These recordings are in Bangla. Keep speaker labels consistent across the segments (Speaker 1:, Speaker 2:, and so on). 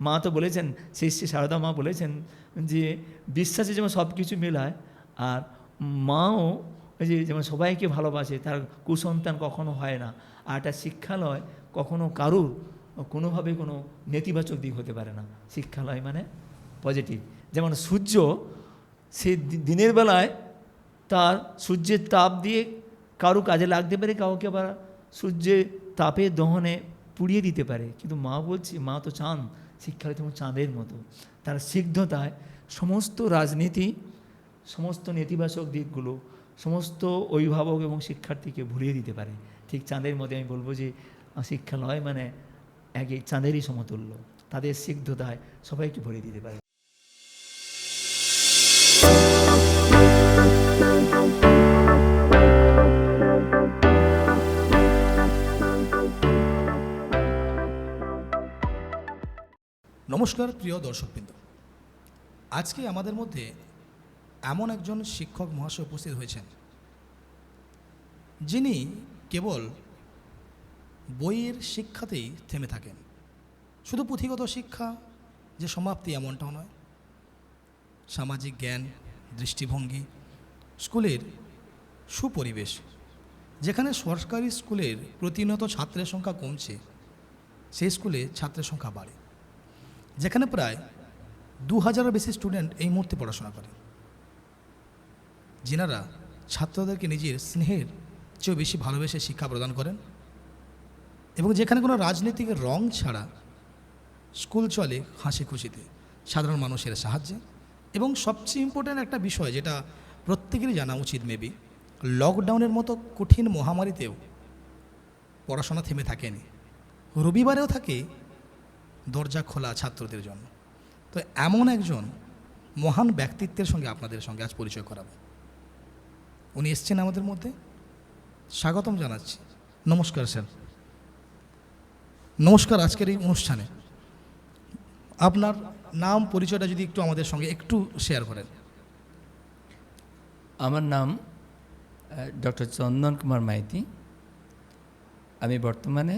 Speaker 1: মা তো বলেছেন, শ্রী শ্রী সারদা মা বলেছেন যে বিশ্বাসে যেমন সব কিছু মেলায়, আর মাও ওই যে যেমন সবাইকে ভালোবাসে, তার কুসন্তান কখনো হয় না। আর একটা শিক্ষালয় কখনো কারুর কোনোভাবে কোনো নেতিবাচক দিক হতে পারে না। শিক্ষালয় মানে পজিটিভ। যেমন সূর্য, সে দিনের বেলায় তার সূর্যের তাপ দিয়ে কারো কাজে লাগতে পারে, কাউকে আবার সূর্যের তাপের দহনে পুড়িয়ে দিতে পারে। কিন্তু মা বলছি, মা তো চাঁদ, শিক্ষালয় তেমন চাঁদের মতো, তার সিদ্ধতায় সমস্ত রাজনীতি, সমস্ত নেতিবাচক দিকগুলো সমস্ত অভিভাবক এবং শিক্ষার্থীকে ভুলিয়ে দিতে পারে। ঠিক চাঁদের মধ্যে আমি বলবো যে শিক্ষালয় মানে এক চাঁদেরই সমতুল্য, তাদের সিদ্ধতায় সবাইকে ভরিয়ে দিতে পারে।
Speaker 2: নমস্কার প্রিয় দর্শকবৃন্দ, আজকে আমাদের মধ্যে এমন একজন শিক্ষক মহাশয় উপস্থিত হয়েছেন যিনি কেবল বইয়ের শিক্ষাতেই থেমে থাকেন। শুধু পুঁথিগত শিক্ষা যে সমাপ্তি এমনটাও নয়, সামাজিক জ্ঞান, দৃষ্টিভঙ্গি, স্কুলের সুপরিবেশ, যেখানে সরকারি স্কুলের প্রতিনিয়ত ছাত্রের সংখ্যা কমছে, সেই স্কুলে ছাত্রের সংখ্যা বাড়ে, যেখানে প্রায় 2000-এর বেশি স্টুডেন্ট এই মুহূর্তে পড়াশোনা করে, যিনারা ছাত্রদেরকে নিজের স্নেহের চেয়েও বেশি ভালোবেসে শিক্ষা প্রদান করেন, এবং যেখানে কোনো রাজনৈতিক রং ছাড়া স্কুল চলে হাসি খুশিতে, সাধারণ মানুষের সাহায্যে। এবং সবচেয়ে ইম্পর্ট্যান্ট একটা বিষয় যেটা প্রত্যেকেরই জানা উচিত, মেবি লকডাউনের মতো কঠিন মহামারীতেও পড়াশোনা থেমে থাকেনি, রবিবারেও থাকে দরজা খোলা ছাত্রদের জন্য। তো এমন একজন মহান ব্যক্তিত্বের সঙ্গে আপনাদের সঙ্গে আজ পরিচয় করাবো। উনি এসছেন আমাদের মধ্যে, স্বাগতম জানাচ্ছি। নমস্কার স্যার। নমস্কার আজকের এই অনুষ্ঠানে। আপনার নাম পরিচয়টা যদি একটু আমাদের সঙ্গে একটু শেয়ার করেন।
Speaker 1: আমার নাম ডক্টর চন্দন কুমার মাইতি। আমি বর্তমানে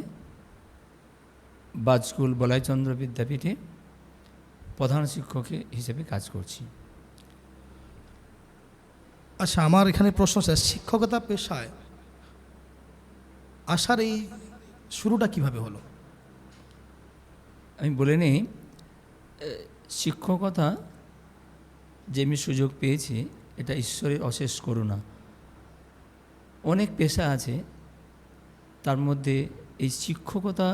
Speaker 1: বাজকুল বলাইচন্দ্র বিদ্যাপীঠে প্রধান শিক্ষক হিসেবে কাজ করছি।
Speaker 2: আচ্ছা, আমার এখানে প্রশ্ন স্যার, শিক্ষকতা পেশায় আসার এই শুরুটা কিভাবে হলো?
Speaker 1: আমি বলে নিই, শিক্ষকতা যে আমি সুযোগ পেয়েছি এটা ঈশ্বরের অশেষ করুণা। অনেক পেশা আছে, তার মধ্যে এই শিক্ষকতা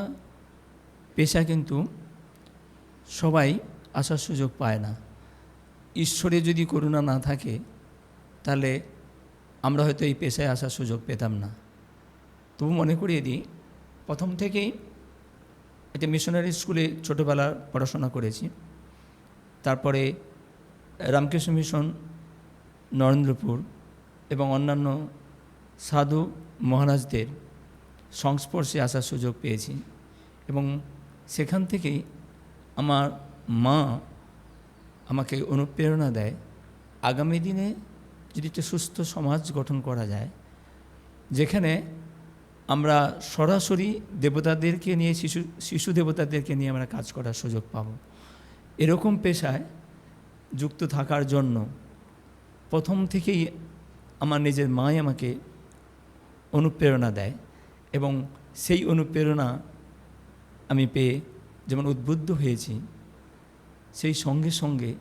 Speaker 1: পেশা কিন্তু সবাই আসার সুযোগ পায় না। ঈশ্বরের যদি করুণা না থাকে তাহলে আমরা হয়তো এই পেশায় আসার সুযোগ পেতাম না। তবু মনে করিয়ে দিই, প্রথম থেকেই একটা মিশনারি স্কুলে ছোটোবেলা পড়াশোনা করেছি। তারপরে রামকৃষ্ণ মিশন নরেন্দ্রপুর এবং অন্যান্য সাধু মহারাজদের সংস্পর্শে আসার সুযোগ পেয়েছি, এবং সেখান থেকেই আমার মা আমাকে অনুপ্রেরণা দেয় আগামী দিনে যদি একটা সুস্থ সমাজ গঠন করা যায়, যেখানে আমরা সরাসরি দেবতাদেরকে নিয়ে শিশু দেবতাদেরকে নিয়ে আমরা কাজ করার সুযোগ পাব। এরকম পেশায় যুক্ত থাকার জন্য প্রথম থেকেই আমার নিজের মাই আমাকে অনুপ্রেরণা দেয়, এবং সেই অনুপ্রেরণা আমি পেয়ে যেমন উদ্বুদ্ধ হয়েছি, সেই সঙ্গে সঙ্গে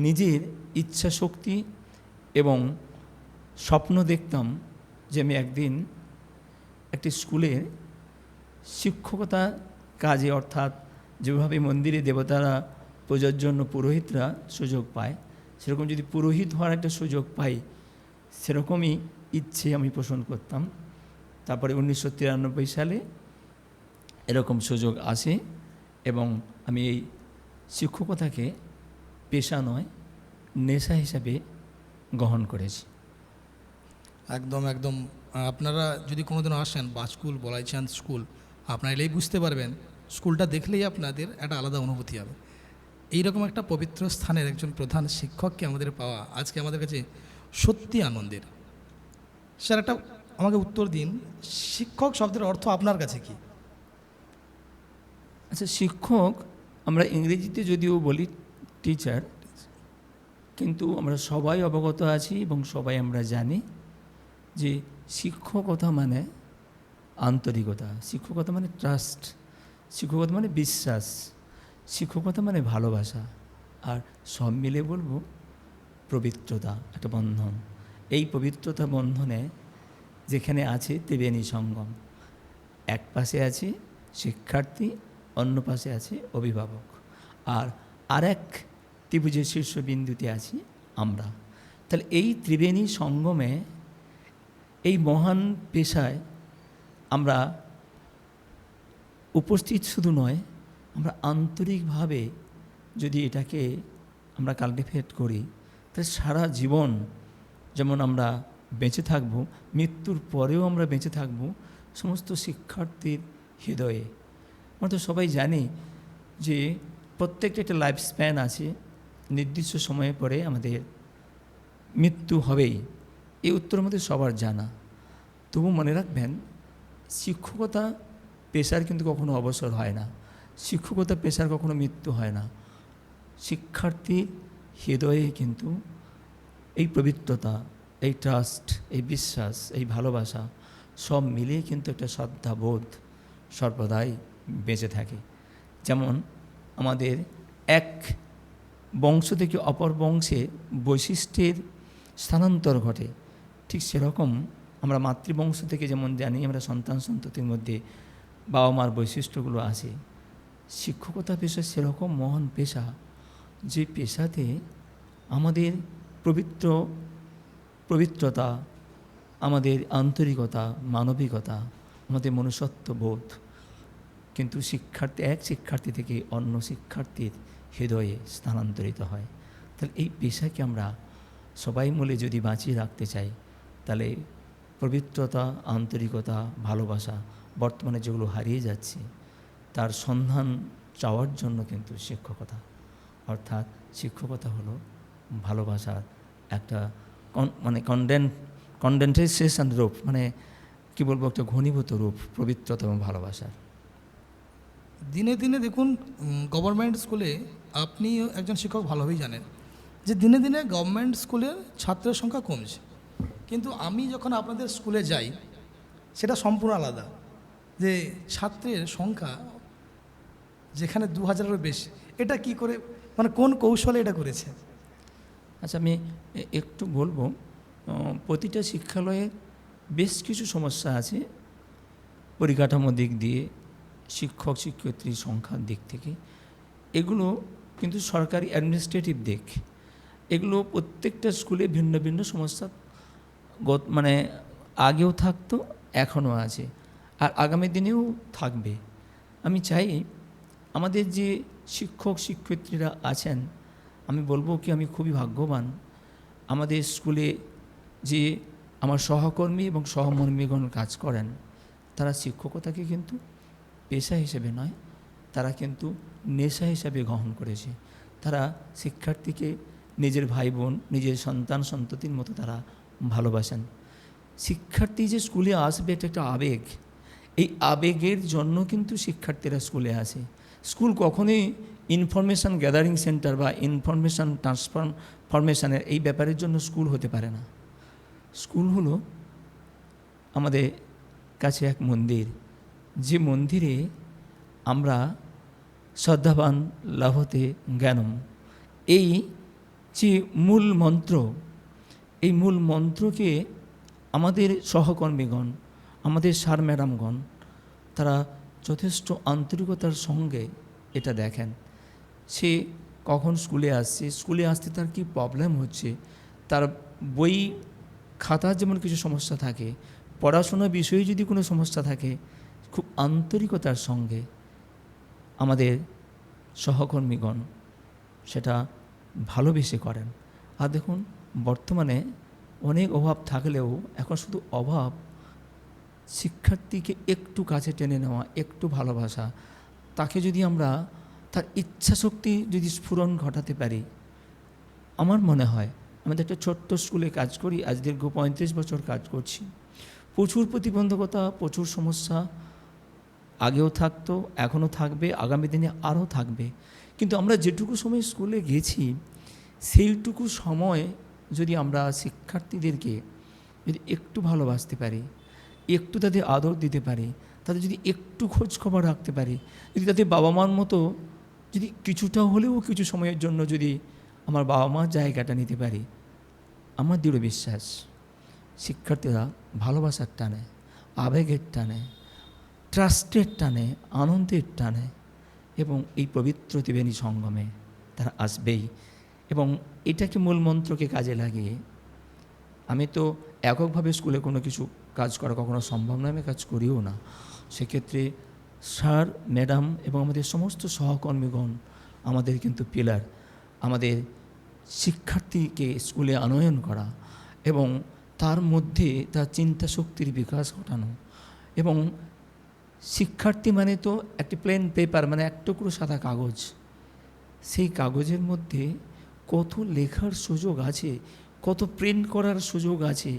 Speaker 1: নিজের ইচ্ছা শক্তি এবং স্বপ্ন দেখতাম যে আমি একদিন একটি স্কুলের শিক্ষকতা কাজে, অর্থাৎ যেভাবে মন্দিরে দেবতারা পূজার জন্য পুরোহিতরা সুযোগ পায়, সেরকম যদি পুরোহিত হওয়ার একটা সুযোগ পাই, সেরকমই ইচ্ছে আমি পোষণ করতাম। তারপরে 1993 সালে এরকম সুযোগ আসে এবং আমি এই শিক্ষকতাকে পেশা নয় নেশা হিসাবে গ্রহণ করেছি।
Speaker 2: একদম একদম। আপনারা যদি কোনোদিনও আসেন বাজকুল বলাইচাঁদ স্কুল, আপনারা এলেই বুঝতে পারবেন, স্কুলটা দেখলেই আপনাদের একটা আলাদা অনুভূতি হবে। এইরকম একটা পবিত্র স্থানের একজন প্রধান শিক্ষককে আমাদের পাওয়া আজকে আমাদের কাছে সত্যি আনন্দের। স্যার, একটা আমাকে উত্তর দিন, শিক্ষক শব্দের অর্থ আপনার কাছে কি?
Speaker 1: আচ্ছা, শিক্ষক আমরা ইংরেজিতে যদিও বলি টিচার, কিন্তু আমরা সবাই অবগত আছি এবং সবাই আমরা জানি যে শিক্ষকতা মানে আন্তরিকতা, শিক্ষকতা মানে ট্রাস্ট, শিক্ষকতা মানে বিশ্বাস, শিক্ষকতা মানে ভালোবাসা, আর সব মিলে বলবো পবিত্রতা, একটা বন্ধন। এই পবিত্রতা বন্ধনে যেখানে আছে ত্রিবেণী সঙ্গম, এক পাশে আছে শিক্ষার্থী, অন্য পাশে আছে অভিভাবক, আর আরেক ত্রিভুজের শীর্ষবিন্দুতে আছি আমরা। তাহলে এই ত্রিবেণী সঙ্গমে এই মহান পেশায় আমরা উপস্থিত শুধু নয়, আমরা আন্তরিকভাবে যদি এটাকে আমরা কাল্টিভেট করি, তাহলে সারা জীবন যেমন আমরা বেঁচে থাকব, মৃত্যুর পরেও আমরা বেঁচে থাকব সমস্ত শিক্ষার্থীর হৃদয়ে। আমরা তো সবাই জানি যে প্রত্যেকটা একটা লাইফ স্প্যান আছে, নির্দিষ্ট সময়ে পরে আমাদের মৃত্যু হবেই, এই উত্তর আমাদের সবার জানা। তবু মনে রাখবেন, শিক্ষকতা পেশার কিন্তু কখনো অবসর হয় না, শিক্ষকতা পেশার কখনো মৃত্যু হয় না। শিক্ষার্থীর হৃদয়ে কিন্তু এই পবিত্রতা, এই ট্রাস্ট, এই বিশ্বাস, এই ভালোবাসা সব মিলিয়ে কিন্তু একটা শ্রদ্ধাবোধ সর্বদাই বেঁচে থাকে। যেমন আমাদের এক বংশ থেকে অপর বংশে বৈশিষ্ট্যের স্থানান্তর ঘটে, ঠিক সেরকম আমরা মাতৃবংশ থেকে যেমন জানি আমরা সন্তান সন্ততির মধ্যে বাবা মার বৈশিষ্ট্যগুলো আছে। শিক্ষকতা পেশা সেরকম মহান পেশা, যে পেশাতে আমাদের পবিত্রতা, আমাদের আন্তরিকতা, মানবিকতা, আমাদের মনুষ্যত্ববোধ কিন্তু এক শিক্ষার্থী থেকে অন্য শিক্ষার্থীর হৃদয়ে স্থানান্তরিত হয়। তাহলে এই পেশাকে আমরা সবাই মিলে যদি বাঁচিয়ে রাখতে চাই, তাহলে পবিত্রতা, আন্তরিকতা, ভালোবাসা বর্তমানে যেগুলো হারিয়ে যাচ্ছে, তার সন্ধান চাওয়ার জন্য কিন্তু শিক্ষকতা, অর্থাৎ শিক্ষকতা হলো ভালোবাসার একটা কনডেনসেশন রূপ, মানে কি বলবো, একটা ঘনীভূত রূপ পবিত্রতা এবং ভালোবাসার।
Speaker 2: দিনে দিনে দেখুন, গভর্নমেন্ট স্কুলে আপনিও একজন শিক্ষক ভালোভাবেই জানেন যে দিনে দিনে গভর্নমেন্ট স্কুলের ছাত্রের সংখ্যা কমছে, কিন্তু আমি যখন আপনাদের স্কুলে যাই সেটা সম্পূর্ণ আলাদা, যে ছাত্রের সংখ্যা যেখানে 2000-এরও বেশি। এটা কি করে, মানে কোন কৌশলে এটা করেছে?
Speaker 1: আচ্ছা, আমি একটু বলবো, প্রতিটা শিক্ষালয়ে বেশ কিছু সমস্যা আছে, পরিকাঠামোর দিক দিয়ে, শিক্ষক শিক্ষয়িত্রীর সংখ্যার দিক থেকে। এগুলো কিন্তু সরকারি অ্যাডমিনিস্ট্রেটিভ দিক, এগুলো প্রত্যেকটা স্কুলে ভিন্ন ভিন্ন সমস্যা মানে আগেও থাকতো, এখনও আছে, আর আগামী দিনেও থাকবে। আমি চাই আমাদের যে শিক্ষক শিক্ষয়িত্রীরা আছেন, আমি বলবো কি আমি খুবই ভাগ্যবান। আমাদের স্কুলে যে আমার সহকর্মী এবং সহমর্মীগণ কাজ করেন, তারা শিক্ষকতাকে কিন্তু পেশা হিসেবে নয়, তারা কিন্তু নেশা হিসাবে গ্রহণ করেছে। তারা শিক্ষার্থীকে নিজের ভাই বোন, নিজের সন্তান সন্ততির মতো তারা ভালোবাসেন। শিক্ষার্থী যে স্কুলে আসবে, এটা একটা আবেগ, এই আবেগের জন্য কিন্তু শিক্ষার্থীরা স্কুলে আসে। স্কুল কখনোই ইনফরমেশান গ্যাদারিং সেন্টার বা ইনফরমেশান ট্রান্সফরমেশানের এই ব্যাপারের জন্য স্কুল হতে পারে না। স্কুল হলো আমাদের কাছে এক মন্দির, যে মন্দিরে আমরা শ্রদ্ধাবান লাভতে জ্ঞানম, এই যে মূল মন্ত্র, এই মূল মন্ত্রকে আমাদের সহকর্মীগণ, আমাদের স্যার ম্যাডামগণ, তারা যথেষ্ট আন্তরিকতার সঙ্গে এটা দেখেন। সে কখন স্কুলে আসছে, স্কুলে আসতে তার কী প্রবলেম হচ্ছে, তার বই খাতার যেমন কিছু সমস্যা থাকে, পড়াশোনার বিষয়ে যদি কোনো সমস্যা থাকে, খুব আন্তরিকতার সঙ্গে আমাদের সহকর্মীগণ সেটা ভালোবেসে করেন। আর দেখুন, বর্তমানে অনেক অভাব থাকলেও এখন শুধু অভাব শিক্ষার্থীকে একটু কাছে টেনে নেওয়া, একটু ভালোবাসা, তাকে যদি আমরা তার ইচ্ছাশক্তি যদি স্ফুরণ ঘটাতে পারি, আমার মনে হয় আমাদের একটা ছোট্ট স্কুলে কাজ করি, আজ দীর্ঘ 35 বছর কাজ করছি। প্রচুর প্রতিবন্ধকতা, প্রচুর সমস্যা আগেও থাকতো, এখনও থাকবে, আগামী দিনে আরও থাকবে, কিন্তু আমরা যেটুকু সময় স্কুলে গেছি সেইটুকু সময় যদি আমরা শিক্ষার্থীদেরকে যদি একটু ভালোবাসতে পারি, একটু তাদের আদর দিতে পারি, তাদের যদি একটু খোঁজ খবর রাখতে পারি, যদি তাদের বাবা মার মতো যদি কিছুটা হলেও কিছু সময়ের জন্য যদি আমার বাবা মার জায়গাটা নিতে পারি, আমার দৃঢ় বিশ্বাস শিক্ষার্থীরা ভালোবাসার টানে, আবেগের টানে, ট্রাস্টের টানে, আনন্দের টানে এবং এই পবিত্র ত্রিবেণী সঙ্গমে তারা আসবেই। এবং এটাকে মূল মন্ত্রকে কাজে লাগিয়ে আমি তো এককভাবে স্কুলে কোনো কিছু কাজ করা কখনো সম্ভব নয়, আমি কাজ করিও না। সেক্ষেত্রে স্যার, ম্যাডাম এবং আমাদের সমস্ত সহকর্মীগণ আমাদের কিন্তু পিলার। আমাদের শিক্ষার্থীকে স্কুলে আনয়ন করা এবং তার মধ্যে তার চিন্তা শক্তির বিকাশ ঘটানো। এবং শিক্ষার্থী মানে তো একটি প্লেন পেপার, মানে এক টুকরো সাদা কাগজ। সেই কাগজের মধ্যে কত লেখার সুযোগ আছে, কত প্রিন্ট করার সুযোগ আছে।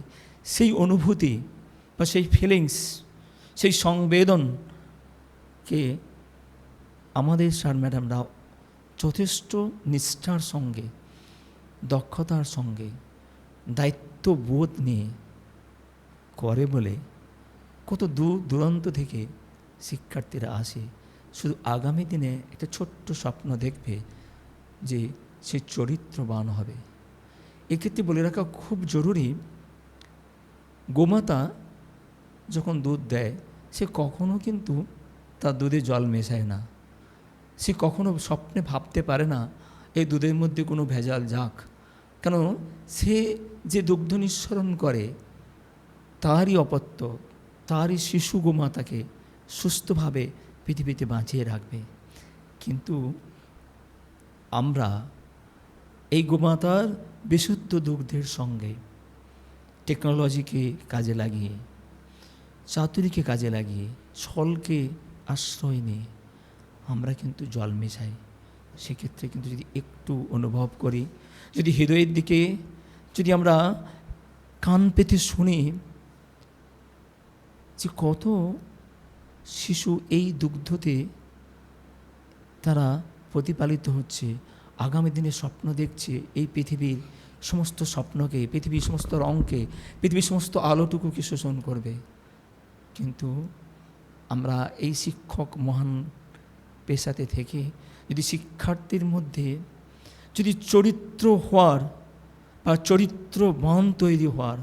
Speaker 1: সেই অনুভূতি বা সেই ফিলিংস, সেই সংবেদনকে আমাদের স্যার ম্যাডামরা যথেষ্ট নিষ্ঠার সঙ্গে, দক্ষতার সঙ্গে, দায়িত্ববোধ নিয়ে করে বলে কত দূর দূরান্ত থেকে শিক্ষার্থীরা আসে শুধু আগামী দিনে একটা ছোট্ট স্বপ্ন দেখবে যে সে চরিত্রবান হবে। এক্ষেত্রে বলে রাখা খুব জরুরি, গোমাতা যখন দুধ দেয় সে কখনো কিন্তু তার দুধে জল মেশায় না। সে কখনো স্বপ্নে ভাবতে পারে না এই দুধের মধ্যে কোনো ভেজাল যাক, কেন সে যে দুগ্ধ নিঃসরণ করে তারই অপত্য, তারই শিশু গোমাতাকে সুস্থভাবে পৃথিবীতে বাঁচিয়ে রাখবে। কিন্তু আমরা এই গোমাতার বিশুদ্ধ দুগ্ধের সঙ্গে টেকনোলজিকে কাজে লাগিয়ে, চাতুরীকে কাজে লাগিয়ে, ছলকে আশ্রয় নিয়ে আমরা কিন্তু জল মেশাই। সেক্ষেত্রে কিন্তু যদি একটু অনুভব করি, যদি হৃদয়ের দিকে যদি আমরা কান পেতে শুনি যে কত শিশু এই দুগ্ধতে তারা প্রতিপালিত হচ্ছে, আগামী দিনে স্বপ্ন দেখছে এই পৃথিবীর সমস্ত স্বপ্নকে, পৃথিবীর সমস্ত রঙকে, পৃথিবীর সমস্ত আলোটুকুকে শোষণ করবে। কিন্তু আমরা এই শিক্ষক মহান পেশাতে থেকে যদি শিক্ষার্থীর মধ্যে যদি চরিত্র হওয়ার বা চরিত্রবান তৈরি হওয়ার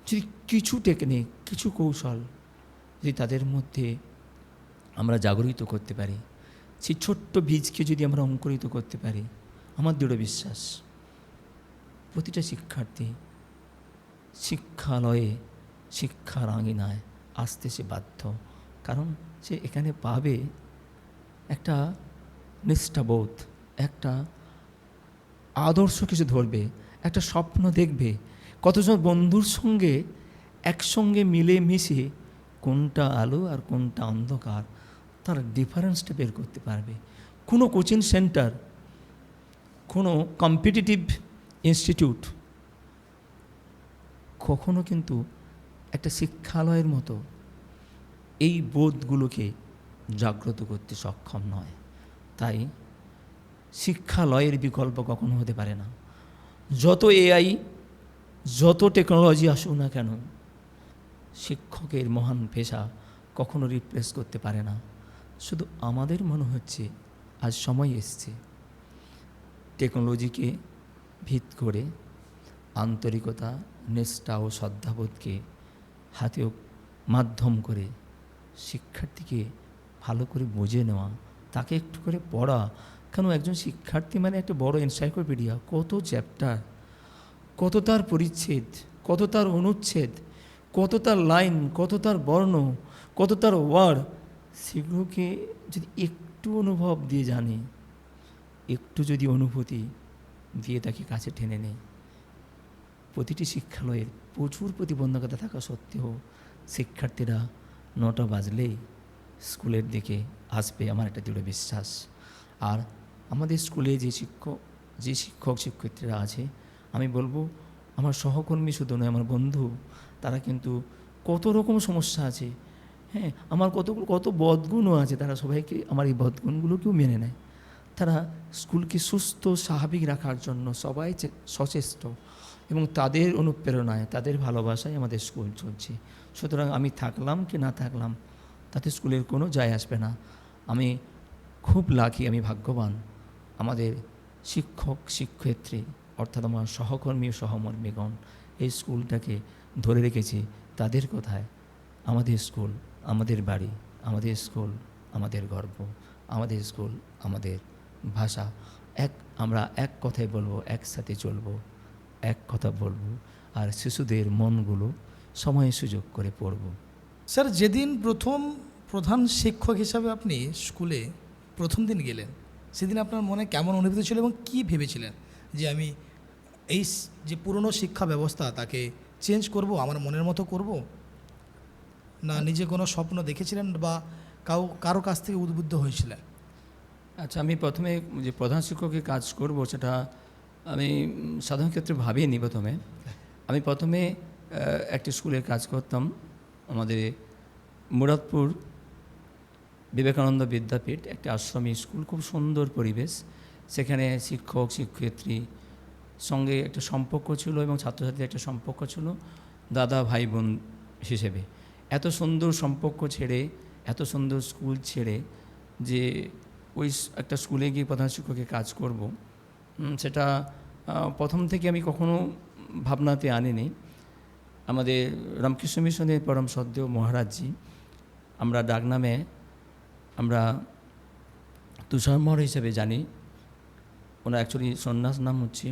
Speaker 1: যদি কিছু টেকনিক, কিছু কৌশল যদি তাদের মধ্যে আমরা জাগরিত করতে পারি, সেই ছোট্ট বীজকে যদি আমরা অঙ্কুরিত করতে পারি, আমার দৃঢ় বিশ্বাস প্রতিটা শিক্ষার্থী শিক্ষালয়ে, শিক্ষার আঙিনায় আসতে সে বাধ্য। কারণ সে এখানে পাবে একটা নিষ্ঠাবোধ, একটা আদর্শ কিছু ধরবে, একটা স্বপ্ন দেখবে। কতজন বন্ধুর সঙ্গে একসঙ্গে মিলে মিশে কোনটা আলো আর কোনটা অন্ধকার তার ডিফারেন্সটা বের করতে পারবে। কোনো কোচিং সেন্টার, কোনো কম্পিটিটিভ ইনস্টিটিউট কখনো কিন্তু একটা শিক্ষালয়ের মতো এই বোধগুলোকে জাগ্রত করতে সক্ষম নয়। তাই শিক্ষালয়ের বিকল্প কখনো হতে পারে না। যত এআই, যত টেকনোলজি আসুক না কেন, শিক্ষকের মহান পেশা কখনো রিপ্লেস করতে পারে না। শুধু আমাদের মনে হচ্ছে আজ সময় এসছে টেকনোলজিকে ভিত করে আন্তরিকতা, নিষ্ঠা ও শ্রদ্ধাবোধকে হাতে মাধ্যম করে শিক্ষার্থীকে ভালো করে বুঝে নেওয়া, তাকে একটু করে পড়া। কেন একজন শিক্ষার্থী মানে একটা বড় এনসাইক্লোপিডিয়া, কত চ্যাপ্টার, কত তার পরিচ্ছেদ, কত তার অনুচ্ছেদ, কত তার লাইন, কত তার বর্ণ, কত তার ওয়ার্ড, সেগুলোকে যদি একটু অনুভব দিয়ে জানে, একটু যদি অনুভূতি দিয়ে তাকে কাছে টেনে নেয়। প্রতিটি শিক্ষালয়ের প্রচুর প্রতিবন্ধকতা থাকা সত্ত্বেও শিক্ষার্থীরা 9টা বাজলেই স্কুলের দিকে আসবে, আমার একটা দৃঢ় বিশ্বাস। আর আমাদের স্কুলে যে শিক্ষক শিক্ষয়িত্রীরা আছে, আমি বলবো আমার সহকর্মী শুধু নয়, আমার বন্ধু, তারা কিন্তু কত রকম সমস্যা আছে, হ্যাঁ, আমার কত বদগুণও আছে, তারা সবাইকে আমার এই বদগুণগুলোকেও মেনে নেয়। তারা স্কুলকে সুস্থ স্বাভাবিক রাখার জন্য সবাই সচেষ্ট, এবং তাদের অনুপ্রেরণায়, তাদের ভালোবাসায় আমাদের স্কুল চলছে। সুতরাং আমি থাকলাম কি না থাকলাম তাতে স্কুলের কোনো যায় আসবে না। আমি খুব লাকি, আমি ভাগ্যবান। আমাদের শিক্ষক শিক্ষয়িত্রী অর্থাৎ আমার সহকর্মী ও সহকর্মীগণ এই স্কুলটাকে ধরে রেখেছে তাদের কথায়। আমাদের স্কুল আমাদের বাড়ি, আমাদের স্কুল আমাদের গর্ব, আমাদের স্কুল আমাদের ভাষা। আমরা এক কথায় বলবো, একসাথে চলবো, এক কথা বলবো, আর শিশুদের মনগুলো সময় সুযোগ করে পড়ব।
Speaker 2: স্যার, যেদিন প্রধান শিক্ষক হিসাবে আপনি স্কুলে প্রথম দিন গেলেন, সেদিন আপনার মনে কেমন অনুভূতি ছিল এবং কী ভেবেছিলেন যে আমি এই যে পুরনো শিক্ষা ব্যবস্থা তাকে চেঞ্জ করব, আমার মনের মতো করব, না নিজে কোনো স্বপ্ন দেখেছিলেন বা কারো কাছ থেকে উদ্বুদ্ধ হয়েছিলেন?
Speaker 1: আচ্ছা, আমি প্রথমে যে প্রধান শিক্ষকের কাজ করব সেটা আমি সাধারণ ক্ষেত্রে ভাবিনি। আমি প্রথমে একটি স্কুলে কাজ করতাম, আমাদের মুরাদপুর বিবেকানন্দ বিদ্যাপীঠ, একটি আশ্রমী স্কুল, খুব সুন্দর পরিবেশ। সেখানে শিক্ষক শিক্ষয়িত্রী সঙ্গে একটা সম্পর্ক ছিল এবং ছাত্রছাত্রীর একটা সম্পর্ক ছিল দাদা ভাই বোন হিসেবে। এত সুন্দর সম্পর্ক ছেড়ে, এত সুন্দর স্কুল ছেড়ে যে ওই একটা স্কুলে গিয়ে প্রধান শিক্ষকের কাজ করব, সেটা প্রথম থেকে আমি কখনো ভাবনাতে আনিনি। আমাদের রামকৃষ্ণ মিশনের পরম শ্রদ্ধেয় মহারাজজি, আমরা ডাকনামে আমরা তুষারমহর হিসেবে জানি, ওনার অ্যাকচুয়ালি সন্ন্যাস নাম হচ্ছে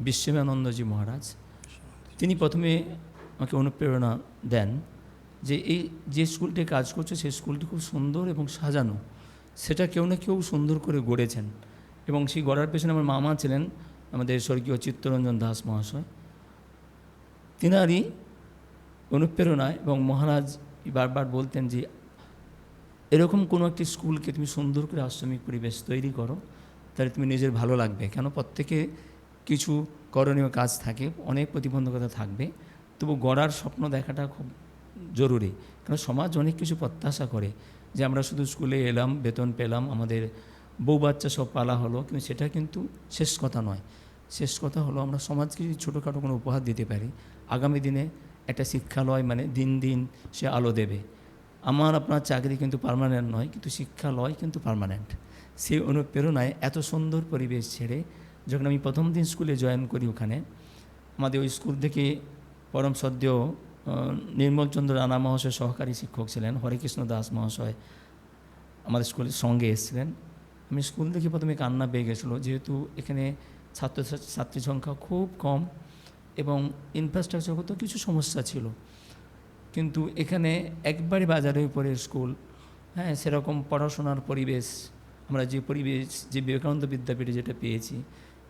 Speaker 1: বিশ্বমানন্দজি মহারাজ। তিনি প্রথমে আমাকে অনুপ্রেরণা দেন যে এই যে স্কুলটি কাজ করছে সেই স্কুলটি খুব সুন্দর এবং সাজানো, সেটা কেউ না কেউ সুন্দর করে গড়েছেন। এবং সেই গড়ার পেছনে আমার মামা ছিলেন, আমাদের স্বর্গীয় চিত্তরঞ্জন দাস মহাশয়। তিনারই অনুপ্রেরণায় এবং মহারাজ বারবার বলতেন যে এরকম কোনো একটি স্কুলকে তুমি সুন্দর করে আশ্রমিক পরিবেশ তৈরি করো, তাহলে তুমি নিজের ভালো লাগবে। কেন, প্রত্যেকে কিছু করণীয় কাজ থাকে, অনেক প্রতিবন্ধকতা থাকবে, তবু গড়ার স্বপ্ন দেখাটা খুব জরুরি। কারণ সমাজ অনেক কিছু প্রত্যাশা করে যে আমরা শুধু স্কুলে এলাম, বেতন পেলাম, আমাদের বউ বাচ্চা সব পালা হলো, কিন্তু সেটা কিন্তু শেষ কথা নয়। শেষ কথা হলো আমরা সমাজকে যদি ছোটোখাটো কোনো উপহার দিতে পারি, আগামী দিনে একটা শিক্ষালয় মানে দিন দিন সে আলো দেবে। আমার আপনার চাকরি কিন্তু পার্মানেন্ট নয়, কিন্তু শিক্ষালয় কিন্তু পার্মানেন্ট। সেই অনুপ্রেরণায় এত সুন্দর পরিবেশ ছেড়ে যখন আমি প্রথম দিন স্কুলে জয়েন করি, ওখানে আমাদের ওই স্কুল থেকে পরম শ্রদ্ধেয় নির্মলচন্দ্র রানা মহাশয় সহকারী শিক্ষক ছিলেন, হরেকৃষ্ণ দাস মহাশয় আমাদের স্কুলের সঙ্গে এসেছিলেন। আমি স্কুল থেকে প্রথমে কান্না পেয়ে গেছিলো, যেহেতু এখানে ছাত্রছাত্রীর সংখ্যা খুব কম এবং ইনফ্রাস্ট্রাকচারগত কিছু সমস্যা ছিল। কিন্তু এখানে একবারে বাজারের উপরে স্কুল, হ্যাঁ, সেরকম পড়াশোনার পরিবেশ আমরা যে পরিবেশ যে বিবেকানন্দ বিদ্যাপীঠে যেটা পেয়েছি,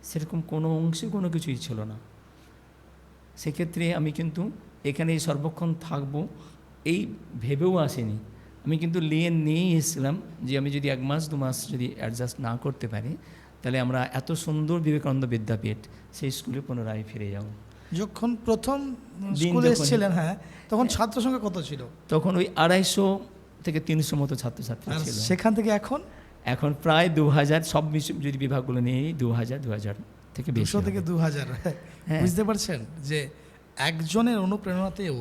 Speaker 1: সেরকম কোনো অংশে কোনো কিছুই ছিল না। সেক্ষেত্রে আমি কিন্তু এখানে সর্বক্ষণ থাকবো এই ভেবেও আসিনি। আমি কিন্তু নিয়েই এসেছিলাম যে আমি যদি 1 মাস 2 মাস যদি অ্যাডজাস্ট না করতে পারি, তাহলে আমরা এত সুন্দর বিবেকানন্দ বিদ্যাপীঠ সেই স্কুলে পুনরায় ফিরে যাব।
Speaker 2: যখন প্রথম স্কুলে এসেছিলেন, হ্যাঁ, তখন ছাত্র সংখ্যা কত ছিল?
Speaker 1: তখন ওই 250 থেকে 300 মতো ছাত্রছাত্রী ছিল।
Speaker 2: সেখান থেকে এখন
Speaker 1: প্রায় 2000, সব যদি বিভাগগুলো নিয়ে 2000 থেকে বেশি,
Speaker 2: 200 থেকে 2000। বুঝতে পারছেন যে একজনের অনুপ্রেরণাতেও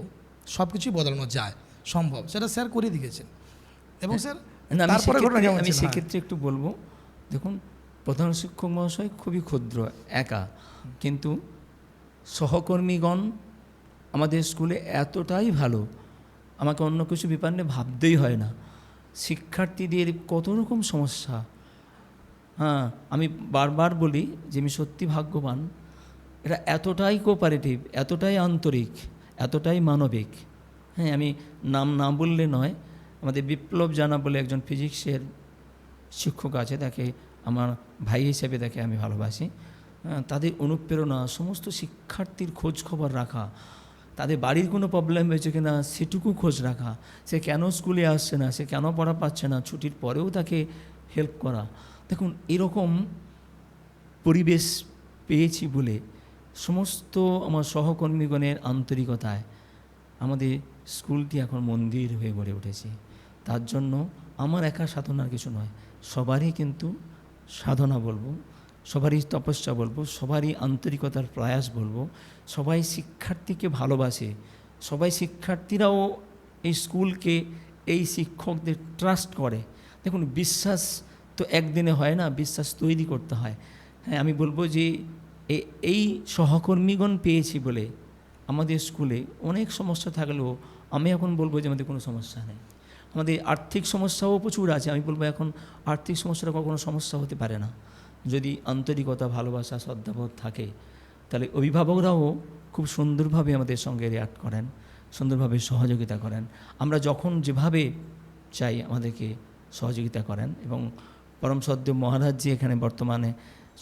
Speaker 2: সব কিছুই বদলানো যায়, সম্ভব, সেটা স্যার করে দিয়েছেন। এবং স্যার
Speaker 1: আমি সেক্ষেত্রে একটু বলবো, দেখুন প্রধান শিক্ষক মহাশয় খুবই ক্ষুদ্র একা, কিন্তু সহকর্মীগণ আমাদের স্কুলে এতটাই ভালো, আমাকে অন্য কিছু ব্যাপার নিয়ে ভাবতেই হয় না। শিক্ষার্থীদের কত রকম সমস্যা, হ্যাঁ, আমি বারবার বলি যে আমি সত্যি ভাগ্যবান, এরা এতটাই কোঅপারেটিভ, এতটাই আন্তরিক, এতটাই মানবিক। হ্যাঁ, আমি নাম না বললে নয়, আমাদের বিপ্লব জানা বলে একজন ফিজিক্সের শিক্ষক আছে, তাকে আমার ভাই হিসেবে তাকে আমি ভালোবাসি। তাদের অনুপ্রেরণা, সমস্ত শিক্ষার্থীর খোঁজ খবর রাখা, তাদের বাড়ির কোনো প্রবলেম হয়েছে কিনা সেটুকু খোঁজ রাখা, সে কেন স্কুলে আসছে না, সে কেন পড়া পাচ্ছে না, ছুটির পরেও তাকে হেল্প করা। দেখুন এরকম পরিবেশ পেয়েছি বলে সমস্ত আমার সহকর্মীগণের আন্তরিকতায় আমাদের স্কুলটি এখন মন্দির হয়ে গড়ে উঠেছে। তার জন্য আমার একা সাধনার কিছু নয়, সবারই কিন্তু সাধনা বলবো, সবারই তপস্যা বলবো, সবারই আন্তরিকতার প্রয়াস বলবো। সবাই শিক্ষার্থীকে ভালোবাসে, সবাই শিক্ষার্থীরাও এই স্কুলকে, এই শিক্ষকদের ট্রাস্ট করে। দেখুন, বিশ্বাস তো একদিনে হয় না, বিশ্বাস তৈরি করতে হয়। হ্যাঁ, আমি বলবো যে এই সহকর্মীগণ পেয়েছি বলে আমাদের স্কুলে অনেক সমস্যা থাকলেও আমি এখন বলবো যে আমাদের কোনো সমস্যা নেই। আমাদের আর্থিক সমস্যাও প্রচুর আছে, আমি বলবো এখন আর্থিক সমস্যাটা কখনো সমস্যা হতে পারে না। যদি আন্তরিকতা, ভালোবাসা, শ্রদ্ধাবোধ থাকে, তাহলে অভিভাবকরাও খুব সুন্দরভাবে আমাদের সঙ্গে রিঅ্যাক্ট করেন, সুন্দরভাবে সহযোগিতা করেন। আমরা যখন যেভাবে চাই আমাদেরকে সহযোগিতা করেন। এবং পরম শ্রদ্ধেয় মহারাজজি এখানে বর্তমানে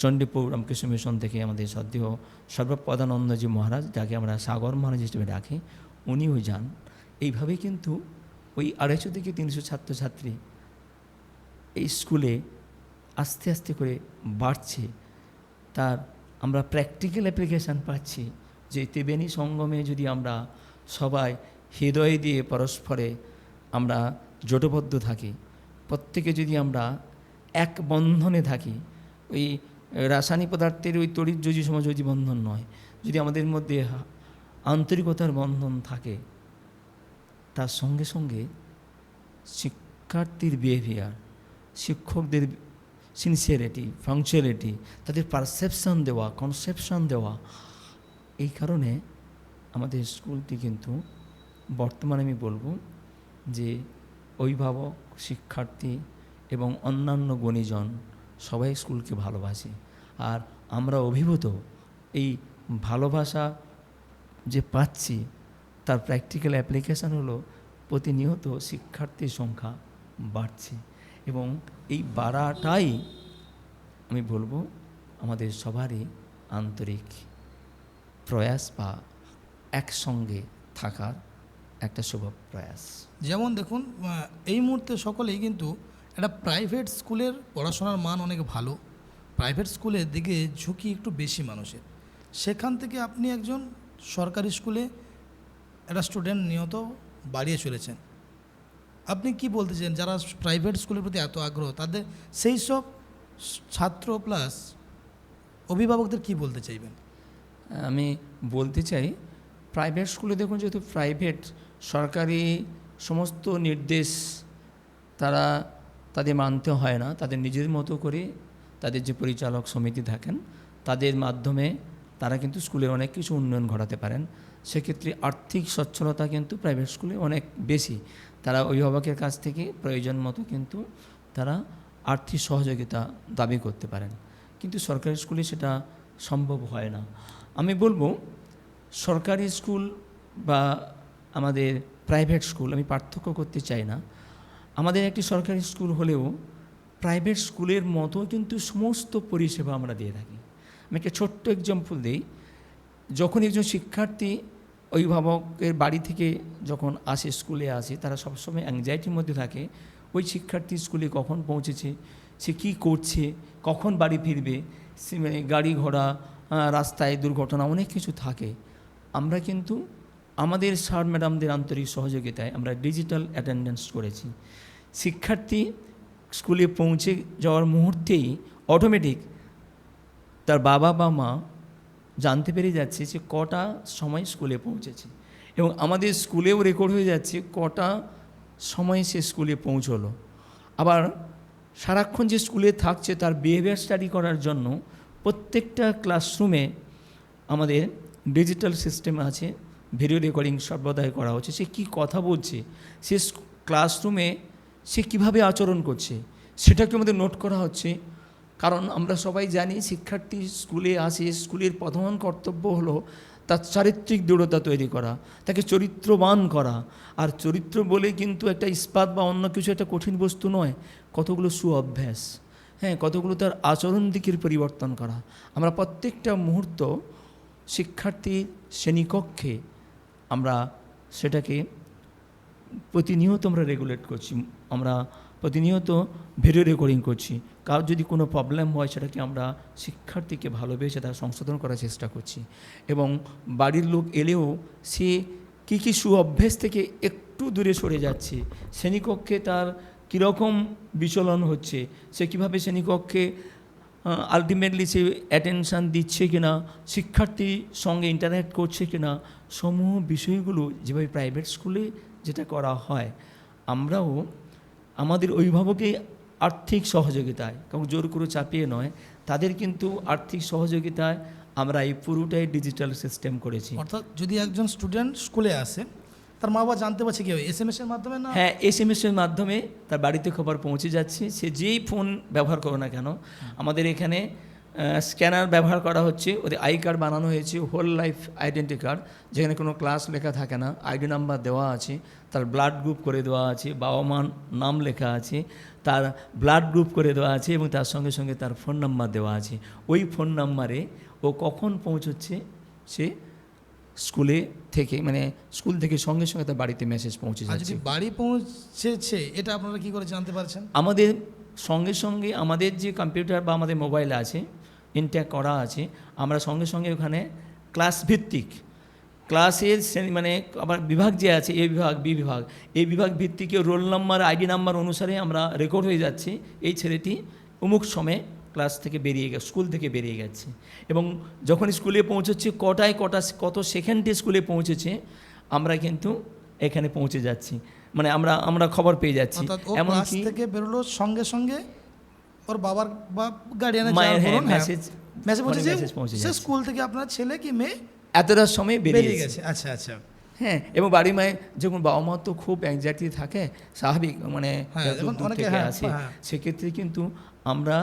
Speaker 1: চণ্ডীপুর রামকৃষ্ণ মিশন থেকে আমাদের শ্রদ্ধেয় সর্বপ্রদানন্দজি মহারাজ, যাকে আমরা সাগর মহারাজ হিসেবে ডাকি, উনিও যান। এইভাবে কিন্তু ওই 250 থেকে 300 ছাত্রছাত্রী এই স্কুলে আস্তে আস্তে করে বাড়ছে। তার আমরা প্র্যাকটিক্যাল অ্যাপ্লিকেশান পাচ্ছি যে ত্রিবেণী সঙ্গমে যদি আমরা সবাই হৃদয় দিয়ে পরস্পরে আমরা জোটবদ্ধ থাকি, প্রত্যেকে যদি আমরা এক বন্ধনে থাকি, ওই রাসায়নিক পদার্থের ওই তড়িৎযোজী সমযোজী বন্ধন নয়, যদি আমাদের মধ্যে আন্তরিকতার বন্ধন থাকে, তার সঙ্গে সঙ্গে শিক্ষার্থীর বিহেভিয়ার, শিক্ষকদের সিনসিয়ারিটি, ফাংচুয়ালিটি, তাদের পারসেপশন দেওয়া, কনসেপশন দেওয়া, এই কারণে আমাদের স্কুলটি কিন্তু বর্তমানে আমি বলবো যে অভিভাবক, শিক্ষার্থী এবং অন্যান্য গুণীজন সবাই স্কুলকে ভালোবাসে। আর আমরা অভিভূত এই ভালোবাসা যে পাচ্ছি, তার প্র্যাকটিক্যাল অ্যাপ্লিকেশান হলো প্রতিনিয়ত শিক্ষার্থীর সংখ্যা বাড়ছে। এবং এই বাড়াটাই আমি বলবো আমাদের সবারই আন্তরিক প্রয়াস বা একসঙ্গে থাকার একটা শুভ প্রয়াস।
Speaker 2: যেমন দেখুন, এই মুহূর্তে সকলেই কিন্তু একটা প্রাইভেট স্কুলের পড়াশোনার মান অনেক ভালো, প্রাইভেট স্কুলের দিকে ঝুঁকি একটু বেশি মানুষের। সেখান থেকে আপনি একজন সরকারি স্কুলে একটা স্টুডেন্ট নিয়ত বাড়িয়ে চলেছেন। আপনি কি বলতে চান যারা প্রাইভেট স্কুলের প্রতি এত আগ্রহ, তাদের সেই সব ছাত্র প্লাস অভিভাবকদের কি বলতে চাইবেন?
Speaker 1: আমি বলতে চাই, প্রাইভেট স্কুলে দেখুন, যেহেতু প্রাইভেট, সরকারি সমস্ত নির্দেশ তারা তাদের মানতে হয় না, তাদের নিজের মতো করে তাদের যে পরিচালক সমিতি থাকেন তাদের মাধ্যমে তারা কিন্তু স্কুলের অনেক কিছু উন্নয়ন ঘটাতে পারেন। সেক্ষেত্রে আর্থিক সচ্ছলতা কিন্তু প্রাইভেট স্কুলে অনেক বেশি। তারা অভিভাবকের কাছ থেকে প্রয়োজন মতো কিন্তু তারা আর্থিক সহযোগিতা দাবি করতে পারেন, কিন্তু সরকারি স্কুলে সেটা সম্ভব হয় না। আমি বলবো সরকারি স্কুল বা আমাদের প্রাইভেট স্কুল আমি পার্থক্য করতে চাই না। আমাদের একটি সরকারি স্কুল হলেও প্রাইভেট স্কুলের মতো কিন্তু সমস্ত পরিষেবা আমরা দিয়ে থাকি। আমি একটা ছোট্ট এক্সাম্পল দিই। যখন একজন শিক্ষার্থী অভিভাবকের বাড়ি থেকে যখন আসে, স্কুলে আসে, তারা সবসময় অ্যাংজাইটির মধ্যে থাকে, ওই শিক্ষার্থী স্কুলে কখন পৌঁছেছে, সে কী করছে, কখন বাড়ি ফিরবে, সে মানে গাড়ি ঘোড়া, রাস্তায় দুর্ঘটনা, অনেক কিছু থাকে। আমরা কিন্তু আমাদের স্যার ম্যাডামদের আন্তরিক সহযোগিতায় আমরা ডিজিটাল অ্যাটেন্ডেন্স করেছি। শিক্ষার্থী স্কুলে পৌঁছে যাওয়ার মুহূর্তেই অটোমেটিক তার বাবা বা মা জানতে পেরে যাচ্ছে যে কটা সময় স্কুলে পৌঁছেছে, এবং আমাদের স্কুলেও রেকর্ড হয়ে যাচ্ছে কটা সময় সে স্কুলে পৌঁছলো। আবার সারাক্ষণ যে স্কুলে থাকছে তার বিহেভিয়ার স্টাডি করার জন্য প্রত্যেকটা ক্লাসরুমে আমাদের ডিজিটাল সিস্টেম আছে, ভিডিও রেকর্ডিং সর্বদাই করা হচ্ছে। সে কী কথা বলছে, সে ক্লাসরুমে সে কীভাবে আচরণ করছে, সেটাকে আমাদের নোট করা হচ্ছে। কারণ আমরা সবাই জানি শিক্ষার্থী স্কুলে আসে, স্কুলের প্রধান কর্তব্য হলো তার চারিত্রিক দৃঢ়তা তৈরি করা, তাকে চরিত্রবান করা। আর চরিত্র বলে কিন্তু একটা ইস্পাত বা অন্য কিছু একটা কঠিন বস্তু নয়, কতগুলো সুঅভ্যাস, হ্যাঁ, কতগুলো তার আচরণ দিকের পরিবর্তন করা। আমরা প্রত্যেকটা মুহূর্ত শিক্ষার্থীর শ্রেণীকক্ষে আমরা সেটাকে প্রতিনিয়ত আমরা রেগুলেট করছি, আমরা প্রতিনিয়ত ভিডিও রেকর্ডিং করছি। কারোর যদি কোনো প্রবলেম হয় সেটাকে আমরা শিক্ষার্থীকে ভালোবেসে তার সংশোধন করার চেষ্টা করছি। এবং বাড়ির লোক এলেও সে কী কী সুঅভ্যাস থেকে একটু দূরে সরে যাচ্ছে, শ্রেণীকক্ষে তার কীরকম বিচলন হচ্ছে, সে কীভাবে শ্রেণীকক্ষে আলটিমেটলি সে অ্যাটেনশান দিচ্ছে কিনা, শিক্ষার্থীর সঙ্গে ইন্টারঅ্যাক্ট করছে কিনা, সমূহ বিষয়গুলো যেভাবে প্রাইভেট স্কুলে যেটা করা হয়, আমরাও আমাদের অভিভাবকে আর্থিক সহযোগিতায়, কারণ জোর করে চাপিয়ে নয়, তাদের কিন্তু আর্থিক সহযোগিতায় আমরা এই পুরোটাই ডিজিটাল সিস্টেম করেছি।
Speaker 2: অর্থাৎ যদি একজন স্টুডেন্ট স্কুলে আসে, তার মা বাবা জানতে পারছে কীভাবে? SMS এর মাধ্যমে না?
Speaker 1: হ্যাঁ, SMS-এর মাধ্যমে তার বাড়িতে খবর পৌঁছে যাচ্ছে। সে যেই ফোন ব্যবহার করো না কেন, আমাদের এখানে স্ক্যানার ব্যবহার করা হচ্ছে, ওদের আই কার্ড বানানো হয়েছে, হোল লাইফ আইডেন্টি কার্ড, যেখানে কোনো ক্লাস লেখা থাকে না, আইডি নাম্বার দেওয়া আছে, তার ব্লাড গ্রুপ করে দেওয়া আছে, বাবা মার নাম লেখা আছে, তার ব্লাড গ্রুপ করে দেওয়া আছে এবং তার সঙ্গে সঙ্গে তার ফোন নাম্বার দেওয়া আছে। ওই ফোন নাম্বারে ও কখন পৌঁছচ্ছে সে স্কুলে থেকে, মানে স্কুল থেকে সঙ্গে সঙ্গে তার বাড়িতে মেসেজ পৌঁছে
Speaker 2: আর
Speaker 1: যাচ্ছে।
Speaker 2: যদি বাড়ি পৌঁছেছে, এটা আপনারা কি করে জানতে পারছেন?
Speaker 1: আমাদের সঙ্গে সঙ্গে আমাদের যে কম্পিউটার বা আমাদের মোবাইল আছে, ইনট্যাক করা আছে, আমরা সঙ্গে সঙ্গে ওখানে ক্লাস ভিত্তিক, ক্লাসের মানে আবার বিভাগ যে আছে, এ বিভাগ, বি বিভাগ, এই বিভাগ ভিত্তিক রোল নাম্বার, আইডি নাম্বার অনুসারে আমরা রেকর্ড হয়ে যাচ্ছি এই ছেলেটি অমুক সময়ে ক্লাস থেকে বেরিয়ে গেছে, স্কুল থেকে বেরিয়ে গেছে, এবং যখন স্কুলে পৌঁছচ্ছে কত সেকেন্ডে স্কুলে পৌঁছেছে, আমরা কিন্তু এখানে পৌঁছে যাচ্ছি, মানে আমরা খবর পেয়ে যাচ্ছি।
Speaker 2: এমনকি থেকে বেরোলো সঙ্গে সঙ্গে ওর বাবার বা গার্ডিয়ানের
Speaker 1: মায়ের
Speaker 2: মেসেজ পৌঁছে
Speaker 1: যাচ্ছে,
Speaker 2: স্কুল থেকে আপনার ছেলে কি মেয়ে
Speaker 1: এতটার সময় বেরিয়ে গেছে।
Speaker 2: আচ্ছা আচ্ছা।
Speaker 1: হ্যাঁ, এবং বাড়ি মায়ের যখন বাবা মা তো খুব অ্যাংজাইটি থাকে, স্বাভাবিক, মানে দূর থেকে আসে, সেক্ষেত্রে কিন্তু আমরা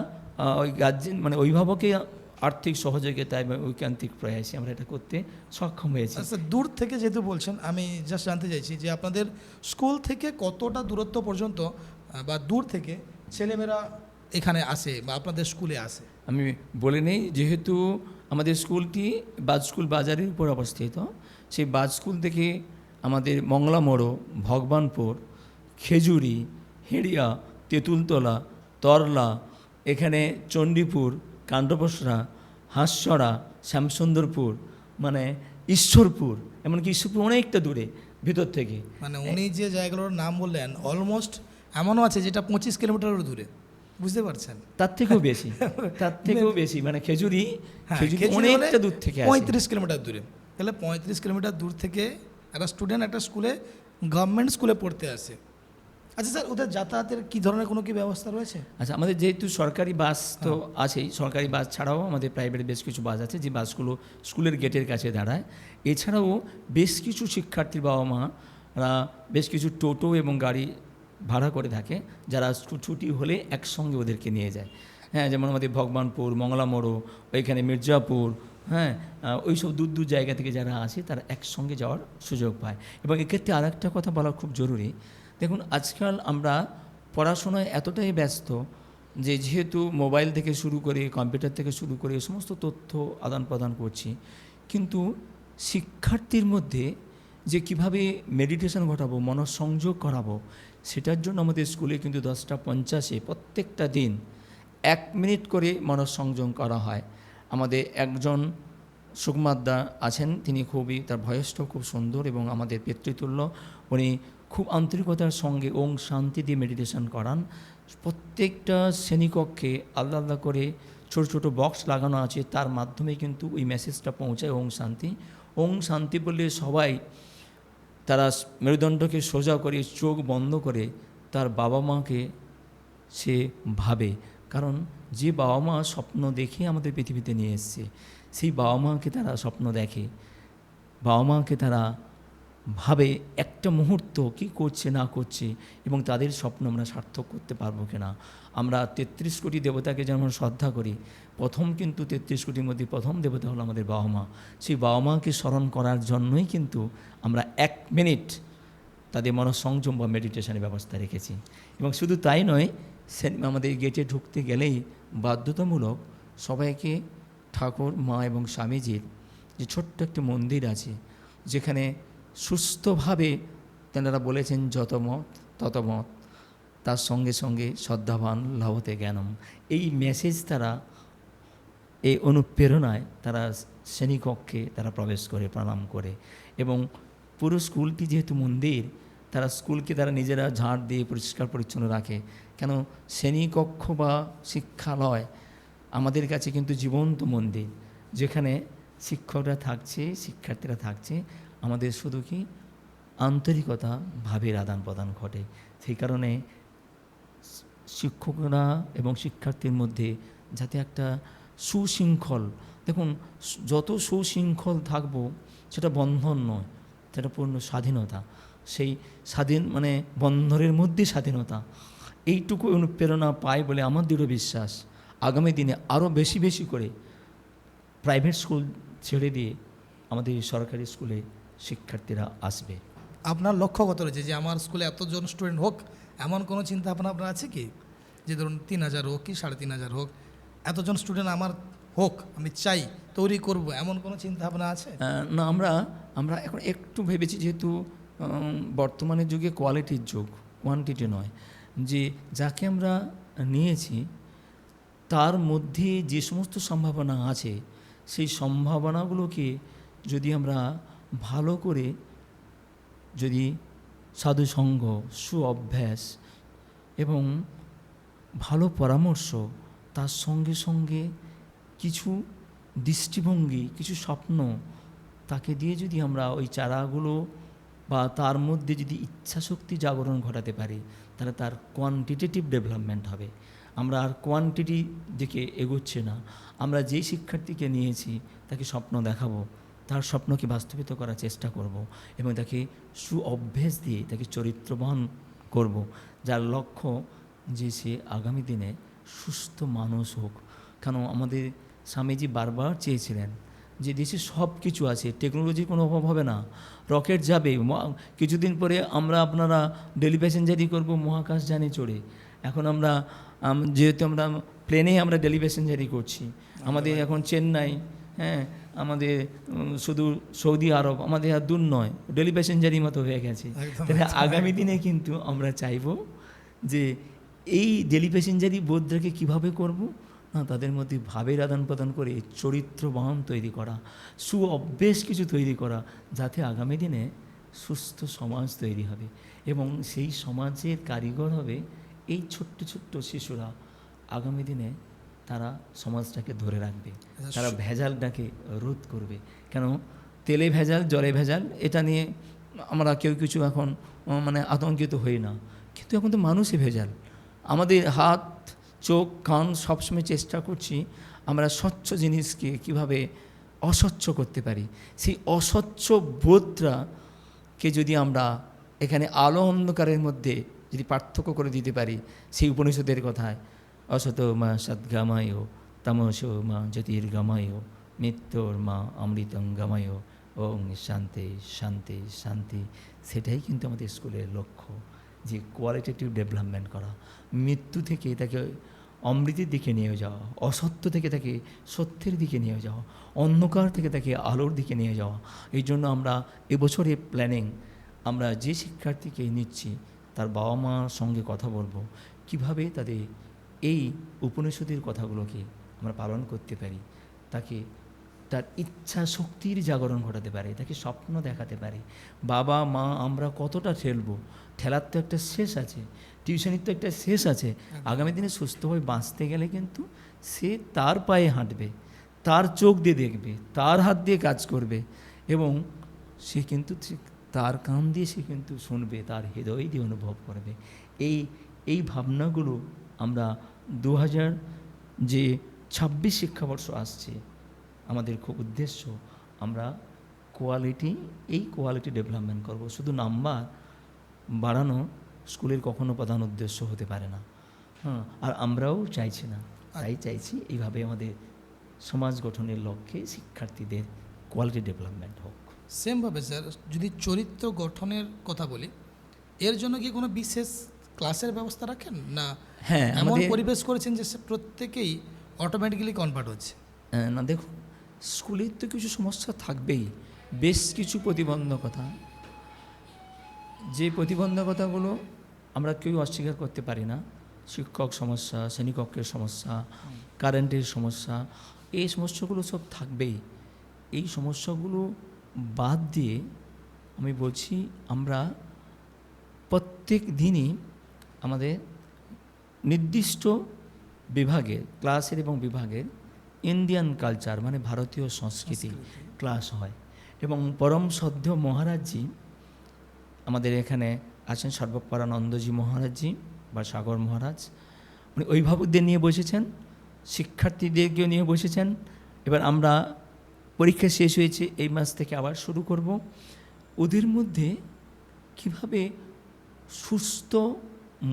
Speaker 1: ওই গার্জেন মানে অভিভাবকে আর্থিক সহযোগিতা এবং ঐকান্তিক প্রয়াসে আমরা এটা করতে সক্ষম হয়েছি।
Speaker 2: আচ্ছা, দূর থেকে যেহেতু বলছেন, আমি জাস্ট জানতে চাইছি যে আপনাদের স্কুল থেকে কতটা দূরত্ব পর্যন্ত বা দূর থেকে ছেলেমেয়েরা এখানে আসে বা আপনাদের স্কুলে আসে?
Speaker 1: আমি বলে নেই, যেহেতু আমাদের স্কুলটি বাজ স্কুল বাজারের উপর অবস্থিত, সেই বাজ স্কুল থেকে আমাদের মংলা মোড়, ভগবানপুর, খেজুরি, হেড়িয়া, তেঁতুলতলা, তরলা, এখানে চণ্ডীপুর, কাণ্ডপসরা, হাঁসছড়া, শ্যামসুন্দরপুর, মানে ঈশ্বরপুর, এমনকি ঈশ্বরপুর অনেকটা দূরে ভিতর থেকে,
Speaker 2: মানে উনি যে জায়গাগুলোর নাম বললেন অলমোস্ট এমনও আছে যেটা 25 কিলোমিটারের দূরে, বুঝতে পারছেন?
Speaker 1: তার থেকেও বেশি, মানে খেজুরি অনেকটা দূর থেকে,
Speaker 2: 35 কিলোমিটার দূরে। তাহলে 35 কিলোমিটার দূর থেকে একটা স্টুডেন্ট একটা স্কুলে, গভর্নমেন্ট স্কুলে পড়তে আসে। আচ্ছা স্যার, ওদের যাতায়াতের কি ধরনের কোনো কি ব্যবস্থা রয়েছে?
Speaker 1: আচ্ছা, আমাদের যেহেতু সরকারি বাস তো আছেই, সরকারি বাস ছাড়াও আমাদের প্রাইভেট বেশ কিছু বাস আছে, যে বাসগুলো স্কুলের গেটের কাছে দাঁড়ায়। এছাড়াও বেশ কিছু শিক্ষার্থীর বাবা মারা বেশ কিছু টোটো এবং গাড়ি ভাড়া করে থাকে, যারা ছুটি হলে একসঙ্গে ওদেরকে নিয়ে যায়। হ্যাঁ, যেমন আমাদের ভগবানপুর, মংলা মোড়, ওইখানে মির্জাপুর, হ্যাঁ, ওই সব দূর দূর জায়গা থেকে যারা আসে তারা একসঙ্গে যাওয়ার সুযোগ পায়। এবং এক্ষেত্রে আর একটা কথা বলা খুব জরুরি, দেখুন আজকাল আমরা পড়াশোনায় এতটাই ব্যস্ত যে যেহেতু মোবাইল থেকে শুরু করে, কম্পিউটার থেকে শুরু করে এই সমস্ত তথ্য আদান প্রদান করছি, কিন্তু শিক্ষার্থীর মধ্যে যে কিভাবে মেডিটেশন ঘটাবো, মনঃসংযোগ করাবো, সেটার জন্য আমাদের স্কুলে কিন্তু 10:50 প্রত্যেকটা দিন 1 মিনিট করে মনঃসংযোগ করা হয়। আমাদের একজন সুকুমারদা আছেন, তিনি খুবই, তার ভয়েসটাও খুব সুন্দর এবং আমাদের পিতৃতুল্য, উনি খুব আন্তরিকতার সঙ্গে ওং শান্তি দিয়ে মেডিটেশন করান। প্রত্যেকটা শ্রেণীকক্ষে আলাদা আলাদা করে ছোট ছোট বক্স লাগানো আছে, তার মাধ্যমে কিন্তু ওই মেসেজটা পৌঁছায় ওং শান্তি। ওং শান্তি বললে সবাই তারা মেরুদণ্ডকে সোজা করে চোখ বন্ধ করে তার বাবা মাকে সে ভাবে, কারণ যে বাবা মা স্বপ্ন দেখে আমাদের পৃথিবীতে নিয়ে এসছে, সেই বাবা মাকে তারা স্বপ্ন দেখে, বাবা মাকে তারা ভাবে একটা মুহূর্ত কি করছে না করছে এবং তাদের স্বপ্ন আমরা সার্থক করতে পারবো কিনা। আমরা 33 কোটি দেবতাকে যেমন শ্রদ্ধা করি, প্রথম কিন্তু 33 কোটির মধ্যে প্রথম দেবতা হলো আমাদের বাবা মা। সেই বাবা মাকে স্মরণ করার জন্যই কিন্তু আমরা 1 মিনিট তাদের মনঃসংযম বা মেডিটেশনের ব্যবস্থা রেখেছি। এবং শুধু তাই নয়, আমাদের গেটে ঢুকতে গেলেই বাধ্যতামূলক সবাইকে ঠাকুর, মা এবং স্বামীজির যে ছোট্ট একটি মন্দির আছে, যেখানে সুস্থভাবে তেনারা বলেছেন যত মত তত মত, তার সঙ্গে সঙ্গে শ্রদ্ধাবান লভতে জ্ঞানম, এই মেসেজ তারা, এই অনুপ্রেরণায় তারা শ্রেণীকক্ষে তারা প্রবেশ করে, প্রণাম করে। এবং পুরো স্কুলটি যেহেতু মন্দির, তারা স্কুলকে তারা নিজেরা ঝাড় দিয়ে পরিষ্কার পরিচ্ছন্ন রাখে। কেন শ্রেণীকক্ষ বা শিক্ষালয় আমাদের কাছে কিন্তু জীবন্ত মন্দির, যেখানে শিক্ষকরা থাকছে, শিক্ষার্থীরা থাকছে, আমাদের শুধু কি আন্তরিকতা ভাবের আদান প্রদান ঘটে। সেই কারণে শিক্ষকরা এবং শিক্ষার্থীর মধ্যে যাতে একটা সুশৃঙ্খল, দেখুন যত সুশৃঙ্খল থাকবো সেটা বন্ধন নয়, সেটা পূর্ণ স্বাধীনতা। সেই স্বাধীন মানে বন্ধনের মধ্যে স্বাধীনতা, এইটুকু অনুপ্রেরণা পায় বলে আমার দৃঢ় বিশ্বাস আগামী দিনে আরও বেশি বেশি করে প্রাইভেট স্কুল ছেড়ে দিয়ে আমাদের সরকারি স্কুলে শিক্ষার্থীরা আসবে।
Speaker 2: আপনার লক্ষ্য কত রয়েছে যে আমার স্কুলে এতজন স্টুডেন্ট হোক, এমন কোনো চিন্তা ভাবনা আপনার আছে কি? যে ধরুন 3000 হোক কি 3500 হোক, এতজন স্টুডেন্ট আমার হোক, আমি চাই, তৈরি করব, এমন কোনো চিন্তা ভাবনা আছে?
Speaker 1: না, আমরা এখন একটু ভেবেছি, যেহেতু বর্তমানের যুগে কোয়ালিটির যুগ, কোয়ান্টিটি নয়, যে যাকে আমরা নিয়েছি তার মধ্যে যে সমস্ত সম্ভাবনা আছে সেই সম্ভাবনাগুলোকে যদি আমরা ভালো করে, যদি সাধুসঙ্গ, সু অভ্যাস এবং ভালো পরামর্শ, তার সঙ্গে সঙ্গে কিছু দৃষ্টিভঙ্গি, কিছু স্বপ্ন তাকে দিয়ে যদি আমরা ওই চারাগুলো বা তার মধ্যে যদি ইচ্ছাশক্তি জাগরণ ঘটাতে পারি, তাহলে তার কোয়ান্টিটেটিভ ডেভেলপমেন্ট হবে। আমরা আর কোয়ান্টিটি দিকে এগোচ্ছে না, আমরা যেই শিক্ষার্থীকে নিয়েছি তাকে স্বপ্ন দেখাবো, তার স্বপ্নকে বাস্তবিত করার চেষ্টা করব এবং তাকে সু অভ্যেস দিয়ে তাকে চরিত্রবান করব, যার লক্ষ্য যে সে আগামী দিনে সুস্থ মানুষ হোক। কেন আমাদের স্বামীজি বারবার চেয়েছিলেন যে দেশে সব কিছু আছে, টেকনোলজির কোনো অভাব হবে না, রকেট যাবে, কিছুদিন পরে আপনারা ডেলি প্যাসেঞ্জারই করবো মহাকাশযানে চড়ে। এখন আমরা যেহেতু আমরা প্লেনে আমরা ডেলি প্যাসেঞ্জারই করছি, আমাদের এখন চেন্নাই, হ্যাঁ, আমাদের শুধু সৌদি আরব, আমাদের আর দূর নয়, ডেলি প্যাসেঞ্জারই মতো হয়ে গেছে। তাহলে আগামী দিনে কিন্তু আমরা চাইব যে এই ডেলি প্যাসেঞ্জারি বোধটাকে কীভাবে করব না, তাদের মধ্যে ভাবের আদান প্রদান করে চরিত্রবান তৈরি করা, সু অভ্যেস কিছু তৈরি করা, যাতে আগামী দিনে সুস্থ সমাজ তৈরি হবে এবং সেই সমাজের কারিগর হবে এই ছোট্ট ছোট্ট শিশুরা। আগামী দিনে তারা সমাজটাকে ধরে রাখবে, তারা ভেজালটাকে রোধ করবে। কেন তেলে ভেজাল, জলে ভেজাল, এটা নিয়ে আমরা কেউ কিছু এখন মানে আতঙ্কিত হই না, কিন্তু এখন তো মানুষই ভেজাল। আমাদের হাত, চোখ, কান সবসময় চেষ্টা করছি আমরা স্বচ্ছ জিনিসকে কিভাবে অস্বচ্ছ করতে পারি। সেই অস্বচ্ছ বোধটাকে যদি আমরা এখানে আলো অন্ধকারের মধ্যে যদি পার্থক্য করে দিতে পারি, সেই উপনিষদের কথায় অসত মা সদ্গামায় তমস মা জ্যোতির্গময় মৃত্যুর মা অমৃতং গময় ওং শান্তি শান্তি শান্তি। সেটাই কিন্তু আমাদের স্কুলের লক্ষ্য, যে কোয়ালিটেটিভ ডেভেলপমেন্ট করা, মৃত্যু থেকে তাকে অমৃতের দিকে নিয়ে যাওয়া, অসত্য থেকে তাকে সত্যের দিকে নিয়ে যাওয়া, অন্ধকার থেকে তাকে আলোর দিকে নিয়ে যাওয়া। এই জন্য আমরা এবছরের প্ল্যানিং, আমরা যে শিক্ষার্থীকে নিচ্ছি তার বাবা মার সঙ্গে কথা বলবো কিভাবে তাদের এই উপনিষদের কথাগুলোকে আমরা পালন করতে পারি, তাকে তার ইচ্ছা শক্তির জাগরণ ঘটাতে পারে, তাকে স্বপ্ন দেখাতে পারে। বাবা মা আমরা কতটা ঠেলবো, ঠেলার তো একটা শেষ আছে, টিউশনির তো একটা শেষ আছে। আগামী দিনে সুস্থভাবে বাঁচতে গেলে কিন্তু সে তার পায়ে হাঁটবে, তার চোখ দিয়ে দেখবে, তার হাত দিয়ে কাজ করবে এবং সে কিন্তু তার কান দিয়ে সে কিন্তু শুনবে, তার হৃদয় দিয়ে অনুভব করবে। এই ভাবনাগুলো আমরা 2026 শিক্ষাবর্ষ আসছে, আমাদের খুব উদ্দেশ্য আমরা কোয়ালিটি ডেভেলপমেন্ট করব। শুধু নাম্বার বাড়ানো স্কুলের কখনো প্রধান উদ্দেশ্য হতে পারে না, হ্যাঁ, আর আমরাও চাইছি না। তাই চাইছি এইভাবে আমাদের সমাজ গঠনের লক্ষ্যে শিক্ষার্থীদের কোয়ালিটি ডেভেলপমেন্ট হোক।
Speaker 2: সেমভাবে স্যার, যদি চরিত্র গঠনের কথা বলি, এর জন্য কি কোনো বিশেষ ক্লাসের ব্যবস্থা রাখেন না?
Speaker 1: হ্যাঁ,
Speaker 2: এমন পরিবেশ করেছেন যে প্রত্যেকেই অটোমেটিক্যালি কনভার্ট হচ্ছে?
Speaker 1: না, দেখুন স্কুলের তো কিছু সমস্যা থাকবেই, বেশ কিছু প্রতিবন্ধকতা, যে প্রতিবন্ধকতাগুলো আমরা কেউ অস্বীকার করতে পারি না। শিক্ষক সমস্যা, শ্রেণীকক্ষের সমস্যা, কারেন্টের সমস্যা, এই সমস্যাগুলো সব থাকবেই। এই সমস্যাগুলো বাদ দিয়ে আমি বলছি আমরা প্রত্যেক দিনই আমাদের নির্দিষ্ট বিভাগের ক্লাসের এবং বিভাগের ইন্ডিয়ান কালচার মানে ভারতীয় সংস্কৃতি ক্লাস হয়। এবং পরম শ্রদ্ধ মহারাজজি আমাদের এখানে আছেন, সর্বপরানন্দজি মহারাজজি বা সাগর মহারাজ, উনি অভিভাবকদের নিয়ে বসেছেন, শিক্ষার্থীদেরকেও নিয়ে বসেছেন। এবার আমরা পরীক্ষা শেষ হয়েছে, এই মাস থেকে আবার শুরু করব। ওদের মধ্যে কিভাবে সুস্থ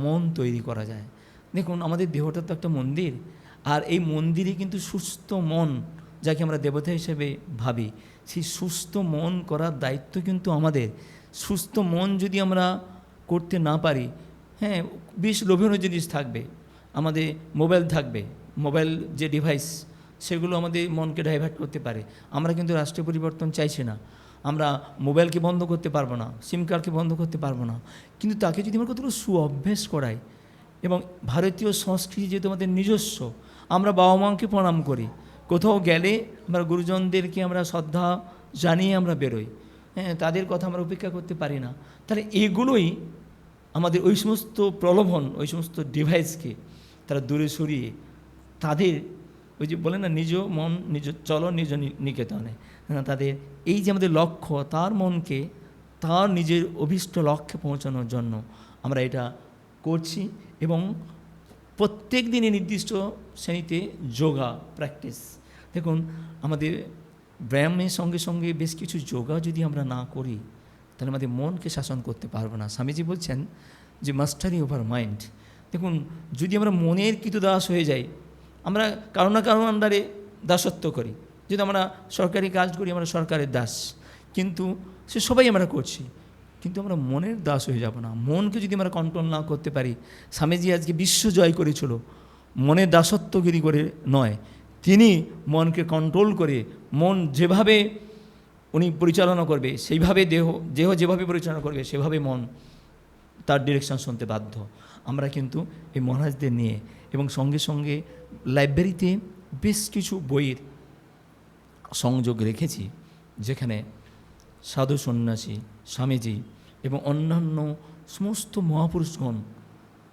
Speaker 1: মন তৈরি করা যায়। দেখুন, আমাদের দেহটা তো একটা মন্দির, আর এই মন্দিরে কিন্তু সুস্থ মন, যাকে আমরা দেবতা হিসেবে ভাবি, সেই সুস্থ মন করার দায়িত্ব কিন্তু আমাদের। সুস্থ মন যদি আমরা করতে না পারি, হ্যাঁ, বেশ লোভনীয় জিনিস থাকবে, আমাদের মোবাইল থাকবে, মোবাইল যে ডিভাইস সেগুলো আমাদের মনকে ডাইভার্ট করতে পারে। আমরা কিন্তু রাষ্ট্রীয় পরিবর্তন চাইছি না, আমরা মোবাইলকে বন্ধ করতে পারবো না, সিম কার্ডকে বন্ধ করতে পারবো না, কিন্তু তাকে যদি আমরা কতগুলো সুঅভ্যাস করাই। এবং ভারতীয় সংস্কৃতি যেহেতু আমাদের নিজস্ব, আমরা বাবা মাকে প্রণাম করি, কোথাও গেলে আমরা গুরুজনদেরকে আমরা শ্রদ্ধা জানিয়ে আমরা বেরোই, হ্যাঁ, তাদের কথা আমরা উপেক্ষা করতে পারি না। তাহলে এগুলোই আমাদের ওই সমস্ত প্রলোভন, ওই সমস্ত ডিভাইসকে তারা দূরে সরিয়ে তাদের ওই যে বলে না, নিজ মন নিজ চলো নিজ নিকেতনে, তাদের এই যে আমাদের লক্ষ্য, তার মনকে তার নিজের অভীষ্ট লক্ষ্যে পৌঁছানোর জন্য আমরা এটা করছি। এবং প্রত্যেক দিনে নির্দিষ্ট শ্রেণীতে যোগা প্র্যাকটিস। দেখুন, আমাদের ব্যায়ামের সঙ্গে সঙ্গে বেশ কিছু যোগা যদি আমরা না করি, তাহলে আমাদের মনকে শাসন করতে পারবো না। স্বামীজি বলছেন যে মাস্টারি ওভার মাইন্ড। দেখুন, যদি আমরা মনের কৃতদাস হয়ে যাই, আমরা কারো না কারো আন্ডারে দাসত্ব করি। যদি আমরা সরকারি কাজ করি, আমরা সরকারের দাস, কিন্তু সে সবাই আমরা করছি, কিন্তু আমরা মনের দাস হয়ে যাব না। মনকে যদি আমরা কন্ট্রোল না করতে পারি, স্বামীজি আজকে বিশ্ব জয় করেছিল মনের দাসত্বগিরি করে নয়, তিনি মনকে কন্ট্রোল করে, মন যেভাবে উনি পরিচালনা করবে সেইভাবে দেহ যেভাবে পরিচালনা করবে সেভাবে মন তার ডিরেকশন শুনতে বাধ্য। আমরা কিন্তু এই মহারাজদের নিয়ে এবং সঙ্গে সঙ্গে লাইব্রেরিতে বেশ কিছু বইয়ের সংযোগ রেখেছি, যেখানে সাধু সন্ন্যাসী, স্বামীজি এবং অন্যান্য সমস্ত মহাপুরুষগণ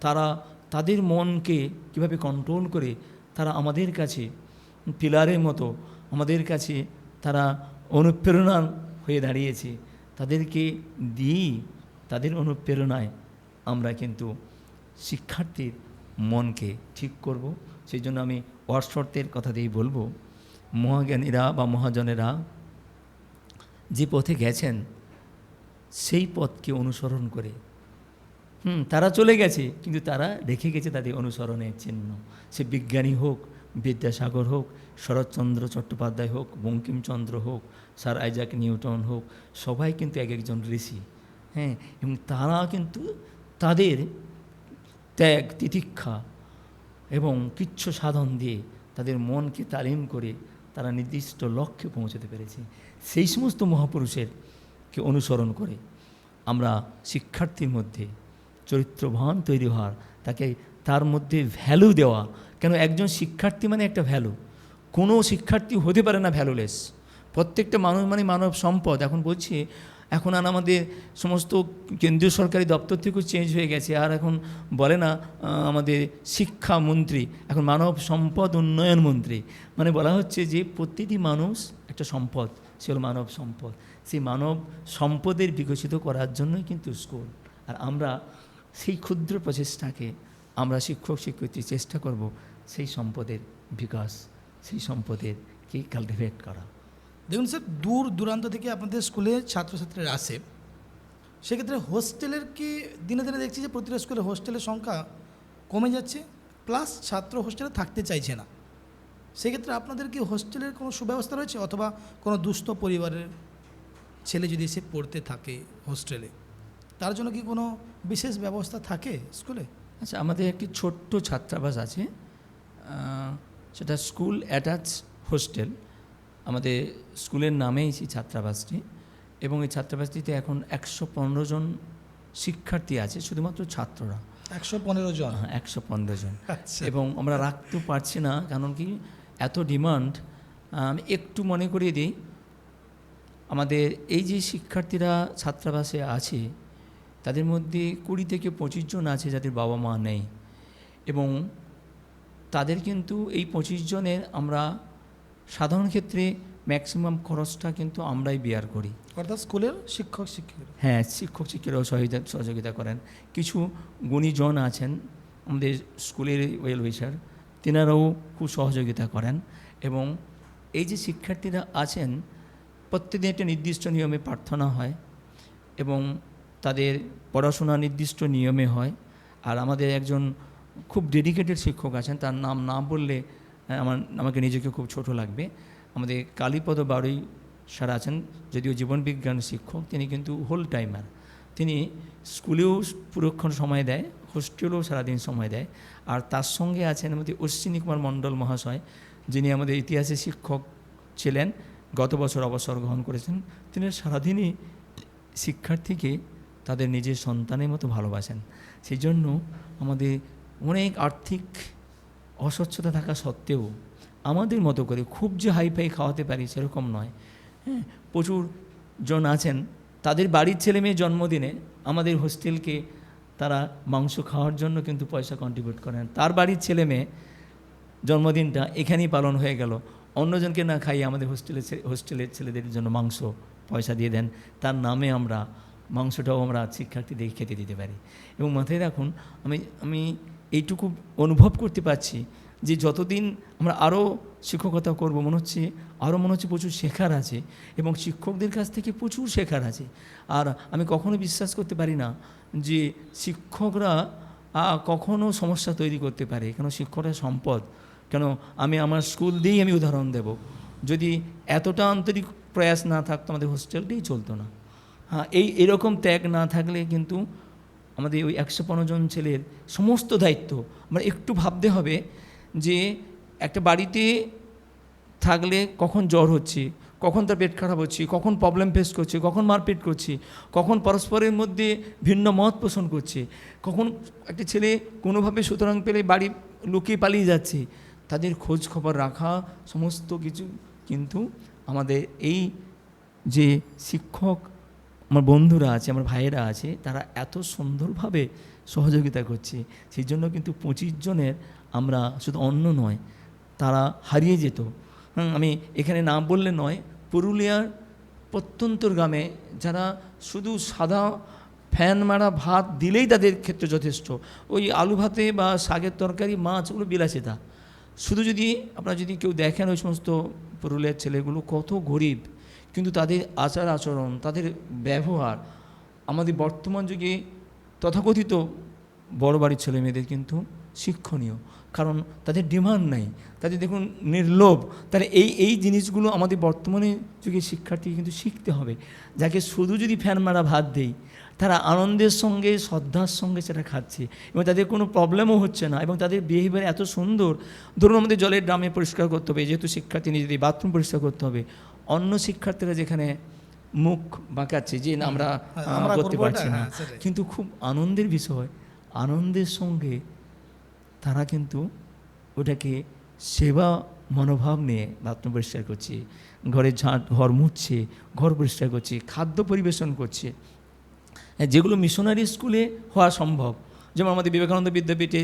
Speaker 1: তারা তাদের মনকে কীভাবে কন্ট্রোল করে তারা আমাদের কাছে পিলারের মতো, আমাদের কাছে তারা অনুপ্রেরণা হয়ে দাঁড়িয়েছে। তাদেরকে দিয়েই, তাদের অনুপ্রেরণায় আমরা কিন্তু শিক্ষার্থীর মনকে ঠিক করব। সেই জন্য আমি ওয়ার্ডশর্তের কথা দিয়েই বলবো, মহাজ্ঞানীরা বা মহাজনেরা যে পথে গেছেন সেই পথকে অনুসরণ করে, তারা চলে গেছে, কিন্তু তারা রেখে গেছে তাদের অনুসরণের চিহ্ন। সে বিজ্ঞানী হোক, বিদ্যাসাগর হোক, শরৎচন্দ্র চট্টোপাধ্যায় হোক, বঙ্কিমচন্দ্র হোক, স্যার আইজাক নিউটন হোক, সবাই কিন্তু এক একজন ঋষি, হ্যাঁ, এবং তারা কিন্তু তাদের ত্যাগ, তিতিক্ষা এবং কৃচ্ছ সাধন দিয়ে তাদের মনকে তালিম করে তারা নির্দিষ্ট লক্ষ্যে পৌঁছতে পেরেছে। সেই সমস্ত মহাপুরুষেরকে অনুসরণ করে আমরা শিক্ষার্থীর মধ্যে চরিত্রবান তৈরি হওয়ার, তাকে তার মধ্যে ভ্যালু দেওয়া। কেন, একজন শিক্ষার্থী মানে একটা ভ্যালু। কোনো শিক্ষার্থী হতে পারে না ভ্যালুলেস। প্রত্যেকটা মানুষ মানে মানব সম্পদ। এখন বলছি, এখন আর আমাদের সমস্ত কেন্দ্রীয় সরকারি দপ্তর থেকেও চেঞ্জ হয়ে গেছে, আর এখন বলে না আমাদের শিক্ষামন্ত্রী, এখন মানব সম্পদ উন্নয়ন মন্ত্রী। মানে বলা হচ্ছে যে প্রতিটি মানুষ একটা সম্পদ, সে হলো মানব সম্পদ। সেই মানব সম্পদের বিকশিত করার জন্যই কিন্তু স্কুল। আর আমরা সেই ক্ষুদ্র প্রচেষ্টাকে আমরা শিক্ষক শিক্ষয়িত্রী চেষ্টা করব সেই সম্পদের বিকাশ, সেই সম্পদেরকে কালটিভেট করা।
Speaker 2: দেখুন স্যার, দূর দূরান্ত থেকে আপনাদের স্কুলে ছাত্রছাত্রীরা আসে, সেক্ষেত্রে হোস্টেলের কি দিনে দিনে দেখছি যে প্রতিটা স্কুলে হোস্টেলের সংখ্যা কমে যাচ্ছে, প্লাস ছাত্র হোস্টেলে থাকতে চাইছে না। সেক্ষেত্রে আপনাদের কি হোস্টেলের কোনো সুব্যবস্থা রয়েছে, অথবা কোনো দুস্থ পরিবারের ছেলে যদি এসে পড়তে থাকে হোস্টেলে, তার জন্য কি কোনো বিশেষ ব্যবস্থা থাকে স্কুলে?
Speaker 1: আচ্ছা, আমাদের একটি ছোট্ট ছাত্রাবাস আছে, সেটা স্কুল অ্যাটাচ হোস্টেল। আমাদের স্কুলের নামেই সেই ছাত্রাবাসটি, এবং এই ছাত্রাবাসটিতে এখন 115 জন শিক্ষার্থী আছে, শুধুমাত্র ছাত্ররা
Speaker 2: 115 জন।
Speaker 1: হ্যাঁ, 115 জন।
Speaker 2: আচ্ছা।
Speaker 1: এবং আমরা রাখতে পারছি না, কারণ কি এত ডিমান্ড। আমি একটু মনে করিয়ে দিই, আমাদের এই যে শিক্ষার্থীরা ছাত্রাবাসে আছে তাদের মধ্যে 20 থেকে 25 জন আছে যাদের বাবা মা নেই, এবং তাদের কিন্তু এই 25 জনের আমরা সাধারণ ক্ষেত্রে ম্যাক্সিমাম খরচটা কিন্তু আমরাই বিয়ার করি।
Speaker 2: অর্থাৎ স্কুলের শিক্ষক শিক্ষিকা।
Speaker 1: হ্যাঁ, শিক্ষক শিক্ষিকারাও সহযোগিতা করেন। কিছু গুণীজন আছেন আমাদের স্কুলের ওয়েল উইশার, তেনারাও খুব সহযোগিতা করেন। এবং এই যে শিক্ষার্থীরা আছেন, প্রত্যেকদিন একটা নির্দিষ্ট নিয়মে প্রার্থনা হয় এবং তাদের পড়াশোনা নির্দিষ্ট নিয়মে হয়। আর আমাদের একজন খুব ডেডিকেটেড শিক্ষক আছেন, তার নাম না বললে আমাকে নিজেকে খুব ছোট লাগবে। আমাদের কালীপদ বাড়ুই স্যার আছেন, যদিও জীবনবিজ্ঞান শিক্ষক, তিনি কিন্তু হোল টাইমার। তিনি স্কুলেও পুরোক্ষণ সময় দেয়, হোস্টেলেও সারাদিন সময় দেয়। আর তার সঙ্গে আছেন আমাদের অশ্বিনী কুমার মণ্ডল মহাশয়, যিনি আমাদের ইতিহাসের শিক্ষক ছিলেন, গত বছর অবসর গ্রহণ করেছেন। তিনি সারাদিনই শিক্ষার্থীকে তাদের নিজের সন্তানের মতো ভালোবাসেন। সেই জন্য আমাদের অনেক আর্থিক অস্বচ্ছতা থাকা সত্ত্বেও আমাদের মতো করে খুব যে হাইফাই খাওয়াতে পারি সেরকম নয়। হ্যাঁ, প্রচুর জন আছেন, তাদের বাড়ির ছেলে মেয়ে জন্মদিনে আমাদের হোস্টেলকে তারা মাংস খাওয়ার জন্য কিন্তু পয়সা কন্ট্রিবিউট করেন। তার বাড়ির ছেলে মেয়ে জন্মদিনটা এখানেই পালন হয়ে গেল, অন্যজনকে না খাইয়ে আমাদের হোস্টেলের ছেলেদের জন্য মাংস পয়সা দিয়ে দেন। তার নামে আমরা মাংসটাও আমরা শিক্ষার্থীদের খেতে দিতে পারি। এবং মাথায় রাখুন, আমি এইটুকু অনুভব করতে পারছি যে যতদিন আমরা আরও শিক্ষকতা করব, মনে হচ্ছে প্রচুর শেখার আছে এবং শিক্ষকদের কাছ থেকে প্রচুর শেখার আছে। আর আমি কখনো বিশ্বাস করতে পারি না যে শিক্ষকরা কখনো সমস্যা তৈরি করতে পারে, কেন শিক্ষকরা সম্পদ। কেন আমি আমার স্কুল দিয়েই আমি উদাহরণ দেব, যদি এতটা আন্তরিক প্রয়াস না থাকতো আমাদের হোস্টেলটাই চলতো না। হ্যাঁ, এরকম ত্যাগ না থাকলে কিন্তু আমাদের ওই 115 জন ছেলের সমস্ত দায়িত্ব আমরা একটু ভাবতে হবে যে একটা বাড়িতে থাকলে কখন জ্বর হচ্ছে, কখন তার পেট খারাপ হচ্ছে, কখন প্রবলেম ফেস করছে, কখন মারপিট করছে, কখন পরস্পরের মধ্যে ভিন্ন মত পোষণ করছে, কখন একটা ছেলে কোনোভাবে সুতরাং পেলে বাড়ি লুকিয়ে পালিয়ে যাচ্ছে, তাদের খোঁজ খবর রাখা সমস্ত কিছু কিন্তু আমাদের এই যে শিক্ষক আমার বন্ধুরা আছে, আমার ভাইয়েরা আছে, তারা এত সুন্দরভাবে সহযোগিতা করছে। সেই জন্য কিন্তু 25 জনের আমরা শুধু অন্ন নয়, তারা হারিয়ে যেত। আমি এখানে নাম বললে নয়, পুরুলিয়ার প্রত্যন্তর গ্রামে যারা শুধু সাদা ফ্যান মারা ভাত দিলেই তাদের ক্ষেত্রে যথেষ্ট, ওই আলু ভাতে বা শাকের তরকারি মাছ, ওগুলো বিলাসিতা। শুধু যদি আপনারা যদি কেউ দেখেন ওই সমস্ত পুরুলিয়ার ছেলেগুলো কত গরিব, কিন্তু তাদের আচার আচরণ, তাদের ব্যবহার আমাদের বর্তমান যুগে তথাকথিত বড় বাড়ির ছেলে মেয়েদের কিন্তু শিক্ষণীয়। কারণ তাদের ডিমান্ড নাই, তাদের দেখুন নির্লোভ। তাহলে এই জিনিসগুলো আমাদের বর্তমানে যুগে শিক্ষার্থীকে কিন্তু শিখতে হবে। যাকে শুধু যদি ফ্যান মারা ভাত দেই, তারা আনন্দের সঙ্গে শ্রদ্ধার সঙ্গে সেটা খাচ্ছে এবং তাদের কোনো প্রবলেমও হচ্ছে না এবং তাদের বিহেভিয়ার এত সুন্দর। ধরুন আমাদের জলের ড্রামে পরিষ্কার করতে হবে, যেহেতু শিক্ষার্থী নিজেদের বাথরুম পরিষ্কার করতে হবে। অন্য শিক্ষার্থীরা যেখানে মুখ বাঁকাচ্ছে যে আমরা করতে পারছি না, কিন্তু খুব আনন্দের বিষয়, আনন্দের সঙ্গে তারা কিন্তু ওটাকে সেবা মনোভাব নিয়ে বাথরুম পরিষ্কার করছে, ঘর মুছছে, ঘর পরিষ্কার করছে, খাদ্য পরিবেশন করছে, যেগুলো মিশনারি স্কুলে হওয়া সম্ভব। যেমন আমাদের বিবেকানন্দ বিদ্যাপীঠে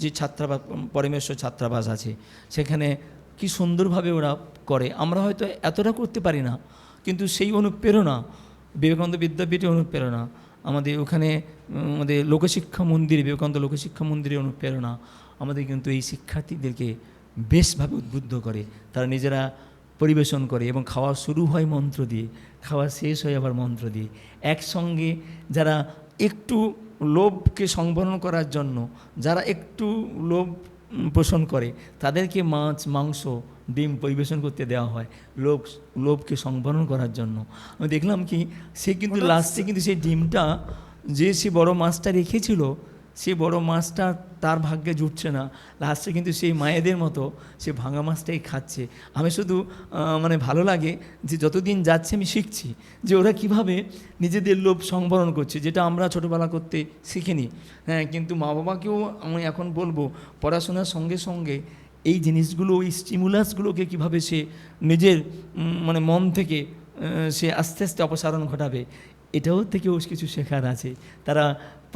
Speaker 1: যে ছাত্রাবাস, পরমেশ্বর ছাত্রাবাস আছে, সেখানে কি সুন্দরভাবে ওরা করে। আমরা হয়তো এতটা করতে পারি না, কিন্তু সেই অনুপ্রেরণা, বিবেকানন্দ বিদ্যাপীঠে অনুপ্রেরণা, আমাদের ওখানে আমাদের লোকশিক্ষা মন্দিরে, বিবেকানন্দ লোকশিক্ষা মন্দিরের অনুপ্রেরণা আমাদের কিন্তু এই শিক্ষার্থীদেরকে বেশভাবে উদ্বুদ্ধ করে। তারা নিজেরা পরিবেশন করে এবং খাওয়া শুরু হয় মন্ত্র দিয়ে, খাওয়া শেষ হয় আবার মন্ত্র দিয়ে। একসঙ্গে যারা একটু লোভকে সংবরণ করার জন্য, যারা একটু লোভ পোষণ করে, তাদেরকে মাছ, মাংস, ডিম পরিবেশন করতে দেওয়া হয় লোভকে সংবরণ করার জন্য। আমি দেখলাম কি সে কিন্তু লাস্টে কিন্তু সেই ডিমটা যে সে বড় মাছটা রেখেছিল, সে বড় মাছটা তার ভাগ্যে জুটছে না, লাস্টে কিন্তু সেই মায়েদের মতো সে ভাঙা মাছটাই খাচ্ছে। আমি শুধু ভালো লাগে যে যতদিন যাচ্ছে আমি শিখছি যে ওরা কিভাবে নিজেদের লোভ সংবরণ করছে, যেটা আমরা ছোটোবেলা করতে শিখিনি। হ্যাঁ, কিন্তু মা বাবাকেও আমি এখন বলবো পড়াশোনার সঙ্গে সঙ্গে এই জিনিসগুলো, ওই স্টিমুলাসগুলোকে কীভাবে সে নিজের মন থেকে সে আস্তে আস্তে অপসারণ ঘটাবে, এটাও থেকেও কিছু শেখার আছে। তারা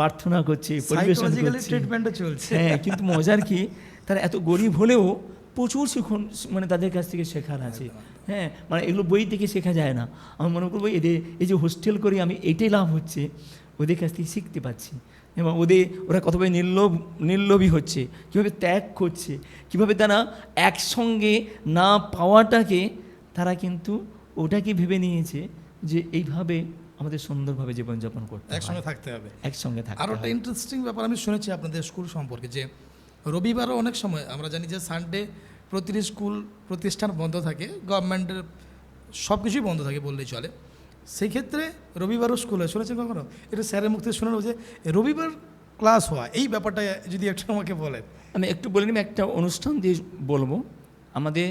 Speaker 1: প্রার্থনা করছে, পরিবেশন
Speaker 2: সাইকোলজিক্যালি
Speaker 1: করছে।
Speaker 2: ট্রিটমেন্টও চলছে।
Speaker 1: হ্যাঁ, কিন্তু মজার কি, তারা এত গরিব হলেও প্রচুর মানে তাদের কাছ থেকে শেখার আছে। হ্যাঁ, মানে এগুলো বই থেকে শেখা যায় না। আমি মনে করবো এদের এই যে হোস্টেল করে আমি এইটাই লাভ হচ্ছে, ওদের কাছ থেকে শিখতে পাচ্ছি। এবং ওরা কতভাবে নির্লোভী হচ্ছে, কীভাবে ত্যাগ করছে, কীভাবে তারা একসঙ্গে না পাওয়াটাকে তারা কিন্তু ওটাকে ভেবে নিয়েছে যে এইভাবে আমাদের সুন্দরভাবে জীবনযাপন করতে হয়।
Speaker 2: একসঙ্গে থাকতে হবে।
Speaker 1: একসঙ্গে থাকতে
Speaker 2: আরও একটা
Speaker 1: হয়।
Speaker 2: ইন্টারেস্টিং ব্যাপার আমি শুনেছি আপনাদের স্কুল সম্পর্কে, যে রবিবারও অনেক সময় আমরা জানি যে সানডে প্রতিটি স্কুল প্রতিষ্ঠান বন্ধ থাকে, গভর্নমেন্টের সব কিছুই বন্ধ থাকে বললেই চলে। সেই ক্ষেত্রে রবিবারও স্কুল হয়, শুনেছেন কখনো? এটা স্যারের মুখ থেকে শোনানো যে রবিবার ক্লাস হওয়া, এই ব্যাপারটা যদি একটু আমাকে বলেন।
Speaker 1: আমি একটু বলে নিব, একটা অনুষ্ঠান দিয়ে বলবো। আমাদের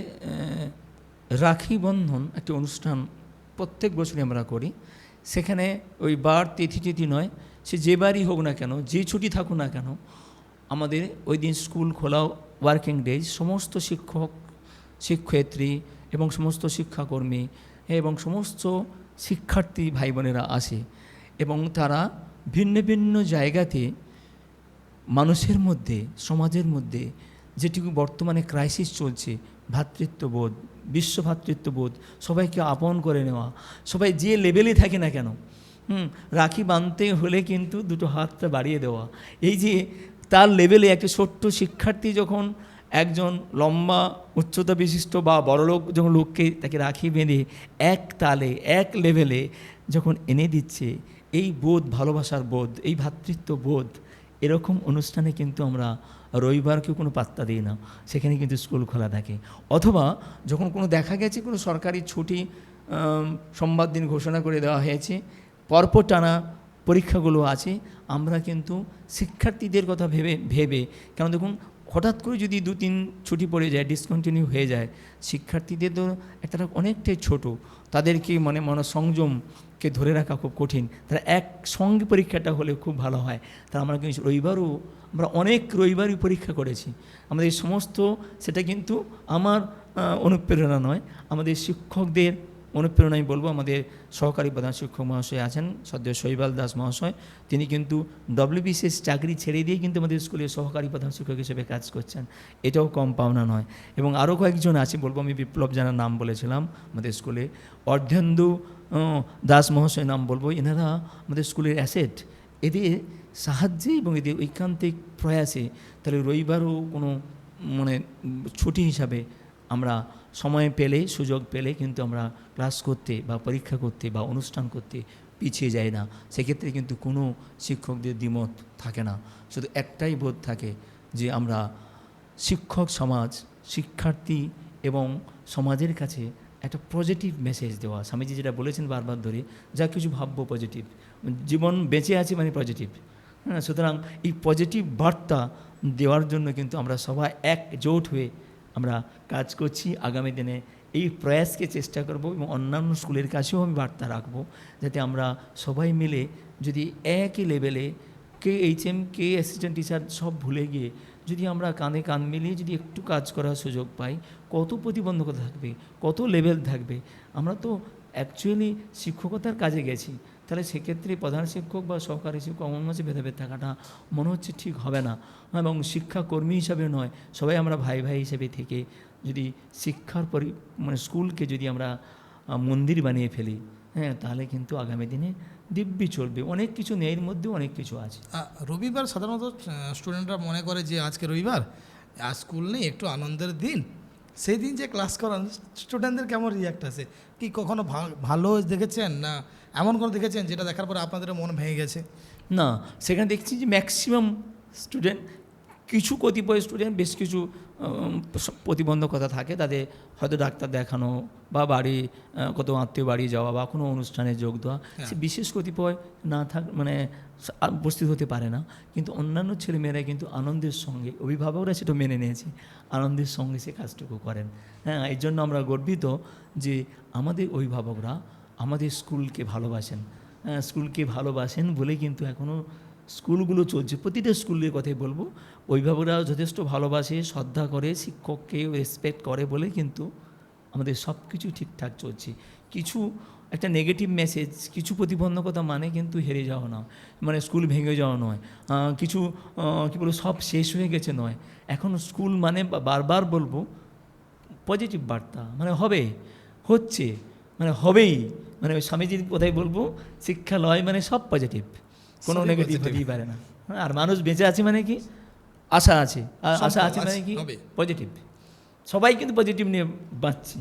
Speaker 1: রাখি বন্ধন একটা অনুষ্ঠান প্রত্যেক বছরই আমরা করি। সেখানে ওই বার তিথি নয়, সে যে বারই হোক না কেন, যে ছুটি থাকুক না কেন, আমাদের ওই দিন স্কুল খোলা, ওয়ার্কিং ডেজ, সমস্ত শিক্ষক শিক্ষয়িত্রী এবং সমস্ত শিক্ষাকর্মী এবং সমস্ত শিক্ষার্থী ভাই বোনেরা আসে এবং তারা ভিন্ন ভিন্ন জায়গাতে মানুষের মধ্যে, সমাজের মধ্যে যেটুকু বর্তমানে ক্রাইসিস চলছে, ভ্রাতৃত্ববোধ, বিশ্ব ভ্রাতৃত্ববোধ, সবাইকে আপন করে নেওয়া, সবাই যে লেভেলে থাকে না কেন, রাখি বাঁধতে হলে কিন্তু দুটো হাতটা বাড়িয়ে দেওয়া। এই যে তার লেভেলে একটা ছোট্ট শিক্ষার্থী যখন একজন লম্বা উচ্চতা বিশিষ্ট বা বড়লোক যখন লোককে তাকে রাখি বেঁধে এক তালে এক লেভেলে যখন এনে দিচ্ছে, এই বোধ, ভালোবাসার বোধ, এই ভ্রাতৃত্ববোধ, এরকম অনুষ্ঠানে কিন্তু আমরা রবিবারকেও কোনো পাত্তা দিই না, সেখানে কিন্তু স্কুল খোলা থাকে। অথবা যখন কোনো দেখা গেছে কোনো সরকারি ছুটি সোমবার দিন ঘোষণা করে দেওয়া হয়েছে, পরপর টানা পরীক্ষাগুলো আছে, আমরা কিন্তু শিক্ষার্থীদের কথা ভেবে কেন দেখুন, হঠাৎ করে যদি 2-3 ছুটি পড়ে যায়, ডিসকন্টিনিউ হয়ে যায়, শিক্ষার্থীদের তো একটা অনেকটাই ছোট, তাদেরকে মনোসংযমকে ধরে রাখা খুব কঠিন। তারা একসঙ্গে পরীক্ষাটা হলে খুব ভালো হয়। তারা আমরা কিন্তু আমরা অনেক রবিবারই পরীক্ষা করেছি। আমাদের সমস্ত, সেটা কিন্তু আমার অনুপ্রেরণা নয়, আমাদের শিক্ষকদের অনুপ্রেরণা আমি বলবো। আমাদের সহকারী প্রধান শিক্ষক মহাশয় আছেন সদ্য শৈবাল দাস মহাশয়, তিনি কিন্তু WBCS চাকরি ছেড়ে দিয়ে কিন্তু আমাদের স্কুলের সহকারী প্রধান শিক্ষক হিসেবে কাজ করছেন, এটাও কম পাওনা নয়। এবং আরও কয়েকজন আছে বলবো, আমি বিপ্লব জানার নাম বলেছিলাম আমাদের স্কুলে, অর্ধেন্দু দাস মহাশয় নাম বলবো, এনারা আমাদের স্কুলের অ্যাসেট। এদের সাহায্যে এবং এদের ঐকান্তিক প্রয়াসে তাহলে রবিবারও কোনো মানে ছুটি হিসাবে আমরা সময় পেলে, সুযোগ পেলে কিন্তু আমরা ক্লাস করতে বা পরীক্ষা করতে বা অনুষ্ঠান করতে পিছিয়ে যাই না। সেক্ষেত্রে কিন্তু কোনো শিক্ষকদের দ্বিমত থাকে না, শুধু একটাই বোধ থাকে যে আমরা শিক্ষক সমাজ, শিক্ষার্থী এবং সমাজের কাছে একটা পজিটিভ মেসেজ দেওয়া। স্বামীজি যেটা বলেছেন বারবার ধরে, যা কিছু ভাববো পজিটিভ, জীবন বেঁচে আছে মানে পজিটিভ। হ্যাঁ, সুতরাং এই পজিটিভ বার্তা দেওয়ার জন্য কিন্তু আমরা সবাই একজোট হয়ে আমরা কাজ করছি। আগামী দিনে এই প্রয়াসকে চেষ্টা করব এবং অন্যান্য স্কুলের কাছেও আমি বার্তা রাখবো, যাতে আমরা সবাই মিলে যদি একই লেভেলে, কে HM, কে অ্যাসিস্ট্যান্ট টিচার সব ভুলে গিয়ে যদি আমরা কাঁধে কাঁধ মিলিয়ে যদি একটু কাজ করার সুযোগ পাই, কত প্রতিবন্ধকতা থাকবে, কত লেভেল থাকবে। আমরা তো অ্যাকচুয়ালি শিক্ষকতার কাজে গেছি, তাহলে সেক্ষেত্রে প্রধান শিক্ষক বা সহকারী শিক্ষক আমার মাঝে ভেদাভেদ থাকাটা মনে হচ্ছে ঠিক হবে না। এবং শিক্ষাকর্মী হিসাবে নয়, সবাই আমরা ভাই ভাই হিসেবে থেকে যদি শিক্ষার মানে স্কুলকে যদি আমরা মন্দির বানিয়ে ফেলি, হ্যাঁ, তাহলে কিন্তু আগামী দিনে দিব্যি চলবে। অনেক কিছু নেই, এর মধ্যেও অনেক কিছু আছে।
Speaker 2: রবিবার সাধারণত স্টুডেন্টরা মনে করে যে আজকে রবিবার, আজ স্কুল নেই, একটু আনন্দের দিন। সেই দিন যে ক্লাস করান, স্টুডেন্টদের কেমন রিয়াক্ট আছে? কি কখনো ভালো দেখেছেন, না এমন কোনো দেখেছেন যেটা দেখার পরে আপনাদের মন ভেঙে গেছে?
Speaker 1: না, সেখানে দেখছি যে ম্যাক্সিমাম স্টুডেন্ট, কিছু কতিপয় স্টুডেন্ট বেশ কিছু প্রতিবন্ধকতা থাকে, তাদের হয়তো ডাক্তার দেখানো বা বাড়ি কত আত্মীয় বাড়ি যাওয়া বা কোনো অনুষ্ঠানে যোগ দেওয়া, সে বিশেষ কতিপয় না মানে উপস্থিত হতে পারে না। কিন্তু অন্যান্য ছেলেমেয়েরা কিন্তু আনন্দের সঙ্গে, অভিভাবকরা সেটা মেনে নিয়েছে, আনন্দের সঙ্গে সে কাজটুকু করেন। হ্যাঁ, এই জন্য আমরা গর্বিত যে আমাদের অভিভাবকরা আমাদের স্কুলকে ভালোবাসেন। স্কুলকে ভালোবাসেন বলে কিন্তু এখনও স্কুলগুলো চলছে। প্রতিটা স্কুলের কথাই বলবো, অভিভাবকরা যথেষ্ট ভালোবাসে, শ্রদ্ধা করে, শিক্ষককে রেসপেক্ট করে বলে কিন্তু আমাদের সব কিছু ঠিকঠাক চলছে। কিছু একটা নেগেটিভ মেসেজ, কিছু প্রতিবন্ধকতা মানে কিন্তু হেরে যাওয়া না, মানে স্কুল ভেঙে যাওয়া নয়, কিছু কী বলবো সব শেষ হয়ে গেছে নয়। এখন স্কুল মানে বারবার বলবো পজিটিভ বার্তা, মানে হবে, হচ্ছে, মানে হবেই, মানে ওই স্বামীজির কথাই বলবো, শিক্ষালয় মানে সব পজিটিভ, কোনো
Speaker 2: সবই
Speaker 1: নেগেটিভ
Speaker 2: positive।
Speaker 1: হতেই পারে না। আর মানুষ বেঁচে আছে মানে কি, আশা আছে, আর আশা আছে মানে কি
Speaker 2: হবে।
Speaker 1: পজিটিভ, সবাই কিন্তু পজিটিভ নিয়ে বাঁচছি।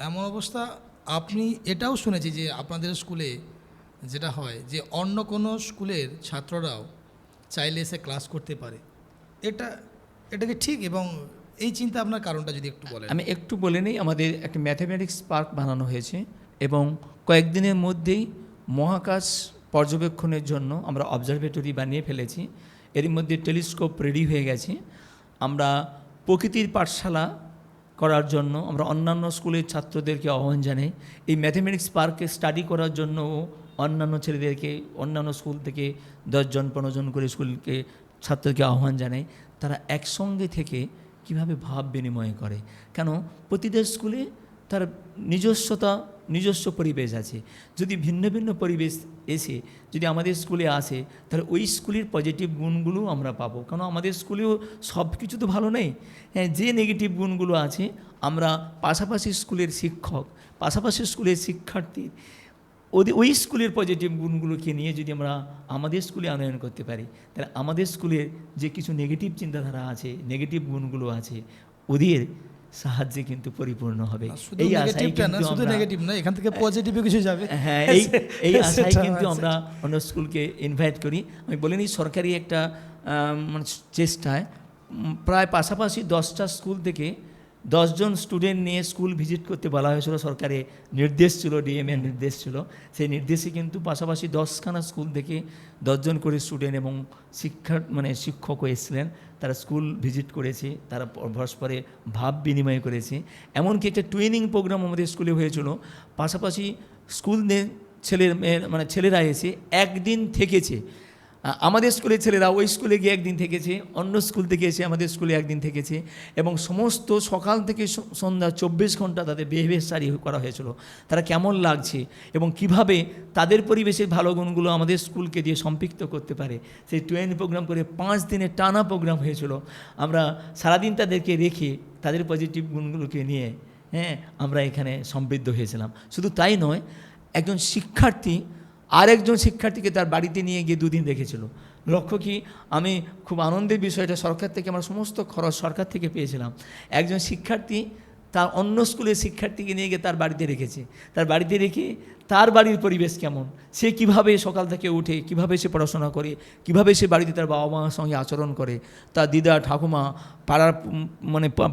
Speaker 2: এমন অবস্থা, আপনি এটাও শুনেছি যে আপনাদের স্কুলে যেটা হয় যে অন্য কোনো স্কুলের ছাত্ররাও চাইলে এসে ক্লাস করতে পারে, এটা কি ঠিক? এবং এই চিন্তা আপনার কারণটা যদি একটু বলেন।
Speaker 1: আমি একটু বলে নিই, আমাদের একটা ম্যাথামেটিক্স পার্ক বানানো হয়েছে এবং কয়েকদিনের মধ্যেই মহাকাশ পর্যবেক্ষণের জন্য আমরা অবজারভেটরি বানিয়ে ফেলেছি। এর মধ্যে টেলিস্কোপ রেডি হয়ে গেছে। আমরা প্রকৃতির পাঠশালা করার জন্য আমরা অন্যান্য স্কুলের ছাত্রদেরকে আহ্বান জানাই। এই ম্যাথামেটিক্স পার্কে স্টাডি করার জন্য অন্যান্য ছেলেদেরকে, অন্যান্য স্কুল থেকে 10 জন 15 জন করে স্কুলকে ছাত্রদেরকে আহ্বান জানাই। তারা একসঙ্গে থেকে কিভাবে ভাব বিনিময় করে, কেন প্রতিটা স্কুলে তার নিজস্ব পরিবেশ আছে। যদি ভিন্ন ভিন্ন পরিবেশ এসে যদি আমাদের স্কুলে আসে, তাহলে ওই স্কুলের পজিটিভ গুণগুলো আমরা পাবো। কারণ আমাদের স্কুলেও সব কিছু তো ভালো নেই, হ্যাঁ, যে নেগেটিভ গুণগুলো আছে আমরা পাশাপাশি স্কুলের শিক্ষক, পাশাপাশি স্কুলের শিক্ষার্থী, ওই স্কুলের পজিটিভ গুণগুলোকে নিয়ে যদি আমরা আমাদের স্কুলে আনয়ন করতে পারি, তাহলে আমাদের স্কুলের যে কিছু নেগেটিভ চিন্তাধারা আছে, নেগেটিভ গুণগুলো আছে, ওদের সাহায্যে কিন্তু পরিপূর্ণ হবে। এই আশাই কিন্তু
Speaker 2: শুধু নেগেটিভ না, এখান থেকে পজিটিভে কিছু যাবে।
Speaker 1: হ্যাঁ, এই আশাই কিন্তু আমরা অন্য স্কুলকে ইনভাইট করি। আমি বলিনি, সরকারি একটা মানে চেষ্টায় প্রায় পাশাপাশি 10টা স্কুল থেকে 10 জন স্টুডেন্ট নিয়ে স্কুল ভিজিট করতে বলা হয়েছিল। সরকারের নির্দেশ ছিল, ডিএমের নির্দেশ ছিল। সেই নির্দেশে কিন্তু পাশাপাশি 10খানা স্কুল থেকে 10 জন করে স্টুডেন্ট এবং শিক্ষকও এসেছিলেন। তারা স্কুল ভিজিট করেছে, তারা পরস্পরে ভাব বিনিময় করেছে। এমনকি একটা টুইনিং প্রোগ্রাম আমাদের স্কুলে হয়েছিল। পাশাপাশি স্কুল ছেলেরা এসে একদিন থেকেছে। আমাদের স্কুলের ছেলেরা ওই স্কুলে গিয়ে একদিন থেকেছে, অন্য স্কুল থেকে এসে আমাদের স্কুলে একদিন থেকেছে, এবং সমস্ত সকাল থেকে সন্ধ্যা 24 ঘন্টা তাদের বিহেভিয়ার স্টাডি করা হয়েছিল। তারা কেমন লাগছে এবং কিভাবে তাদের পরিবেশের ভালো গুণগুলো আমাদের স্কুলকে দিয়ে সম্পৃক্ত করতে পারে, সেই ট্রেনিং প্রোগ্রাম করে 5 দিনের টানা প্রোগ্রাম হয়েছিল। আমরা সারাদিন তাদেরকে রেখে তাদের পজিটিভ গুণগুলোকে নিয়ে, হ্যাঁ, আমরা এখানে সমৃদ্ধ হয়েছিলাম। শুধু তাই নয়, একজন শিক্ষার্থী আরেকজন শিক্ষার্থীকে তার বাড়িতে নিয়ে গিয়ে 2 দিন রেখেছিল। লক্ষ্য কি, আমি খুব আনন্দের বিষয়টা, সরকার থেকে আমরা সমস্ত খরচ সরকার থেকে পেয়েছিলাম। একজন শিক্ষার্থী তার অন্য স্কুলের শিক্ষার্থীকে নিয়ে গিয়ে তার বাড়িতে রেখেছে। তার বাড়িতে রেখে তার বাড়ির পরিবেশ কেমন, সে কিভাবে সকাল থেকে উঠে কিভাবে সে পড়াশোনা করে, কিভাবে সে বাড়িতে তার বাবা মার সঙ্গে আচরণ করে, তার দিদা ঠাকুমা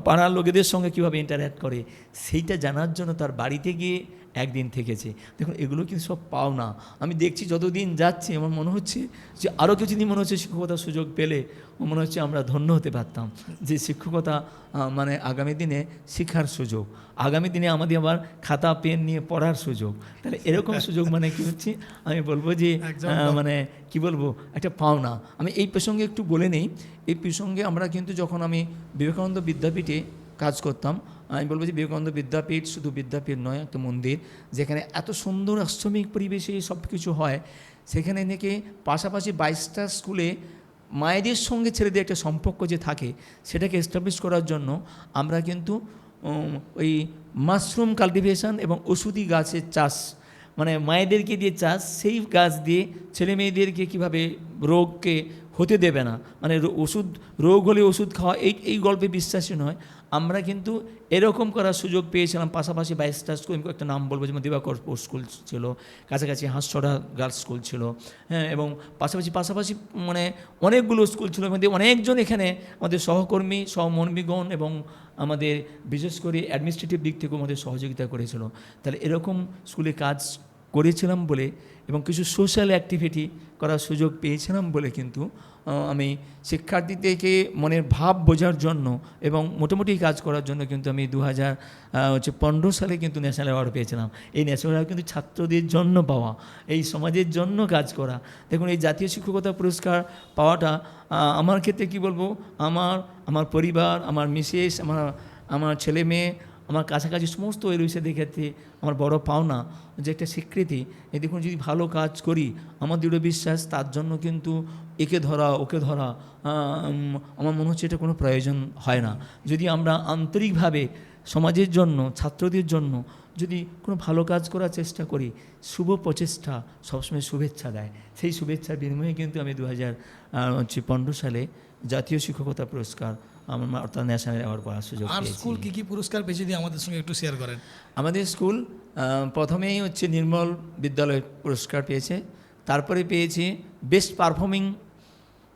Speaker 1: পাড়ার লোকেদের সঙ্গে কিভাবে ইন্টারঅ্যাক্ট করে, সেইটা জানার জন্য তার বাড়িতে গিয়ে একদিন থেকেছে। দেখুন, এগুলো কিন্তু সব পাওনা। আমি দেখছি যতদিন যাচ্ছে আমার মনে হচ্ছে যে আরও কিছুদিন মনে হচ্ছে শিক্ষকতার সুযোগ পেলে মনে হচ্ছে আমরা ধন্য হতে পারতাম, যে শিক্ষকতা আগামী দিনে শিক্ষার সুযোগ, আগামী দিনে আমাদের আবার খাতা পেন নিয়ে পড়ার সুযোগ। তাহলে এরকম সুযোগ কি হচ্ছে, আমি বলবো যে কি বলবো, একটা পাওনা। আমি এই প্রসঙ্গে একটু বলে নেই। এই প্রসঙ্গে আমরা কিন্তু যখন আমি বিবেকানন্দ বিদ্যাপীঠে কাজ করতাম, আমি বলবো যে বিবেকানন্দ বিদ্যাপীঠ শুধু বিদ্যাপীঠ নয়, একটা মন্দির যেখানে এত সুন্দর আশ্রমিক পরিবেশে সব কিছু হয়। সেখানে থেকে পাশাপাশি 22টা স্কুলে মায়েদের সঙ্গে ছেলেদের একটা সম্পর্ক যে থাকে, সেটাকে এস্টাবলিশ করার জন্য আমরা কিন্তু ওই মাশরুম কাল্টিভেশন এবং ওষুধি গাছের চাষ, মায়েদেরকে দিয়ে চাষ, সেই গাছ দিয়ে ছেলে মেয়েদেরকে কীভাবে রোগকে হতে দেবে না, রোগ হলে ওষুধ খাওয়া, এই গল্পে বিশ্বাসী নয়। আমরা কিন্তু এরকম করার সুযোগ পেয়েছিলাম। পাশাপাশি 22টা স্কুল, একটা নাম বলবো, যেমন দিবাকর স্কুল ছিল, কাছাকাছি হাঁসছড়া গার্লস স্কুল ছিল, হ্যাঁ, এবং পাশাপাশি অনেকগুলো স্কুল ছিল। মধ্যে অনেকজন এখানে আমাদের সহকর্মী, সহমর্মীগণ এবং আমাদের বিশেষ করে অ্যাডমিনিস্ট্রেটিভ দিক থেকেও আমাদের সহযোগিতা করেছিল। তাহলে এরকম স্কুলে কাজ করেছিলাম বলে এবং কিছু সোশ্যাল অ্যাক্টিভিটি করার সুযোগ পেয়েছিলাম বলে কিন্তু আমি শিক্ষার্থীদেরকে মনের ভাব বোঝার জন্য এবং মোটামুটি কাজ করার জন্য কিন্তু আমি 2015 সালে কিন্তু ন্যাশনাল অ্যাওয়ার্ড পেয়েছিলাম। এই ন্যাশনাল অ্যাওয়ার্ড কিন্তু ছাত্রদের জন্য পাওয়া, এই সমাজের জন্য কাজ করা। দেখুন, এই জাতীয় শিক্ষকতা পুরস্কার পাওয়াটা আমার ক্ষেত্রে কি বলবো, আমার পরিবার, আমার মিসেস, আমার ছেলে মেয়ে, আমার কাছাকাছি সমস্ত ওই রয়েছে দেখেতে আমার বড় পাওনা যে একটা স্বীকৃতি। এই দেখুন, যদি ভালো কাজ করি আমার দৃঢ় বিশ্বাস তার জন্য কিন্তু একে ধরা ওকে ধরা আমার মনে হচ্ছে এটা কোনো প্রয়োজন হয় না। যদি আমরা আন্তরিকভাবে সমাজের জন্য, ছাত্রদের জন্য যদি কোনো ভালো কাজ করার চেষ্টা করি, শুভ প্রচেষ্টা সবসময় শুভেচ্ছা দেয়। সেই শুভেচ্ছার বিনিময়ে কিন্তু আমি 2015 সালে জাতীয় শিক্ষকতা পুরস্কার অর্থাৎ ন্যাশনাল অ্যাওয়ার্ড পাওয়ার সুযোগ
Speaker 2: আর
Speaker 1: পেয়েছি।
Speaker 2: স্কুল কী পুরস্কার পেয়েছে যদি আমাদের সঙ্গে একটু শেয়ার করেন।
Speaker 1: আমাদের স্কুল প্রথমেই হচ্ছে নির্মল বিদ্যালয় পুরস্কার পেয়েছে, তারপরে পেয়েছি বেস্ট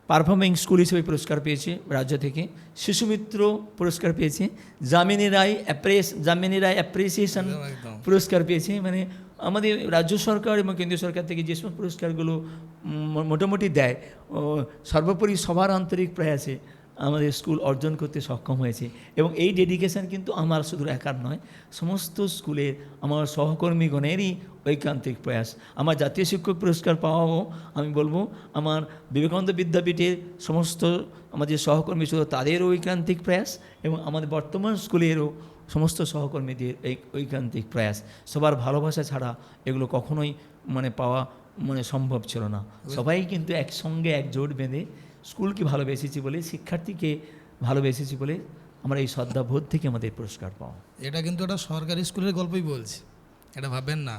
Speaker 1: পারফর্মিং স্কুল হিসেবে পুরস্কার পেয়েছি রাজ্য থেকে, শিশুমিত্র পুরস্কার পেয়েছি, যামিনী রায় অ্যাপ্রিসিয়েশন
Speaker 2: একদম।
Speaker 1: পুরস্কার পেয়েছি। মানে আমাদের রাজ্য সরকার এবং কেন্দ্রীয় সরকার থেকে যে সমস্ত পুরস্কারগুলো মোটামুটি দেয়, সর্বোপরি সবার আন্তরিক প্রয়াসে আমাদের স্কুল অর্জন করতে সক্ষম হয়েছে। এবং এই ডেডিকেশন কিন্তু আমার শুধু একার নয়, সমস্ত স্কুলের আমার সহকর্মীগণেরই ঐকান্তিক প্রয়াস। আমার জাতীয় শিক্ষক পুরস্কার পাওয়াও আমি বলবো আমার বিবেকানন্দ বিদ্যাপীঠের সমস্ত আমাদের সহকর্মী ছিল তাদেরও ঐকান্তিক প্রয়াস, এবং আমাদের বর্তমান স্কুলেরও সমস্ত সহকর্মীদের এই ঐকান্তিক প্রয়াস। সবার ভালোবাসা ছাড়া এগুলো কখনোই পাওয়া সম্ভব ছিল না। সবাই কিন্তু একসঙ্গে একজোট বেঁধে স্কুলকে ভালোবেসেছি বলে, শিক্ষার্থীকে ভালোবেসেছি বলে আমরা এই শ্রদ্ধাবোধ থেকে আমাদের পুরস্কার পাওয়া।
Speaker 2: এটা কিন্তু একটা সরকারি স্কুলের গল্পই বলছি, এটা ভাববেন না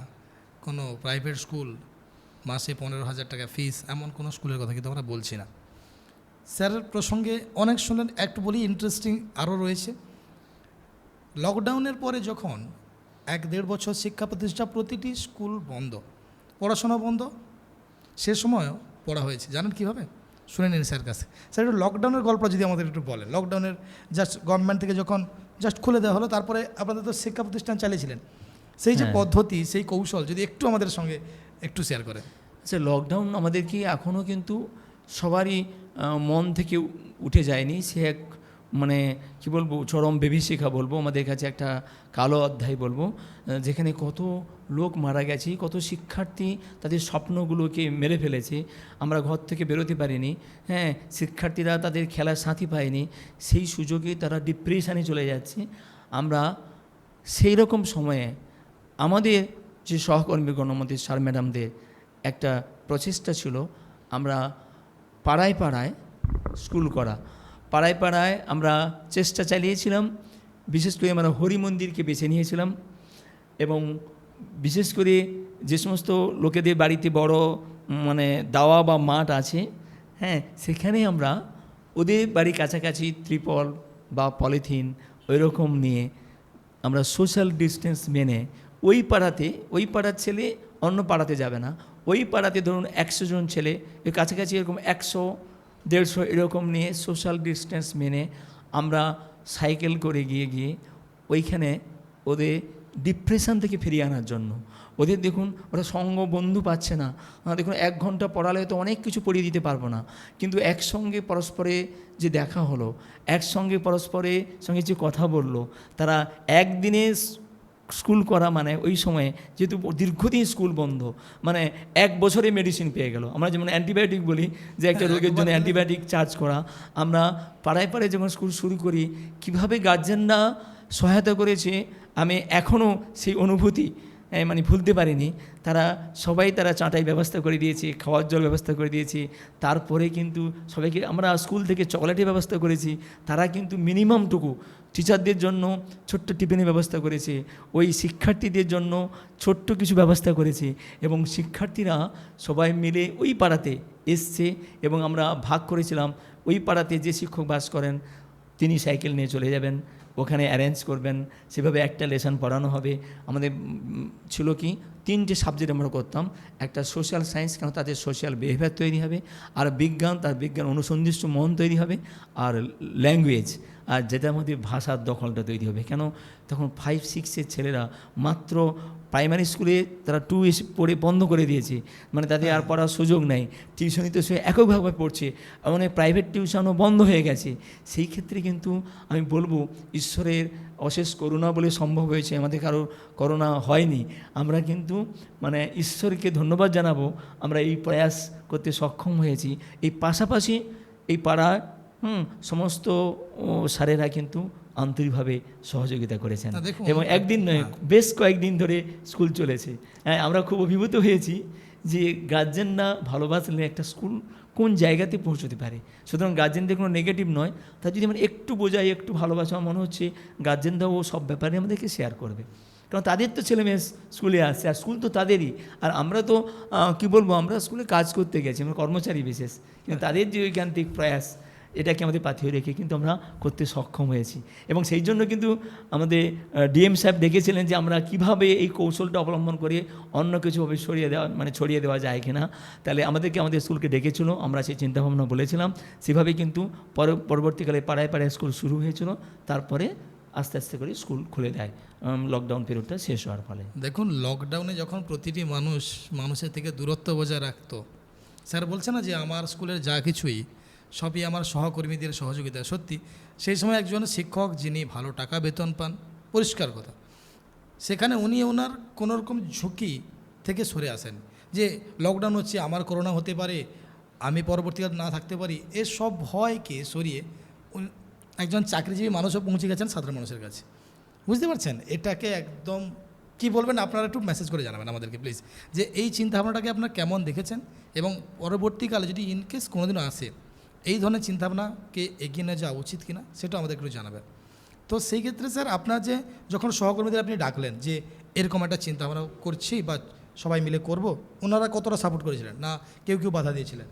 Speaker 2: কোনো প্রাইভেট স্কুল মাসে 15,000 টাকা ফিস এমন কোনো স্কুলের কথা কিন্তু আমরা বলছি না। স্যারের প্রসঙ্গে অনেক শুনলেন, একটু বলি ইন্টারেস্টিং আরও রয়েছে। লকডাউনের পরে যখন 1-1.5 বছর শিক্ষা প্রতিষ্ঠা প্রতিটি স্কুল বন্ধ, পড়াশোনা বন্ধ, সে সময়ও পড়া হয়েছে। জানেন কীভাবে? শুনে নিন স্যার কাছে। স্যার একটু লকডাউনের গল্পটা যদি আমাদের একটু বলেন। লকডাউনের জাস্ট গভর্নমেন্ট থেকে যখন জাস্ট খুলে দেওয়া হলো, তারপরে আপনাদের তো শিক্ষা প্রতিষ্ঠান চালিয়েছিলেন, সেই যে পদ্ধতি, সেই কৌশল যদি একটু আমাদের সঙ্গে একটু শেয়ার করেন।
Speaker 1: আচ্ছা, লকডাউন আমাদেরকে এখনও কিন্তু সবারই মন থেকে উঠে যায়নি। সে এক কী বলবো, চরম বিভীষিকা বলবো, আমাদের কাছে একটা কালো অধ্যায় বলবো, যেখানে কত লোক মারা গেছে, কত শিক্ষার্থী তাদের স্বপ্নগুলোকে মেরে ফেলেছে। আমরা ঘর থেকে বেরোতে পারিনি, শিক্ষার্থীরা তাদের খেলার সাথী পায়নি, সেই সুযোগে তারা ডিপ্রেশনে চলে যাচ্ছে। আমরা সেই রকম সময়ে আমাদের যে সহকর্মীগণ, আমাদের স্যার ম্যাডামদের একটা প্রচেষ্টা ছিল, আমরা পাড়ায় পাড়ায় স্কুল করা, পাড়ায় পাড়ায় আমরা চেষ্টা চালিয়েছিলাম। বিশেষ করে আমরা হরি মন্দিরকে বেছে নিয়েছিলাম, এবং বিশেষ করে যে সমস্ত লোকেদের বাড়িতে বড় দাওয়া বা মাঠ আছে, সেখানে আমরা ওদের বাড়ির কাছাকাছি ত্রিপল বা পলিথিন ওই রকম নিয়ে আমরা সোশ্যাল ডিস্টেন্স মেনে ওই পাড়ার ছেলে অন্য পাড়াতে যাবে না, ওই পাড়াতে ধরুন 100 জন ছেলে, এর কাছাকাছি এরকম 100-150 এরকম নিয়ে সোশ্যাল ডিস্টেন্স মেনে আমরা সাইকেল করে গিয়ে ওইখানে ওদের ডিপ্রেশন থেকে ফিরিয়ে আনার জন্য, ওদের দেখুন ওরা সঙ্গ বন্ধু পাচ্ছে না, দেখুন 1 ঘন্টা পড়ালে তো অনেক কিছু পড়িয়ে দিতে পারবো না, কিন্তু একসঙ্গে পরস্পরে যে দেখা হলো, একসঙ্গে পরস্পরের সঙ্গে যে কথা বললো, তারা একদিনে স্কুল করা ওই সময়ে যেহেতু দীর্ঘদিন স্কুল বন্ধ, 1 বছরে মেডিসিন পেয়ে গেল। আমরা যেমন অ্যান্টিবায়োটিক বলি যে একটা রোগের জন্য অ্যান্টিবায়োটিক চার্জ করা, আমরা পাড়ায় পাড়ায় যখন স্কুল শুরু করি, কিভাবে গার্জেনরা সহায়তা করেছে আমি এখনও সেই অনুভূতি ভুলতে পারিনি। তারা চাঁটাই ব্যবস্থা করে দিয়েছে, খাওয়ার জল ব্যবস্থা করে দিয়েছে, তারপরে কিন্তু সবাইকে আমরা স্কুল থেকে চকলেটের ব্যবস্থা করেছি, তারা কিন্তু মিনিমামটুকু টিচারদের জন্য ছোট্ট টিফিনের ব্যবস্থা করেছে, ওই শিক্ষার্থীদের জন্য ছোট্ট কিছু ব্যবস্থা করেছে, এবং শিক্ষার্থীরা সবাই মিলে ওই পাড়াতে এসছে, এবং আমরা ভাগ করেছিলাম ওই পাড়াতে যে শিক্ষক বাস করেন তিনি সাইকেল নিয়ে চলে যাবেন, ওখানে অ্যারেঞ্জ করবেন, সেভাবে একটা লেসন পড়ানো হবে। আমাদের ছিল কি 3টে সাবজেক্ট আমরা করতাম, একটা সোশ্যাল সায়েন্স, কেন তাদের সোশ্যাল বিহেভিয়ার তৈরি হবে, আর বিজ্ঞান, তার বিজ্ঞান অনুসন্ধিষ্ট মন তৈরি হবে, আর ল্যাঙ্গুয়েজ, আর যেটার মধ্যে ভাষার দখলটা তৈরি হবে। কেন তখন 5-6-এর ছেলেরা মাত্র প্রাইমারি স্কুলে তারা 2 এসে পড়ে বন্ধ করে দিয়েছে, তাদের আর পড়ার সুযোগ নেই, টিউশনিতে সে এককভাবে পড়ছে, প্রাইভেট টিউশনও বন্ধ হয়ে গেছে। সেই ক্ষেত্রে কিন্তু আমি বলবো ঈশ্বরের অশেষ করুণা বলে সম্ভব হয়েছে, আমাদের কারো করোনা হয়নি। আমরা কিন্তু ঈশ্বরকে ধন্যবাদ জানাবো, আমরা এই প্রয়াস করতে সক্ষম হয়েছি। এই পাশাপাশি এই পাড়ার সমস্ত স্যারেরা কিন্তু আন্তরিকভাবে সহযোগিতা করেছেন
Speaker 2: না, দেখুন,
Speaker 1: এবং একদিন নয় বেশ কয়েকদিন ধরে স্কুল চলেছে। হ্যাঁ, আমরা খুব অভিভূত হয়েছি যে গার্জেনরা ভালোবাসলে একটা স্কুল কোন জায়গাতে পৌঁছতে পারে। সুতরাং গার্জেনদের কোনো নেগেটিভ নয়, তা যদি আমরা একটু বোঝাই, একটু ভালোবাসা, আমার মনে হচ্ছে গার্জেনরাও সব ব্যাপারে আমাদেরকে শেয়ার করবে, কারণ তাদের তো ছেলে মেয়ে স্কুলে আসছে আর স্কুল তো তাদেরই। আর আমরা তো কী বলবো, আমরা স্কুলে কাজ করতে গেছি, আমরা কর্মচারী বিশেষ, কিন্তু তাদের যে ঐকান্তিক প্রয়াস এটাকে আমাদের পাথেয় রেখে কিন্তু আমরা করতে সক্ষম হয়েছি। এবং সেই জন্য কিন্তু আমাদের ডিএম সাহেব দেখেছিলেন যে আমরা কিভাবে এই কৌশলটা অবলম্বন করে অন্য কিছুভাবে ছড়িয়ে দেওয়া যায় কিনা। তাহলে আমাদেরকে আমাদের স্কুলকে ডেকেছিল, আমরা সেই চিন্তাভাবনা বলেছিলাম, সেভাবে কিন্তু পরবর্তীকালে পাড়ায় পাড়ায় স্কুল শুরু হয়েছিল। তারপরে আস্তে আস্তে করে স্কুল খুলে দেয় লকডাউন পিরিয়ডটা শেষ হওয়ার ফলে।
Speaker 2: দেখুন, লকডাউনে যখন প্রতিটি মানুষের থেকে দূরত্ব বজায় রাখতো, স্যার বলছে না যে আমার স্কুলের যা কিছুই সবই আমার সহকর্মীদের সহযোগিতা। সত্যি সেই সময় একজন শিক্ষক যিনি ভালো টাকা বেতন পান, পরিষ্কার কথা, সেখানে উনি ওনার কোনোরকম ঝুঁকি থেকে সরে আসেন যে লকডাউন হচ্ছে, আমার করোনা হতে পারে, আমি পরবর্তীকালে না থাকতে পারি, এসব ভয়কে সরিয়ে একজন চাকরিজীবী মানুষও পৌঁছে গেছেন সাধারণ মানুষের কাছে। বুঝতে পারছেন? এটাকে একদম কি বলবেন, আপনারা একটু মেসেজ করে জানাবেন আমাদেরকে প্লিজ, যে এই চিন্তাভাবনাটাকে আপনারা কেমন দেখেছেন এবং পরবর্তীকালে যদি ইনকেস কোনোদিনও আসে এই ধরনের চিন্তাভাবনাকে এগিয়ে নিয়ে যাওয়া উচিত কিনা সেটাও আমাদের একটু জানাবেন। তো সেই ক্ষেত্রে স্যার, আপনার যে যখন সহকর্মীদের আপনি ডাকলেন যে এরকম একটা চিন্তাভাবনা করছি বা সবাই মিলে করব, ওনারা কতটা সাপোর্ট করেছিলেন, না কেউ কেউ বাধা দিয়েছিলেন?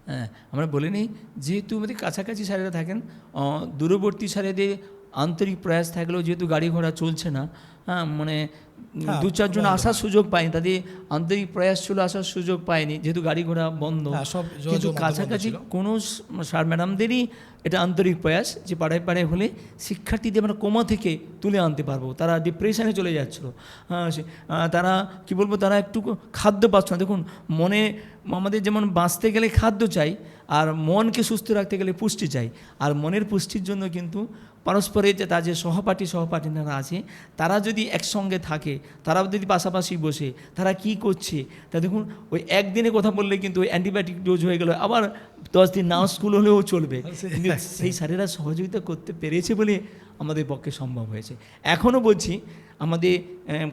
Speaker 1: হ্যাঁ, আমরা বলে নিই, যেহেতু আমাদের কাছাকাছি স্যারেরা থাকেন, দূরবর্তী স্যারেদের আন্তরিক প্রয়াস থাকলেও যেহেতু গাড়ি ঘোড়া চলছে না, হ্যাঁ মানে
Speaker 2: হ্যাঁ,
Speaker 1: দু চারজন আসার সুযোগ পায়নি, তাদের আন্তরিক প্রয়াস ছিল, আসার সুযোগ পায়নি যেহেতু গাড়ি ঘোড়া বন্ধ।
Speaker 2: হ্যাঁ, সব
Speaker 1: কিন্তু কাছাকাছি কোনো স্যার ম্যাডামদেরই এটা আন্তরিক প্রয়াস যে পাড়ায় পাড়ায় হলে শিক্ষার্থীদের আমরা কোমা থেকে তুলে আনতে পারবো। তারা ডিপ্রেশনে চলে যাচ্ছিলো, তারা কি বলবো, তারা একটু খাদ্য পাচ্ছে না। দেখুন, মনে আমাদের যেমন বাঁচতে গেলে খাদ্য চাই, আর মনকে সুস্থ রাখতে গেলে পুষ্টি চাই। আর মনের পুষ্টির জন্য কিন্তু পারস্পরের যে তার যে সহপাঠীরা আছে, তারা যদি একসঙ্গে থাকে, তারাও যদি পাশাপাশি বসে তারা কি করছে, তা দেখুন ওই একদিনে কথা বললে কিন্তু ওই অ্যান্টিবায়োটিক ডোজ হয়ে গেল, আবার 10 দিন নাও স্কুল হলেও চলবে। কিন্তু সেই স্যারেরা সহযোগিতা করতে পেরেছে বলে আমাদের পক্ষে সম্ভব হয়েছে। এখনও বলছি, আমাদের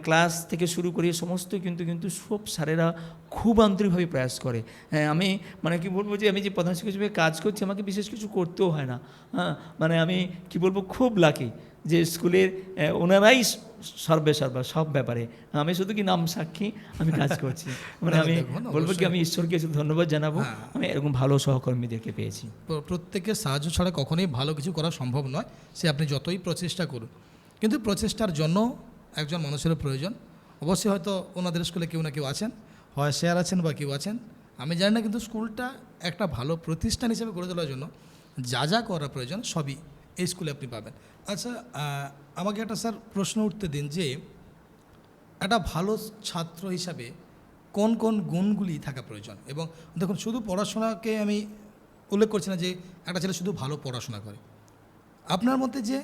Speaker 1: ক্লাস থেকে শুরু করে সমস্ত কিন্তু সব স্যারেরা খুব আন্তরিকভাবে প্রয়াস করে। হ্যাঁ, আমি মানে কি বলবো, যে আমি যে প্রধান শিক্ষক হিসেবে কাজ করছি, আমাকে বিশেষ কিছু করতেও হয় না। হ্যাঁ, মানে আমি কি বলবো, খুব লাকি যে স্কুলের ওনারাই সর্বেসর্বা সব ব্যাপারে। আমি শুধু কি নাম সাক্ষী, আমি কাজ করছি। মানে আমি বলবো কি, আমি ঈশ্বরকে শুধু ধন্যবাদ জানাবো, আমি এরকম ভালো সহকর্মীদেরকে পেয়েছি।
Speaker 2: প্রত্যেকের সাহায্য ছাড়া কখনোই ভালো কিছু করা সম্ভব নয়, সে আপনি যতই প্রচেষ্টা করুন। কিন্তু প্রচেষ্টার জন্য একজন মানুষের প্রয়োজন। অবশ্যই হয়তো ওনাদের স্কুলে কেউ না কেউ আছেন, হয় স্যার আছেন বা কেউ আছেন, আমি জানি না, কিন্তু স্কুলটা একটা ভালো প্রতিষ্ঠান হিসেবে গড়ে তোলার জন্য যা যা করা প্রয়োজন সবই এই স্কুলে আপনি পাবেন। আচ্ছা, আমাকে একটা স্যার প্রশ্ন উঠতে দিন যে একটা ভালো ছাত্র হিসাবে কোন কোন গুণগুলি থাকা প্রয়োজন? এবং দেখুন, শুধু পড়াশোনাকে আমি উল্লেখ করছি না যে একটা ছেলে শুধু ভালো পড়াশোনা করে, আপনার মধ্যে যে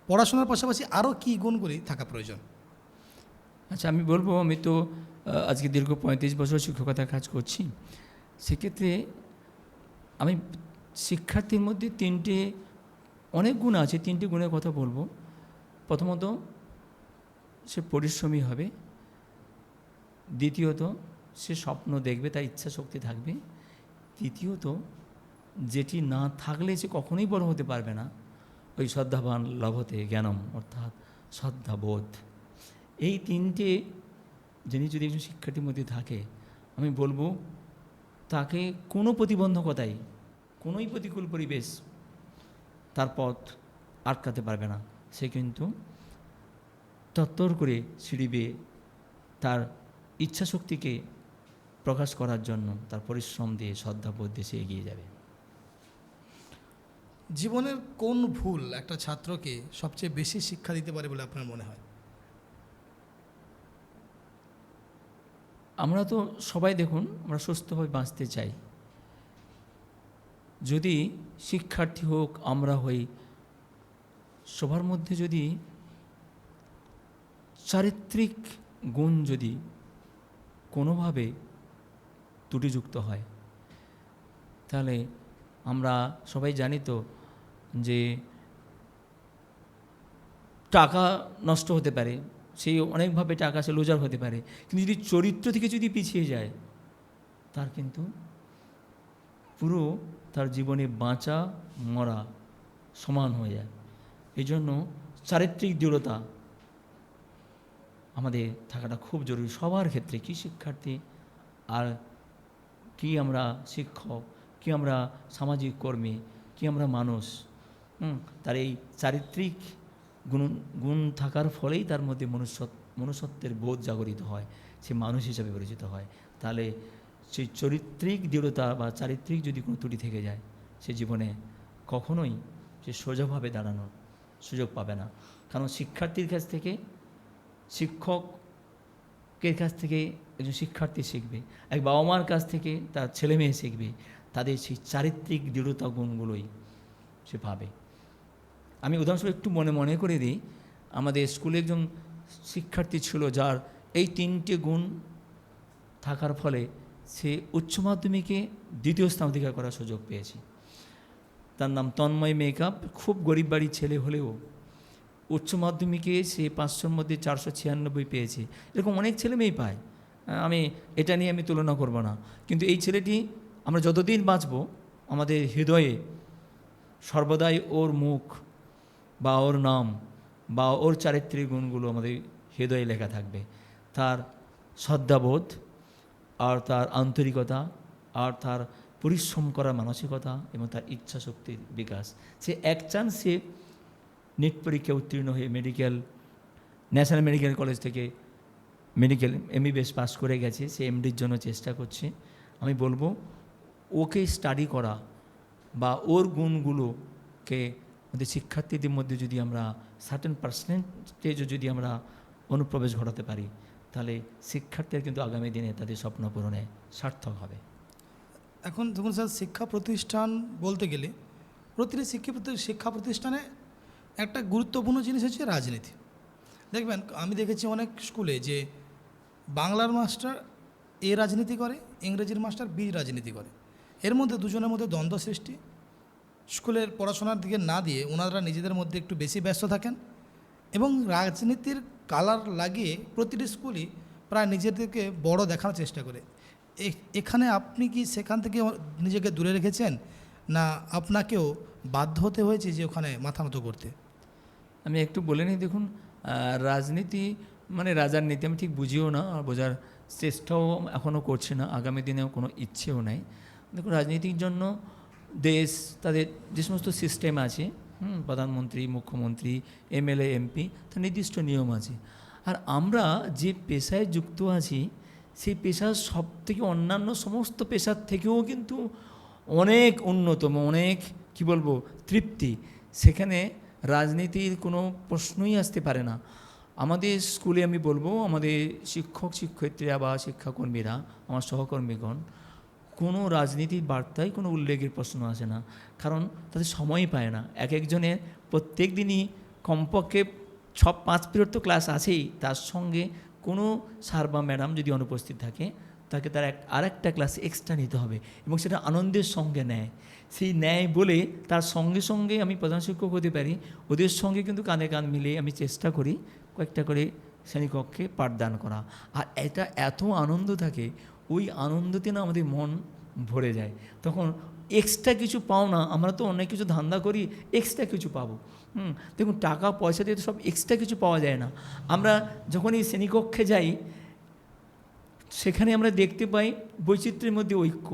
Speaker 2: পড়াশোনার পাশাপাশি আরও কী গুণগুলি থাকা প্রয়োজন?
Speaker 1: আচ্ছা, আমি বলবো, আমি তো আজকে দীর্ঘ 35 বছর শিক্ষকতার কাজ করছি। সেক্ষেত্রে আমি শিক্ষার্থীর মধ্যে অনেক গুণ আছে, 3টে গুণের কথা বলবো। প্রথমত, সে পরিশ্রমী হবে। দ্বিতীয়ত, সে স্বপ্ন দেখবে, তার ইচ্ছা শক্তি থাকবে। তৃতীয়ত, যেটি না থাকলে সে কখনোই বড় হতে পারবে না, ওই শ্রদ্ধাবান লভতে জ্ঞানম, অর্থাৎ শ্রদ্ধাবোধ। এই 3টে জিনিস যদি একজন শিক্ষার্থীর মধ্যে থাকে, আমি বলবো তাকে কোনো প্রতিবন্ধকতাই, কোনোই প্রতিকূল পরিবেশ তার পথ আটকাতে পারবে না। সে কিন্তু তত্তর করে সিঁড়ি বেয়ে তার ইচ্ছাশক্তিকে প্রকাশ করার জন্য তার পরিশ্রম দিয়ে, শ্রদ্ধাবোধ দিয়ে সে এগিয়ে যাবে।
Speaker 2: জীবনের কোন ভুল একটা ছাত্রকে সবচেয়ে বেশি শিক্ষা দিতে পারে বলে আপনার মনে হয়?
Speaker 1: আমরা তো সবাই দেখুন, আমরা সুস্থভাবে বাঁচতে চাই। যদি শিক্ষার্থী হোক, আমরা হই, সবার মধ্যে যদি চারিত্রিক গুণ যদি কোনোভাবে ত্রুটিযুক্ত হয়, তাহলে আমরা সবাই জানি তো যে টাকা নষ্ট হতে পারে, সেই অনেকভাবে টাকা সে লুজার হতে পারে, কিন্তু যদি চরিত্র থেকে যদি পিছিয়ে যায়, তার কিন্তু পুরো তার জীবনে বাঁচা মরা সমান হয়ে যায়। এই জন্য চারিত্রিক দৃঢ়তা আমাদের থাকাটা খুব জরুরি সবার ক্ষেত্রে, কি শিক্ষার্থী আর কি আমরা শিক্ষক, কি আমরা সামাজিক কর্মী, কি আমরা মানুষ। তার এই চারিত্রিক গুণ থাকার ফলেই তার মধ্যে মনুষ্যত্বের বোধ জাগরিত হয়, সে মানুষ হিসাবে পরিচিত হয়। তাহলে সেই চরিত্রিক দৃঢ়তা বা চারিত্রিক যদি কোনো ত্রুটি থেকে যায়, সে জীবনে কখনোই সে সোজাভাবে দাঁড়ানোর সুযোগ পাবে না। কারণ শিক্ষার্থীর কাছ থেকে, শিক্ষকের কাছ থেকে একজন শিক্ষার্থী শিখবে, এক বাবা মার কাছ থেকে তার ছেলে মেয়ে শিখবে, তাদের সেই চারিত্রিক দৃঢ়তা গুণগুলোই সে পাবে। আমি উদাহরণস্বরূপ একটু মনে করে দিই, আমাদের স্কুলে একজন শিক্ষার্থী ছিল যার এই 3টে গুণ থাকার ফলে সে উচ্চ মাধ্যমিকে 2য় স্থান অধিকার করার সুযোগ পেয়েছে। তার নাম তন্ময় মেকআপ, খুব গরিব বাড়ির ছেলে হলেও উচ্চ মাধ্যমিকে সে 500-র মধ্যে 496 পেয়েছে। এরকম অনেক ছেলে মেয়েই পায়, আমি এটা নিয়ে আমি তুলনা করব না। কিন্তু এই ছেলেটি, আমরা যতদিন বাঁচব আমাদের হৃদয়ে সর্বদাই ওর মুখ বা ওর নাম বা ওর চারিত্রিক গুণগুলো আমাদের হৃদয়ে লেখা থাকবে। তার শ্রদ্ধাবোধ আর তার আন্তরিকতা আর তার পরিশ্রম করার মানসিকতা এবং তার ইচ্ছা শক্তির বিকাশ। সে এক চান্সে নিট পরীক্ষা উত্তীর্ণ হয়ে ন্যাশনাল মেডিকেল কলেজ থেকে MBBS পাস করে গেছে, সে MDর জন্য চেষ্টা করছে। আমি বলবো ওকে স্টাডি করা বা ওর গুণগুলোকে আমাদের শিক্ষার্থীদের মধ্যে যদি আমরা সার্টেন পার্সেন্টেজও যদি আমরা অনুপ্রবেশ ঘটাতে পারি, তাহলে শিক্ষার্থীরা কিন্তু আগামী দিনে তাদের স্বপ্ন পূরণে সার্থক হবে।
Speaker 2: এখন দেখুন স্যার, শিক্ষা প্রতিষ্ঠান বলতে গেলে প্রতিটি শিক্ষা প্রতিষ্ঠানে একটা গুরুত্বপূর্ণ জিনিস হচ্ছে রাজনীতি। দেখবেন, আমি দেখেছি অনেক স্কুলে যে বাংলার মাস্টার এ রাজনীতি করে, ইংরেজির মাস্টার বি রাজনীতি করে। এর মধ্যে দুজনের মধ্যে দ্বন্দ্ব সৃষ্টি, স্কুলের পড়াশোনার দিকে না দিয়ে ওনারা নিজেদের মধ্যে একটু বেশি ব্যস্ত থাকেন এবং রাজনীতির কালার লাগিয়ে প্রতিটি স্কুলই প্রায় নিজেদেরকে বড় দেখানোর চেষ্টা করে। এখানে আপনি কি সেখান থেকে নিজেকে দূরে রেখেছেন, না আপনাকেও বাধ্য হতে হয়েছে যে ওখানে মাথা নত করতে?
Speaker 1: আমি একটু বলে নিই, দেখুন, রাজনীতি মানে রাজার নীতি আমি ঠিক বুঝিও না, আর বোঝার চেষ্টাও এখনও করছি না, আগামী দিনেও কোনো ইচ্ছেও নাই। দেখুন, রাজনীতির জন্য দেশ, তাদের যে সমস্ত সিস্টেম আছে, প্রধানমন্ত্রী, মুখ্যমন্ত্রী, MLA, MP, তার নির্দিষ্ট নিয়ম আছে। আর আমরা যে পেশায় যুক্ত আছি, সেই পেশার সব থেকে অন্যান্য সমস্ত পেশার থেকেও কিন্তু অনেক উন্নতম, অনেক কি বলবো তৃপ্তি। সেখানে রাজনীতির কোনো প্রশ্নই আসতে পারে না। আমাদের স্কুলে আমি বলবো, আমাদের শিক্ষক শিক্ষয়িত্রীরা বা শিক্ষাকর্মীরা, আমার সহকর্মীগণ, কোনো রাজনীতির বার্তায় কোনো উল্লেখের প্রশ্ন আসে না, কারণ তাদের সময়ই পায় না। একজনের প্রত্যেক দিনই কমপক্ষে 5 পিরিয়ড তো ক্লাস আছেই, তার সঙ্গে কোনো স্যার বা ম্যাডাম যদি অনুপস্থিত থাকে, তাকে তার আরেকটা ক্লাস এক্সট্রা নিতে হবে এবং সেটা আনন্দের সঙ্গে নেয়। সেই নেয় বলে তার সঙ্গে সঙ্গে আমি প্রধান শিক্ষক হতে পারি, ওদের সঙ্গে কিন্তু কাঁধে কাঁধ মিলিয়ে আমি চেষ্টা করি কয়েকটা করে শ্রেণীকক্ষে পাঠদান করা। আর এটা এত আনন্দ থাকে, ওই আনন্দতে না আমাদের মন ভরে যায়। তখন এক্সট্রা কিছু পাও না, আমরা তো অনেক কিছু ধান্দা করি, এক্সট্রা কিছু পাবো। দেখুন, টাকা পয়সা দিয়ে তো সব এক্সট্রা কিছু পাওয়া যায় না। আমরা যখন এই শ্রেণীকক্ষে যাই, সেখানে আমরা দেখতে পাই বৈচিত্র্যের মধ্যে ঐক্য।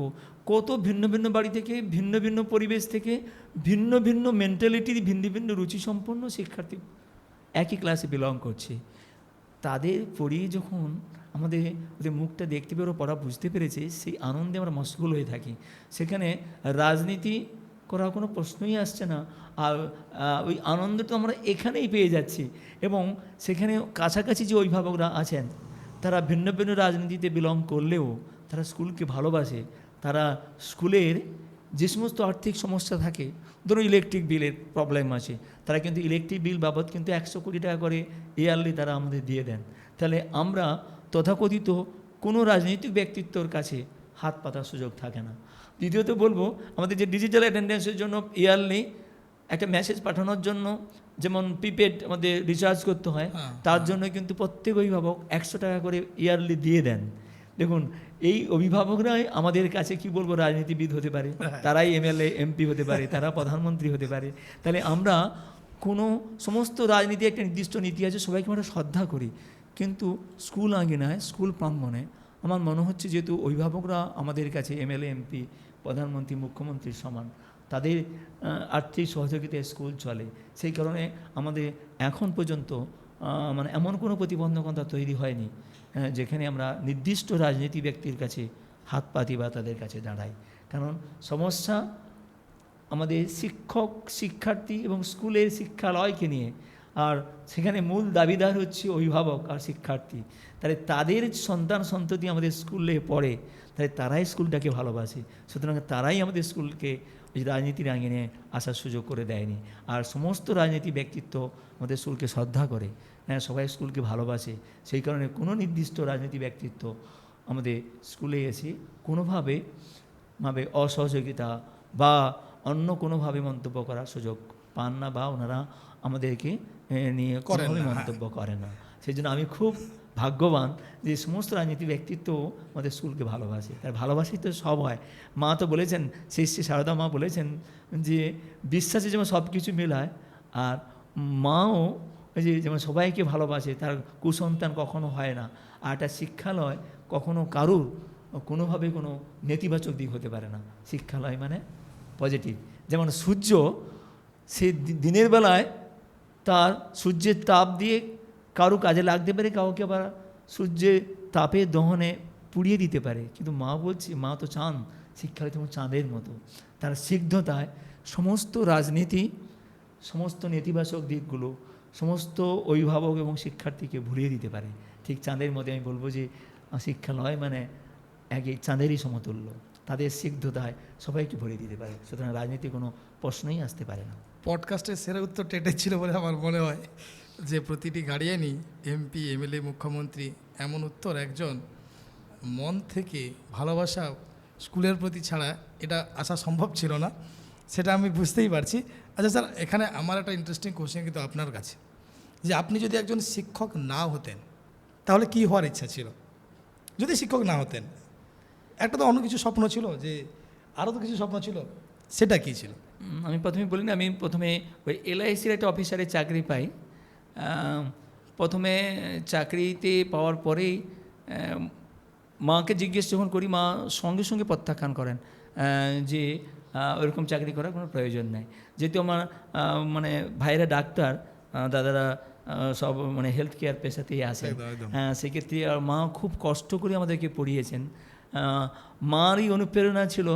Speaker 1: কত ভিন্ন ভিন্ন বাড়ি থেকে, ভিন্ন ভিন্ন পরিবেশ থেকে, ভিন্ন ভিন্ন মেন্টালিটির, ভিন্ন ভিন্ন রুচিসম্পন্ন শিক্ষার্থী একই ক্লাসে বিলং করছে। তাদের পড়িয়ে যখন ওদের মুখটা দেখতে পেয়ে ওরা পড়া বুঝতে পেরেছে, সেই আনন্দে আমরা মশগুল হয়ে থাকি। সেখানে রাজনীতি করার কোনো প্রশ্নই আসছে না। আর ওই আনন্দটা আমরা এখানেই পেয়ে যাচ্ছি। এবং সেখানে কাছাকাছি যে অভিভাবকরা আছেন, তারা ভিন্ন ভিন্ন রাজনীতিতে বিলং করলেও তারা স্কুলকে ভালোবাসে। তারা স্কুলের যে সমস্ত আর্থিক সমস্যা থাকে, ধরুন ইলেকট্রিক বিলের প্রবলেম আছে, তারা কিন্তু ইলেকট্রিক বিল বাবদ কিন্তু 100 কোটি টাকা করে ইয়ারলি তারা আমাদের দিয়ে দেন। তাহলে আমরা তথাকথিত কোনো রাজনৈতিক ব্যক্তিত্বর কাছে হাত পাতার সুযোগ থাকে না। দ্বিতীয়ত বলবো, আমাদের যে ডিজিটাল অ্যাটেন্ডেন্সের জন্য ইয়ারলি একটা মেসেজ পাঠানোর জন্য যেমন প্রিপেড আমাদের রিচার্জ করতে হয়, তার জন্য কিন্তু প্রত্যেক অভিভাবক 100 টাকা করে ইয়ারলি দিয়ে দেন। দেখুন, এই অভিভাবকরাই আমাদের কাছে কি বলবো রাজনীতিবিদ হতে পারে, তারাই এমএলএ এমপি হতে পারে, তারা প্রধানমন্ত্রী হতে পারে। তাহলে আমরা কোনো সমস্ত রাজনীতি একটা নির্দিষ্ট নীতি আছে, সবাইকে আমরা শ্রদ্ধা করি, কিন্তু স্কুল আঙ্গিনায় স্কুল প্রাঙ্গণে আমার মনে হচ্ছে যেহেতু অভিভাবকরা আমাদের কাছে এমএলএ এমপি প্রধানমন্ত্রী মুখ্যমন্ত্রীর সমান, তাদের আর্থিক সহযোগিতায় স্কুল চলে, সেই কারণে আমাদের এখন পর্যন্ত মানে এমন কোনো প্রতিবন্ধকতা তৈরি হয়নি যেখানে আমরা নির্দিষ্ট রাজনীতি ব্যক্তির কাছে হাত পাতি বা তাদের কাছে দাঁড়াই। কারণ সমস্যা আমাদের শিক্ষক শিক্ষার্থী এবং স্কুলের শিক্ষালয়কে নিয়ে, আর সেখানে মূল দাবিদার হচ্ছে অভিভাবক আর শিক্ষার্থী। তাহলে তাদের সন্তান সন্ততি আমাদের স্কুলে পড়ে, তাহলে তারাই স্কুলটাকে ভালোবাসে, সুতরাং তারাই আমাদের স্কুলকে ওই রাজনীতির আঙিনে আসার সুযোগ করে দেয়নি। আর সমস্ত রাজনীতি ব্যক্তিত্ব আমাদের স্কুলকে শ্রদ্ধা করে, হ্যাঁ, সবাই স্কুলকে ভালোবাসে। সেই কারণে কোনো নির্দিষ্ট রাজনীতি ব্যক্তিত্ব আমাদের স্কুলে এসে কোনোভাবে অসহযোগিতা বা অন্য কোনোভাবে মন্তব্য করার সুযোগ পান না, বা ওনারা আমাদেরকে নিয়ে কোনোভাবে মন্তব্য করে না। সেই জন্য আমি খুব ভাগ্যবান যে সমস্ত রাজনীতি ব্যক্তিত্ব আমাদের স্কুলকে ভালোবাসে। তার ভালোবাসাই তো সব হয়। মা তো বলেছেন, শ্রী শ্রী সারদা মা বলেছেন যে বিশ্বাসে যেমন সব কিছু মেলায়, আর মাও যে যেমন সবাইকে ভালোবাসে, তার কুসন্তান কখনো হয় না। আর একটা শিক্ষালয় কখনো কারুর কোনোভাবে কোনো নেতিবাচক দিক হতে পারে না। শিক্ষালয় মানে পজিটিভ। যেমন সূর্য, সে দিনের বেলায় তার সূর্যের তাপ দিয়ে কারো কাজে লাগতে পারে, কাউকে আবার সূর্যের তাপের দহনে পুড়িয়ে দিতে পারে। কিন্তু মা বলছে, মা তো চাঁদ, শিক্ষালয় তেমন চাঁদের মতো, তার সিদ্ধতায় সমস্ত রাজনীতি, সমস্ত নেতিবাচক দিকগুলো সমস্ত অভিভাবক এবং শিক্ষার্থীকে ভুলিয়ে দিতে পারে। ঠিক চাঁদের মধ্যে আমি বলবো যে শিক্ষালয় মানে একই চাঁদেরই সমতুল্য, তাদের সিদ্ধতায় সবাইকে ভরিয়ে দিতে পারে। সুতরাং রাজনীতি কোনো প্রশ্নই আসতে পারে না।
Speaker 2: পডকাস্টের সেরা উত্তর টেটে ছিল বলে আমার মনে হয় যে প্রতিটি গার্ডিয়ানই এমপি এমএলএ মুখ্যমন্ত্রী, এমন উত্তর একজন মন থেকে ভালোবাসা স্কুলের প্রতি ছাড়া এটা আসা সম্ভব ছিল না, সেটা আমি বুঝতেই পারছি। আচ্ছা স্যার, এখানে আমার একটা ইন্টারেস্টিং কোশ্চেন কিন্তু আপনার কাছে, যে আপনি যদি একজন শিক্ষক না হতেন তাহলে কি হওয়ার ইচ্ছা ছিল? যদি শিক্ষক না হতেন, একটা তো অন্য কিছু স্বপ্ন ছিল, যে আরও তো কিছু স্বপ্ন ছিল, সেটা কী ছিল?
Speaker 1: আমি প্রথমে বলি না, আমি প্রথমে ওই এলআইসির একটা অফিসারের চাকরি পাই। প্রথমে চাকরিতে পাওয়ার পরেই মাকে জিজ্ঞেস যখন করি, মা সঙ্গে সঙ্গে প্রত্যাখ্যান করেন যে ওরকম চাকরি করার কোনো প্রয়োজন নেই। যেহেতু আমার মানে ভাইয়েরা ডাক্তার, দাদারা সব মানে হেলথ কেয়ার পেশাতেই আসেন, সেক্ষেত্রে আর মা খুব কষ্ট করে আমাদেরকে পড়িয়েছেন। মারই অনুপ্রেরণা ছিল,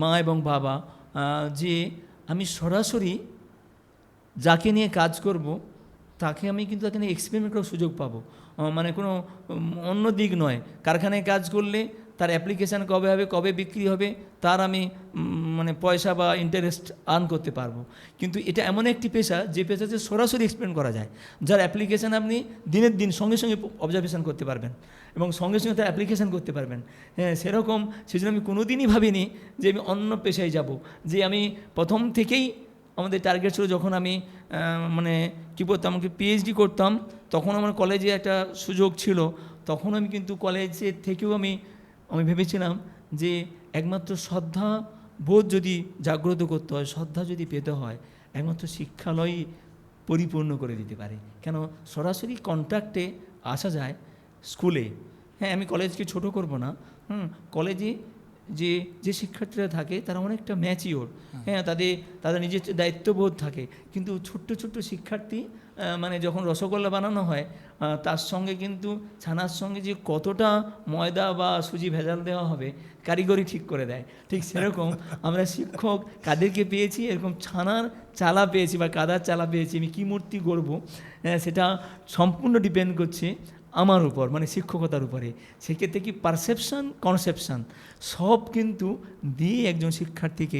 Speaker 1: মা এবং বাবা, যে আমি সরাসরি যাকে নিয়ে কাজ করব তাকে আমি কিন্তু তাকে নিয়ে এক্সপেরিমেন্ট করার সুযোগ পাবো, মানে কোনো অন্য দিক নয়। কারখানায় কাজ করলে তার অ্যাপ্লিকেশান কবে হবে, কবে বিক্রি হবে, তার আমি মানে পয়সা বা ইন্টারেস্ট আর্ন করতে পারবো। কিন্তু এটা এমন একটি পেশা যে পেশাতে সরাসরি এক্সপেরিমেন্ট করা যায়, যার অ্যাপ্লিকেশান আপনি দিনের দিন সঙ্গে সঙ্গে অবজারভেশন করতে পারবেন এবং সঙ্গে সঙ্গে তার অ্যাপ্লিকেশান করতে পারবেন। হ্যাঁ, সেরকম সেজন্য আমি কোনোদিনই ভাবিনি যে আমি অন্য পেশায় যাব। যে আমি প্রথম থেকেই আমাদের টার্গেট ছিল, যখন আমি মানে কী বলতাম, আমাকে পিএইচডি করতাম, তখন আমার কলেজে একটা সুযোগ ছিল। তখন আমি কিন্তু কলেজের থেকেও আমি ভেবেছিলাম যে একমাত্র শ্রদ্ধা বোধ যদি জাগ্রত করতে হয়, শ্রদ্ধা যদি পেতে হয়, একমাত্র শিক্ষালয়ই পরিপূর্ণ করে দিতে পারে। কেন সরাসরি কন্ট্যাক্টে আসা যায় স্কুলে। হ্যাঁ, আমি কলেজকে ছোট করব না, কলেজে যে শিক্ষার্থীরা থাকে তারা অনেকটা ম্যাচিওর, হ্যাঁ, তাদের নিজের দায়িত্ববোধ থাকে। কিন্তু ছোট্ট ছোট্ট শিক্ষার্থী, মানে যখন রসগোল্লা বানানো হয় তার সঙ্গে কিন্তু ছানার সঙ্গে যে কতটা ময়দা বা সুজি ভেজাল দেওয়া হবে কারিগরি ঠিক করে দেয়। ঠিক সেরকম আমরা শিক্ষক কাদেরকে পেয়েছি, এরকম ছানার চালা পেয়েছি বা কাদার চালা পেয়েছি। আমি কী মূর্তি গড়ব সেটা সম্পূর্ণ ডিপেন্ড করছে আমার উপর, মানে শিক্ষকতার উপরে। সেক্ষেত্রে কি পারসেপশান, কনসেপশান সব কিন্তু দিয়ে একজন শিক্ষার্থীকে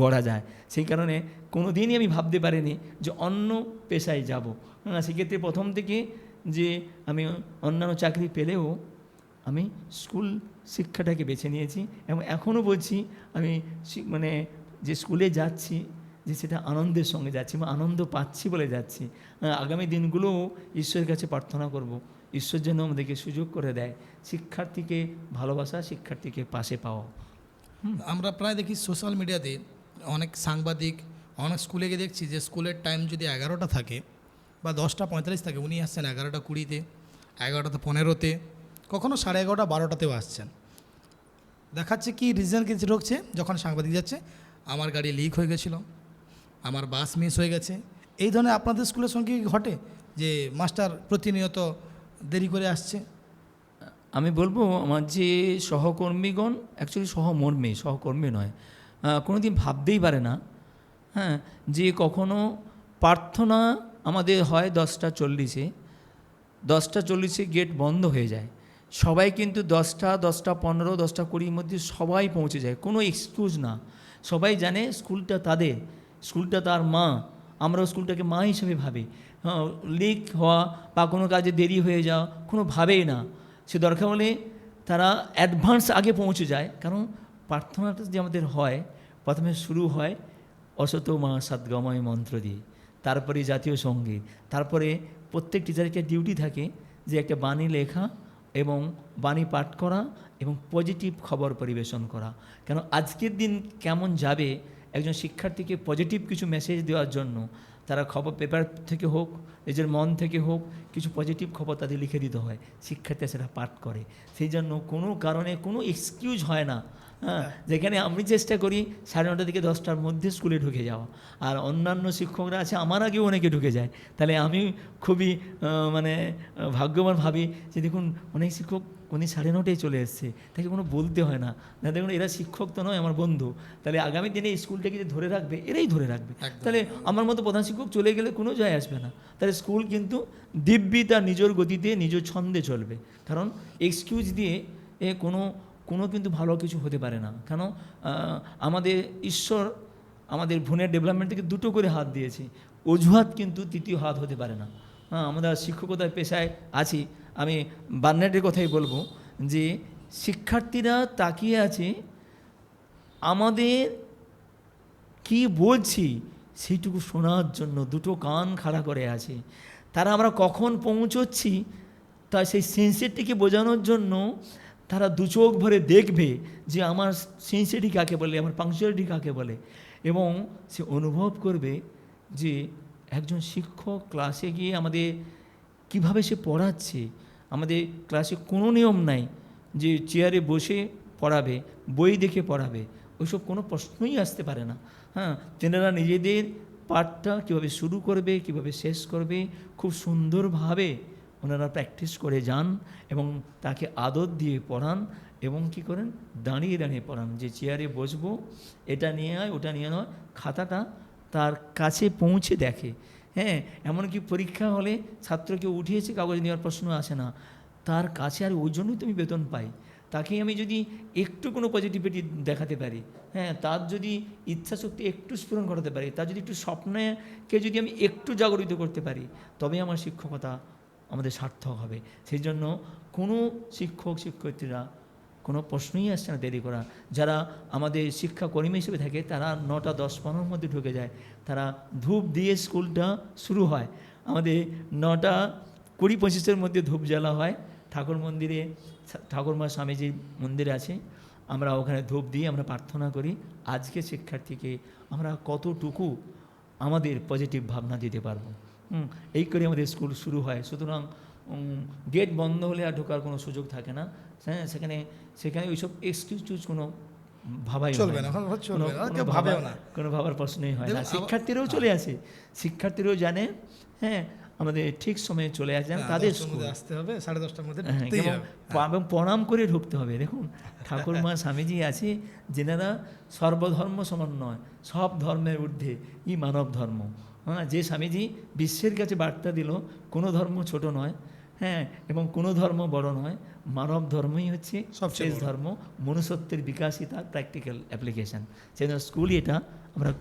Speaker 1: গড়া যায়। সেই কারণে কোনো দিনই আমি ভাবতে পারিনি যে অন্য পেশায় যাব। সেক্ষেত্রে প্রথম থেকে যে আমি অন্যান্য চাকরি পেলেও আমি স্কুল শিক্ষাটাকে বেছে নিয়েছি এবং এখনও বলছি আমি মানে যে স্কুলে যাচ্ছি, যে সেটা আনন্দের সঙ্গে যাচ্ছি বা আনন্দ পাচ্ছি বলে যাচ্ছি। আগামী দিনগুলোও ঈশ্বরের কাছে প্রার্থনা করব, ঈশ্বর যেন আমাদেরকে সুযোগ করে দেয় শিক্ষার্থীকে ভালোবাসা, শিক্ষার্থীকে পাশে পাওয়া।
Speaker 2: আমরা প্রায় দেখি সোশ্যাল মিডিয়াতে অনেক সাংবাদিক, অনেক স্কুলে গিয়ে দেখছি যে স্কুলের টাইম যদি 11টা থাকে বা 10:45 থাকে, উনি আসছেন 11:20-তে, 11:15-তে, কখনো 11:30, 12টাতেও আসছেন। দেখাচ্ছে কি রিজন কিছু ঢুকছে, যখন সাংবাদিক যাচ্ছে আমার গাড়ি লিক হয়ে গেছিলো, আমার বাস মিস হয়ে গেছে। এই ধরনের আপনাদের স্কুলের সঙ্গে কি ঘটে যে মাস্টার প্রতিনিয়ত দেরি করে আসছে?
Speaker 1: আমি বলবো আমার যে সহকর্মীগণ, অ্যাকচুয়ালি সহকর্মী নয়, কোনো দিন ভাবতেই পারে না, হ্যাঁ, যে কখনো প্রার্থনা আমাদের হয় 10:40-এ, 10:40-এ গেট বন্ধ হয়ে যায়, সবাই কিন্তু 10টা, 10:15, 10:20-র মধ্যে সবাই পৌঁছে যায়, কোনো এক্সকিউজ না। সবাই জানে স্কুলটা তাদের, স্কুলটা তার মা, আমরাও স্কুলটাকে মা হিসেবে ভাবি। লিক হওয়া বা কোনো কাজে দেরি হয়ে যাওয়া কোনোভাবেই না, সে দরকার হলে তারা অ্যাডভান্স আগে পৌঁছে যায়। কারণ প্রার্থনাটা যে আমাদের হয়, প্রথমে শুরু হয় অসত মা সদ্গময় মন্ত্র দিয়ে, তারপরে জাতীয় সঙ্গীত, তারপরে প্রত্যেক টিচারকে ডিউটি থাকে যে একটা বাণী লেখা এবং বাণী পাঠ করা এবং পজিটিভ খবর পরিবেশন করা। কেন আজকের দিন কেমন যাবে, একজন শিক্ষার্থীকে পজিটিভ কিছু মেসেজ দেওয়ার জন্য তারা খবর পেপার থেকে হোক, নিজের মন থেকে হোক, কিছু পজিটিভ খবর তাদের লিখে দিতে হয়, শিক্ষার্থীরা সেটা পাঠ করে। সেই জন্য কোনো কারণে কোনো এক্সকিউজ হয় না। হ্যাঁ, যেখানে আমি চেষ্টা করি 9:30 থেকে 10টার মধ্যে স্কুলে ঢুকে যাওয়া, আর অন্যান্য শিক্ষকরা আছে আমার আগেও অনেকে ঢুকে যায়, তাহলে আমি খুবই ভাগ্যবান ভাবি যে দেখুন অনেক শিক্ষক উনি 9:30টায় চলে এসছে, তাকে কোনো বলতে হয় না, না দেখুন এরা শিক্ষক তো নয়, আমার বন্ধু, তাহলে আগামী দিনে এই স্কুলটাকে যে ধরে রাখবে এরাই ধরে রাখবে, তাহলে আমার মতো প্রধান শিক্ষক চলে গেলে কোনো যায় আসবে না, তাহলে স্কুল কিন্তু দিব্যি তার নিজের গতিতে নিজের ছন্দে চলবে। কারণ এক্সকিউজ দিয়ে কোনো কিন্তু ভালো কিছু হতে পারে না। কেন আমাদের ঈশ্বর আমাদের ভুনের ডেভেলপমেন্ট থেকে 2টো করে হাত দিয়েছে, অজুহাত কিন্তু 3য় হাত হতে পারে না। আমরা শিক্ষকতার পেশায় আছি, আমি বার্নার্ডের কথাই বলবো যে শিক্ষার্থীরা তাকিয়ে আছে আমাদের কি বলছি সেইটুকু শোনার জন্য, 2টো কান খাড়া করে আছে। তারা আমরা কখন পৌঁছচ্ছি তা সেই সিনসিয়ারিটিকে বোঝানোর জন্য তারা 2 চোখ ভরে দেখবে যে আমার সিনসিয়ারিটি কাকে বলে, আমার পাংচুয়ালিটি কাকে বলে, এবং সে অনুভব করবে যে একজন শিক্ষক ক্লাসে গিয়ে আমাদের কিভাবে সে পড়াচ্ছে। আমাদের ক্লাসে কোনো নিয়ম নাই যে চেয়ারে বসে পড়াবে, বই দেখে পড়াবে, ওইসব কোনো প্রশ্নই আসতে পারে না। হ্যাঁ, তেনারা নিজেদের পাঠটা কীভাবে শুরু করবে, কীভাবে শেষ করবে, খুব সুন্দরভাবে ওনারা প্র্যাকটিস করে যান এবং তাকে আদর দিয়ে পড়ান এবং কি করেন, দাঁড়িয়ে দাঁড়িয়ে পড়ান, যে চেয়ারে বসবো, এটা নিয়ে আয়, ওটা নিয়ে নয়, খাতাটা তার কাছে পৌঁছে দেখে। হ্যাঁ, এমনকি পরীক্ষা হলে ছাত্রকে উঠিয়েছে, কাগজ নেওয়ার প্রশ্ন আসে না, তার কাছে, আর ওই জন্যই তো আমি বেতন পাই। তাকে আমি যদি একটু কোনো পজিটিভিটি দেখাতে পারি, হ্যাঁ, তার যদি ইচ্ছাশক্তি একটু স্ফুরণ ঘটাতে পারি, তার যদি একটু স্বপ্নকে যদি আমি একটু জাগরিত করতে পারি, তবে আমার শিক্ষকতা আমাদের সার্থক হবে। সেই জন্য কোনো শিক্ষক শিক্ষয়িত্রীরা কোনো প্রশ্নই আসছে না দেরি করা। যারা আমাদের শিক্ষাকর্মী হিসেবে থাকে তারা 9টা 10-15-র মধ্যে ঢুকে যায়, তারা ধূপ দিয়ে স্কুলটা শুরু হয়। আমাদের 9টা 20-25-এর মধ্যে ধূপ জ্বালা হয় ঠাকুর মন্দিরে, ঠাকুরমা স্বামীজির মন্দির আছে, আমরা ওখানে ধূপ দিয়ে আমরা প্রার্থনা করি আজকে শিক্ষার্থীকে আমরা কতটুকু আমাদের পজিটিভ ভাবনা দিতে পারবো। এই করে আমাদের স্কুল শুরু হয়। সুতরাং গেট বন্ধ হলে আর ঢোকার কোনো সুযোগ থাকে না। হ্যাঁ, সেখানে ওইসব এক্সকিউজ কোনো ভাবাই
Speaker 2: চলবে না,
Speaker 1: কোনো ভাবার প্রশ্নই হয় না। শিক্ষার্থীরাও চলে আসে, শিক্ষার্থীরাও জানে হ্যাঁ আমাদের ঠিক সময়ে চলে আসেন, তাদের স্কুল
Speaker 2: আসতে হবে 10:30টার মধ্যে,
Speaker 1: এবং প্রণাম করে ঢুকতে হবে। দেখুন ঠাকুরমা স্বামীজি আছে যেনারা সর্বধর্ম সমন্বয়, সব ধর্মের ঊর্ধ্বে ই মানব ধর্ম। হ্যাঁ, যে স্বামীজি বিশ্বের কাছে বার্তা দিল কোনো ধর্ম ছোট নয়, হ্যাঁ, এবং কোনো ধর্ম বড় নয়, মানব ধর্মই হচ্ছে শেষ ধর্ম, মনুষ্যত্বের বিকাশই তার প্র্যাকটিক্যাল অ্যাপ্লিকেশান। সেই জন্য স্কুলই এটা আমরা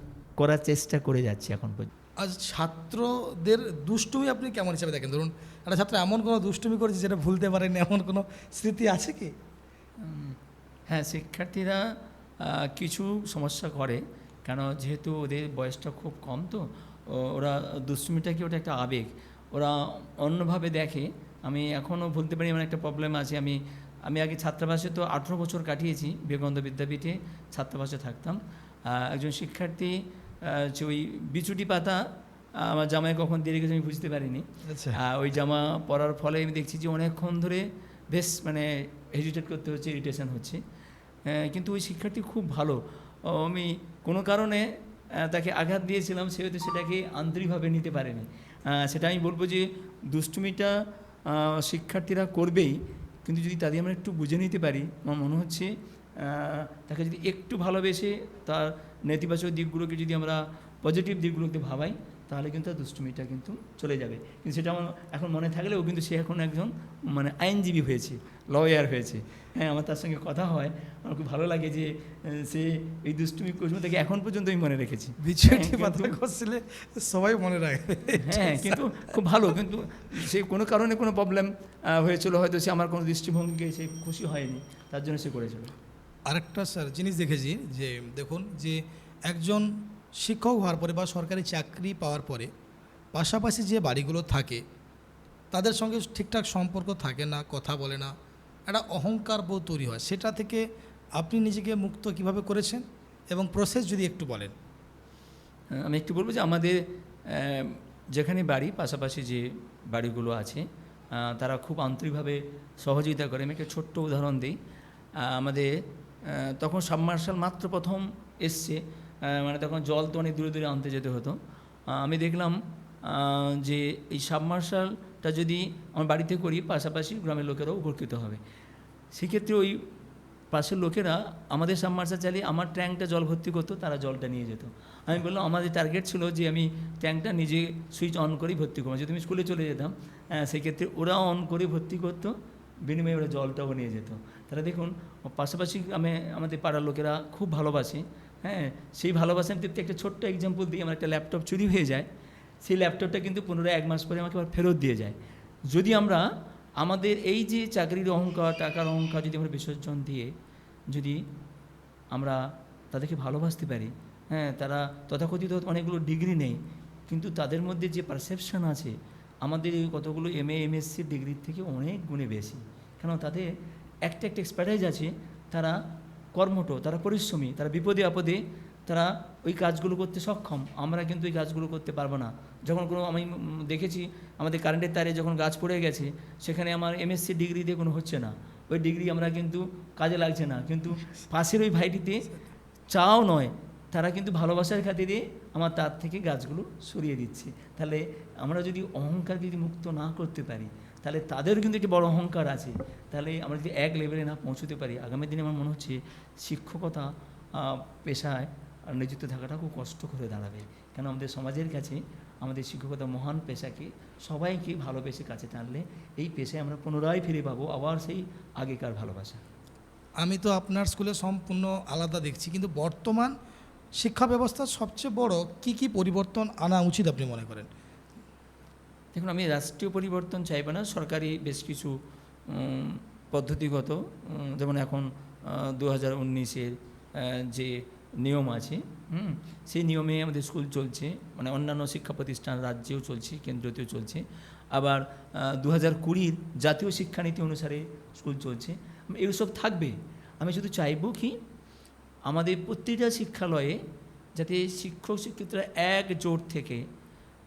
Speaker 1: করার চেষ্টা করে যাচ্ছি এখন পর্যন্ত।
Speaker 2: আজ ছাত্রদের দুষ্টুমি আপনি কেমন হিসাবে দেখেন? ধরুন একটা ছাত্র এমন কোনো দুষ্টুমি করেছে যেটা ভুলতে পারেনি, এমন কোনো স্মৃতি আছে কি?
Speaker 1: হ্যাঁ, শিক্ষার্থীরা কিছু সমস্যা করে, কেন যেহেতু ওদের বয়সটা খুব কম, তো ওরা দুষ্টুমিটাকে ওটা একটা আবেগ, ওরা অন্যভাবে দেখে। আমি এখনও বলতে পারি আমার একটা প্রবলেম আছে। আমি আগে ছাত্রাবাসে তো 18 বছর কাটিয়েছি, বিবেকানন্দ বিদ্যাপীঠে ছাত্রাবাসে থাকতাম। একজন শিক্ষার্থী যে ওই বিচুটি পাতা আমার জামায় কখন দিয়ে রেখেছে আমি বুঝতে পারিনি।
Speaker 2: আচ্ছা।
Speaker 1: ওই জামা পরার ফলে আমি দেখছি যে অনেকক্ষণ ধরে বেশ মানে হেজিটেট করতে হচ্ছে, ইরিটেশন হচ্ছে। কিন্তু ওই শিক্ষার্থী খুব ভালো। আমি কোনো কারণে তাকে আঘাত দিয়েছিলাম, সে হয়তো সেটাকে আন্তরিকভাবে নিতে পারেনি। সেটা আমি বলবো যে দুষ্টুমিটা শিক্ষার্থীরা করবেই, কিন্তু যদি তাদের আমরা একটু বুঝে নিতে পারি, আমার মনে হচ্ছে তাকে যদি একটু ভালোবেসে তার নেতিবাচক দিকগুলোকে যদি আমরা পজিটিভ দিকগুলোকে ভাবাই, তাহলে কিন্তু তার দুষ্টুমিটা কিন্তু চলে যাবে। কিন্তু সেটা আমার এখন মনে থাকলেও কিন্তু সে এখন একজন মানে আইনজীবী হয়েছে, লয়ার হয়েছে। হ্যাঁ, আমার তার সঙ্গে কথা হয়, আমার খুব ভালো লাগে যে সে এই দুষ্টুমি কৌশল থেকে এখন পর্যন্ত আমি মনে রেখেছি।
Speaker 2: বিছুটি পাতা করছিলে সবাই মনে রাখবে।
Speaker 1: হ্যাঁ, কিন্তু খুব ভালো। কিন্তু সে কোনো কারণে কোনো প্রবলেম হয়েছিল, হয়তো সে আমার কোনো দৃষ্টিভঙ্গিকে সে খুশি হয়নি, তার জন্য সে করেছিল।
Speaker 2: আরেকটা স্যার জিনিস দেখেছি যে দেখুন যে একজন শিক্ষক হওয়ার পরে বা সরকারি চাকরি পাওয়ার পরে পাশাপাশি যে বাড়িগুলো থাকে তাদের সঙ্গে ঠিকঠাক সম্পর্ক থাকে না, কথা বলে না, একটা অহংকার বোধ তৈরি হয়। সেটা থেকে আপনি নিজেকে মুক্ত কিভাবে করেছেন এবং প্রসেস যদি একটু বলেন।
Speaker 1: আমি একটু বলবো যে আমাদের যেখানে বাড়ি, পাশাপাশি যে বাড়িগুলো আছে তারা খুব আন্তরিকভাবে সহযোগিতা করে। আমি একটা ছোট্ট উদাহরণ দিই। আমাদের তখন সাবমার্শাল মাত্র প্রথম এসছে, মানে তখন জল তো অনেক দূরে দূরে আনতে যেতে হতো। আমি দেখলাম যে এই সাবমার্শালটা যদি আমার বাড়িতে করি, পাশাপাশি গ্রামের লোকেরাও উপকৃত হবে। সেক্ষেত্রে ওই পাশের লোকেরা আমাদের সাবমার্শাল চালিয়ে আমার ট্যাঙ্কটা জল ভর্তি করতো, তারা জলটা নিয়ে যেত। আমি বললাম আমাদের টার্গেট ছিল যে আমি ট্যাঙ্কটা নিজে সুইচ অন করেই ভর্তি করবো। যদি আমি স্কুলে চলে যেতাম সেক্ষেত্রে ওরা অন করে ভর্তি করতো, বিনিময়ে ওরা জলটাও নিয়ে যেত। তারা দেখুন পাশাপাশি আমাদের পাড়ার লোকেরা খুব ভালোবাসে। হ্যাঁ, সেই ভালোবাসার ক্ষেত্রে একটা ছোট্ট এক্সাম্পল দিই। আমার একটা ল্যাপটপ চুরি হয়ে যায়, সেই ল্যাপটপটা কিন্তু 15-1 মাস পরে আমাকে আবার ফেরত দিয়ে যায়। যদি আমরা আমাদের এই যে চাকরির অহংকার, টাকার অহংকার যদি আমরা বিসর্জন দিয়ে যদি আমরা তাদেরকে ভালোবাসতে পারি, হ্যাঁ, তারা তথাকথিত অনেকগুলো ডিগ্রি নেই, কিন্তু তাদের মধ্যে যে পারসেপশন আছে আমাদের এই কতগুলো MA MSc ডিগ্রির থেকে অনেক গুণে বেশি। কেন তাদের একটা এক্সপার্টাইজ আছে, তারা কর্মঠ, তারা পরিশ্রমী, তারা বিপদে আপদে তারা ওই কাজগুলো করতে সক্ষম। আমরা কিন্তু ওই কাজগুলো করতে পারবো না। যখন কোনো আমি দেখেছি আমাদের কারেন্টের তারে যখন গাছ পড়ে গেছে, সেখানে আমার MSc ডিগ্রি দিয়ে কোনো হচ্ছে না, ওই ডিগ্রি আমরা কিন্তু কাজে লাগছে না, কিন্তু পাশের ওই ভাইটিতে চাও নয়, তারা কিন্তু ভালোবাসার খাতিরে আমার তার থেকে গাছগুলো সরিয়ে দিচ্ছে। তাহলে আমরা যদি অহংকার যদি মুক্ত না করতে পারি, তাহলে তাদেরও কিন্তু একটি বড় অহংকার আছে। তাহলে আমরা যদি এক লেভেলে না পৌঁছতে পারি, আগামী দিনে আমার মনে হচ্ছে শিক্ষকতা পেশায় নিযুক্ত থাকাটা খুব কষ্ট করে দাঁড়াবে। কেন আমাদের সমাজের কাছে আমাদের শিক্ষকতা মহান পেশাকে সবাইকে ভালোবেসে কাছে টানলে এই পেশায় আমরা পুনরায় ফিরে পাবো আবার সেই আগেকার ভালোবাসা।
Speaker 2: আমি তো আপনার স্কুলে সম্পূর্ণ আলাদা দেখছি, কিন্তু বর্তমান শিক্ষা ব্যবস্থার সবচেয়ে বড় কি পরিবর্তন আনা উচিত আপনি মনে করেন?
Speaker 1: দেখুন, আমি রাষ্ট্রীয় পরিবর্তন চাইব না, সরকারি বেশ কিছু পদ্ধতিগত, যেমন এখন 2019-এর যে নিয়ম আছে, সেই নিয়মে আমাদের স্কুল চলছে, মানে অন্যান্য শিক্ষা প্রতিষ্ঠান রাজ্যেও চলছে, কেন্দ্রতেও চলছে। আবার 2020-র জাতীয় শিক্ষানীতি অনুসারে স্কুল চলছে। এইসব থাকবে। আমি শুধু চাইব কি আমাদের প্রতিটা শিক্ষালয়ে যাতে শিক্ষক শিক্ষিকারা একজোট থেকে,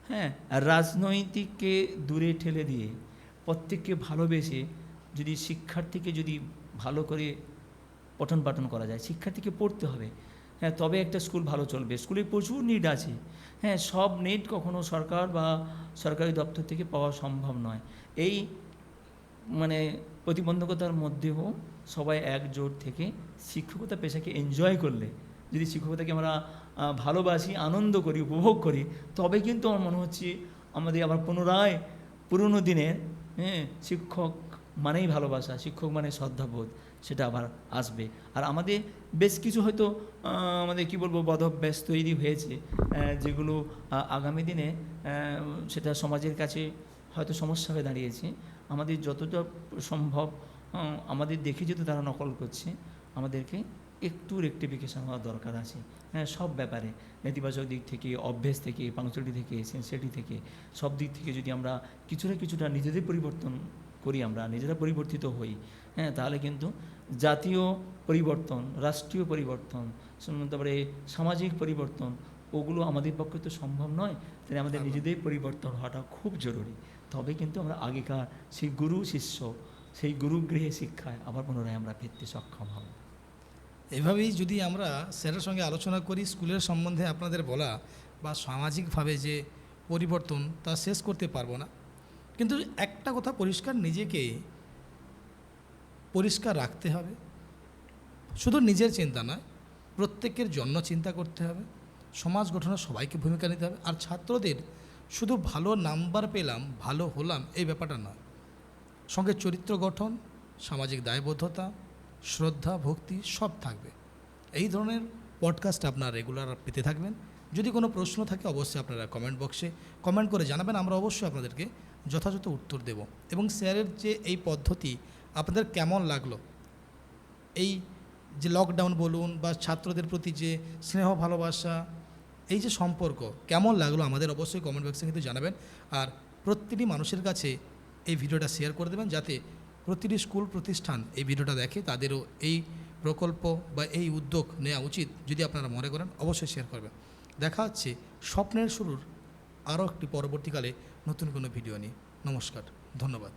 Speaker 1: হ্যাঁ, রাজনৈতিককে দূরে ঠেলে দিয়ে প্রত্যেককে ভালোবেসে যদি শিক্ষার্থীকে যদি ভালো করে পঠন পাঠন করা যায়, শিক্ষার্থীকে পড়তে হবে, হ্যাঁ, তবে একটা স্কুল ভালো চলবে। স্কুলে প্রচুর নিড আছে, হ্যাঁ, সব নিড কখনো সরকার বা সরকারি দপ্তর থেকে পাওয়া সম্ভব নয়। এই মানে প্রতিবন্ধকতার মধ্যেও সবাই একজোট থেকে শিক্ষকতা পেশাকে এনজয় করলে, যদি শিক্ষকতাকে আমরা ভালোবাসি, আনন্দ করি, উপভোগ করি, তবে কিন্তু আমার মনে হচ্ছে আমাদের আবার পুনরায় পুরনো দিনের, হ্যাঁ, শিক্ষক মানেই ভালোবাসা, শিক্ষক মানে শ্রদ্ধাবোধ, সেটা আবার আসবে। আর আমাদের বেশ কিছু হয়তো আমাদের কি বলবো বদভ্যাস তৈরি হয়েছে, যেগুলো আগামী দিনে সেটা সমাজের কাছে হয়তো সমস্যা হয়ে দাঁড়িয়েছে। আমাদের যতটা সম্ভব আমাদের দেখে যদি তারা নকল করছে, আমাদেরকে একটু রেকটিফিকেশন হওয়া দরকার আছে। হ্যাঁ, সব ব্যাপারে নেতিবাচক দিক থেকে, অভ্যেস থেকে, পাংচুয়ালিটি থেকে, সিনসিয়ারিটি থেকে, সব দিক থেকে যদি আমরা কিছুটা নিজেদের পরিবর্তন করি, আমরা নিজেরা পরিবর্তিত হই, হ্যাঁ, তাহলে কিন্তু জাতীয় পরিবর্তন, রাষ্ট্রীয় পরিবর্তন, তারপরে সামাজিক পরিবর্তন, ওগুলো আমাদের পক্ষে তো সম্ভব নয়। তাই আমাদের নিজেদের পরিবর্তন হওয়াটা খুব জরুরি। তবে কিন্তু আমরা আগেকার সেই গুরু শিষ্য, সেই গুরুগৃহে শিক্ষায় আবার পুনরায় আমরা ফিরতে সক্ষম হব।
Speaker 2: এভাবেই যদি আমরা স্যারের সঙ্গে আলোচনা করি, স্কুলের সম্বন্ধে আপনাদের বলা বা সামাজিকভাবে যে পরিবর্তন তা শেষ করতে পারবো না। কিন্তু একটা কথা পরিষ্কার, নিজেকে পরিষ্কার রাখতে হবে। শুধু নিজের চিন্তা নয়, প্রত্যেকের জন্য চিন্তা করতে হবে। সমাজ গঠনে সবাইকে ভূমিকা নিতে হবে। আর ছাত্রদের শুধু ভালো নাম্বার পেলাম, ভালো হলাম, এই ব্যাপারটা নয়। সঙ্গে চরিত্র গঠন, সামাজিক দায়বদ্ধতা, শ্রদ্ধা, ভক্তি সব থাকবে। এই ধরনের পডকাস্ট আপনারা রেগুলার পেতে থাকবেন। যদি কোনো প্রশ্ন থাকে অবশ্যই আপনারা কমেন্ট বক্সে কমেন্ট করে জানাবেন, আমরা অবশ্যই আপনাদেরকে যথাযথ উত্তর দেব। এবং স্যারের যে এই পদ্ধতি আপনাদের কেমন লাগলো, এই যে লকডাউন বলুন বা ছাত্রদের প্রতি যে স্নেহ ভালোবাসা, এই যে সম্পর্ক কেমন লাগলো আমাদের অবশ্যই কমেন্ট বক্সে কিন্তু জানাবেন। আর প্রতিটি মানুষের কাছে এই ভিডিওটা শেয়ার করে দেবেন, যাতে প্রতিটি স্কুল প্রতিষ্ঠান এই ভিডিওটা দেখে, তাদেরও এই প্রকল্প বা এই উদ্যোগ নেওয়া উচিত। যদি আপনারা মনে করেন অবশ্যই শেয়ার করবেন। দেখা হচ্ছে স্বপ্নের শুরুর আরও একটি পরবর্তীকালে নতুন কোনো ভিডিও নিয়ে। নমস্কার, ধন্যবাদ।